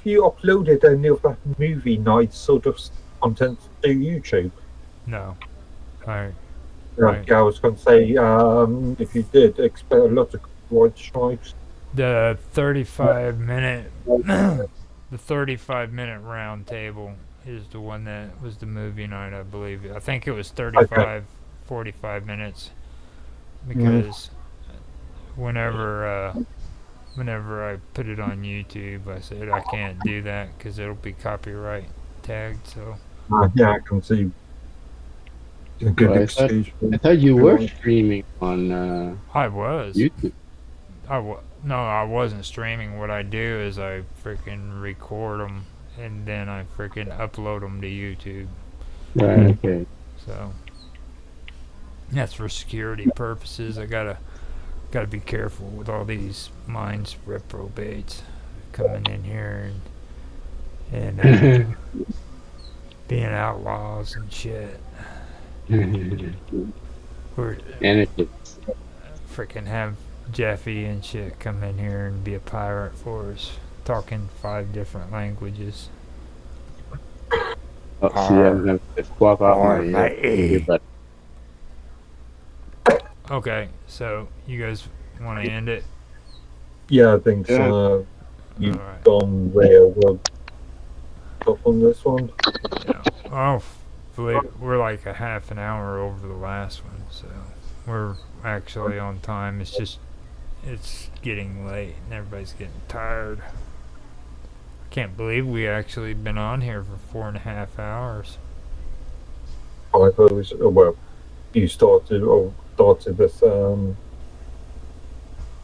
you uploaded any of that movie night sort of content to YouTube? No. Right. Yeah, I was going to say, if you did, expect a lot of wide stripes. The 35-minute the 35-minute round table is the one that was the movie night, I believe. I think it was 45 minutes because whenever I put it on YouTube, I said I can't do that because it'll be copyright tagged. So yeah, I can see a good excuse. I thought you were streaming on I was. YouTube. No, I wasn't streaming. What I do is I freaking record them and then I freaking upload them to YouTube. Right. Okay. So that's for security purposes. I gotta be careful with all these mines reprobates coming in here and and being outlaws and shit. We're Energy. freaking have Jeffy and shit come in here and be a pirate for us, talking 5 different languages. Oh, see, I'm gonna swap out my Alrighty. earbud. Okay, so you guys want to end it? Yeah, I think Yeah. you've Alright. gone where we'll stop on this one. Yeah. Oh, we're like a half an hour over the last one, so we're actually on time. It's just it's getting late and everybody's getting tired. I can't believe we actually been on here for 4.5 hours. I thought it was, well, you started this,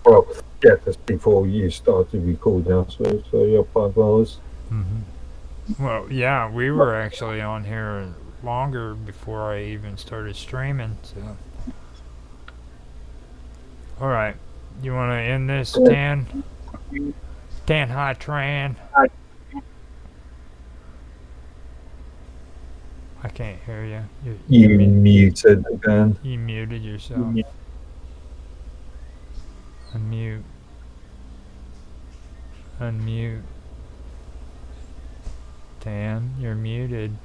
well, yeah, just before you started recording, I suppose, so yeah, 5 hours. Well, yeah, we were actually on here longer before I even started streaming. So, all right, you want to end this, Tan? Tan High Tran. I can't hear you. You muted again. You muted yourself. Unmute. Unmute. Tan, you're muted.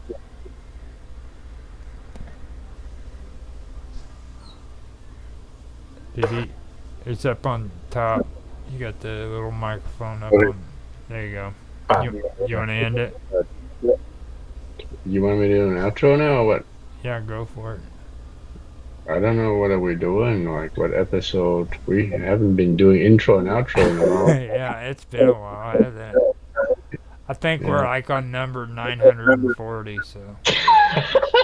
It's up on top. You got the little microphone up on. There you go. You want to end it? You want me to do an outro now or what? Yeah, go for it. I don't know what are we doing, like what episode. We haven't been doing intro and outro in a while. Yeah, it's been a while, hasn't it? I think we're like on number 940, so.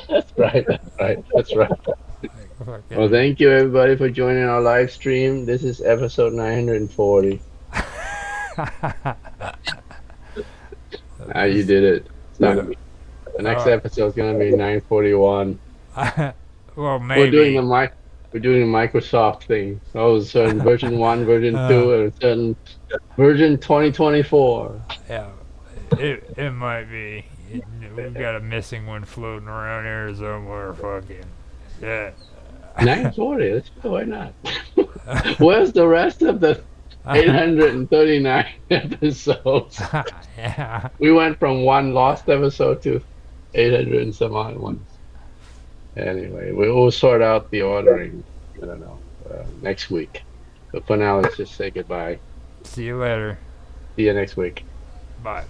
That's right. That's right. Fucking- Well, thank you everybody for joining our live stream. This is episode 940. You did it. It's not gonna be. The next episode is gonna be 941. Well, maybe. We're doing the Microsoft thing. Oh, certain version 1, version 2, and certain version 2024. Yeah, it might be. We've got a missing one floating around here somewhere. Fucking yeah. 940. Let's go. Why not? Where's the rest of the 839 episodes? Yeah. We went from one lost episode to 800 and some odd ones. Anyway, we will sort out the ordering. I don't know, next week. But for now, let's just say goodbye. See you later. See you next week. Bye.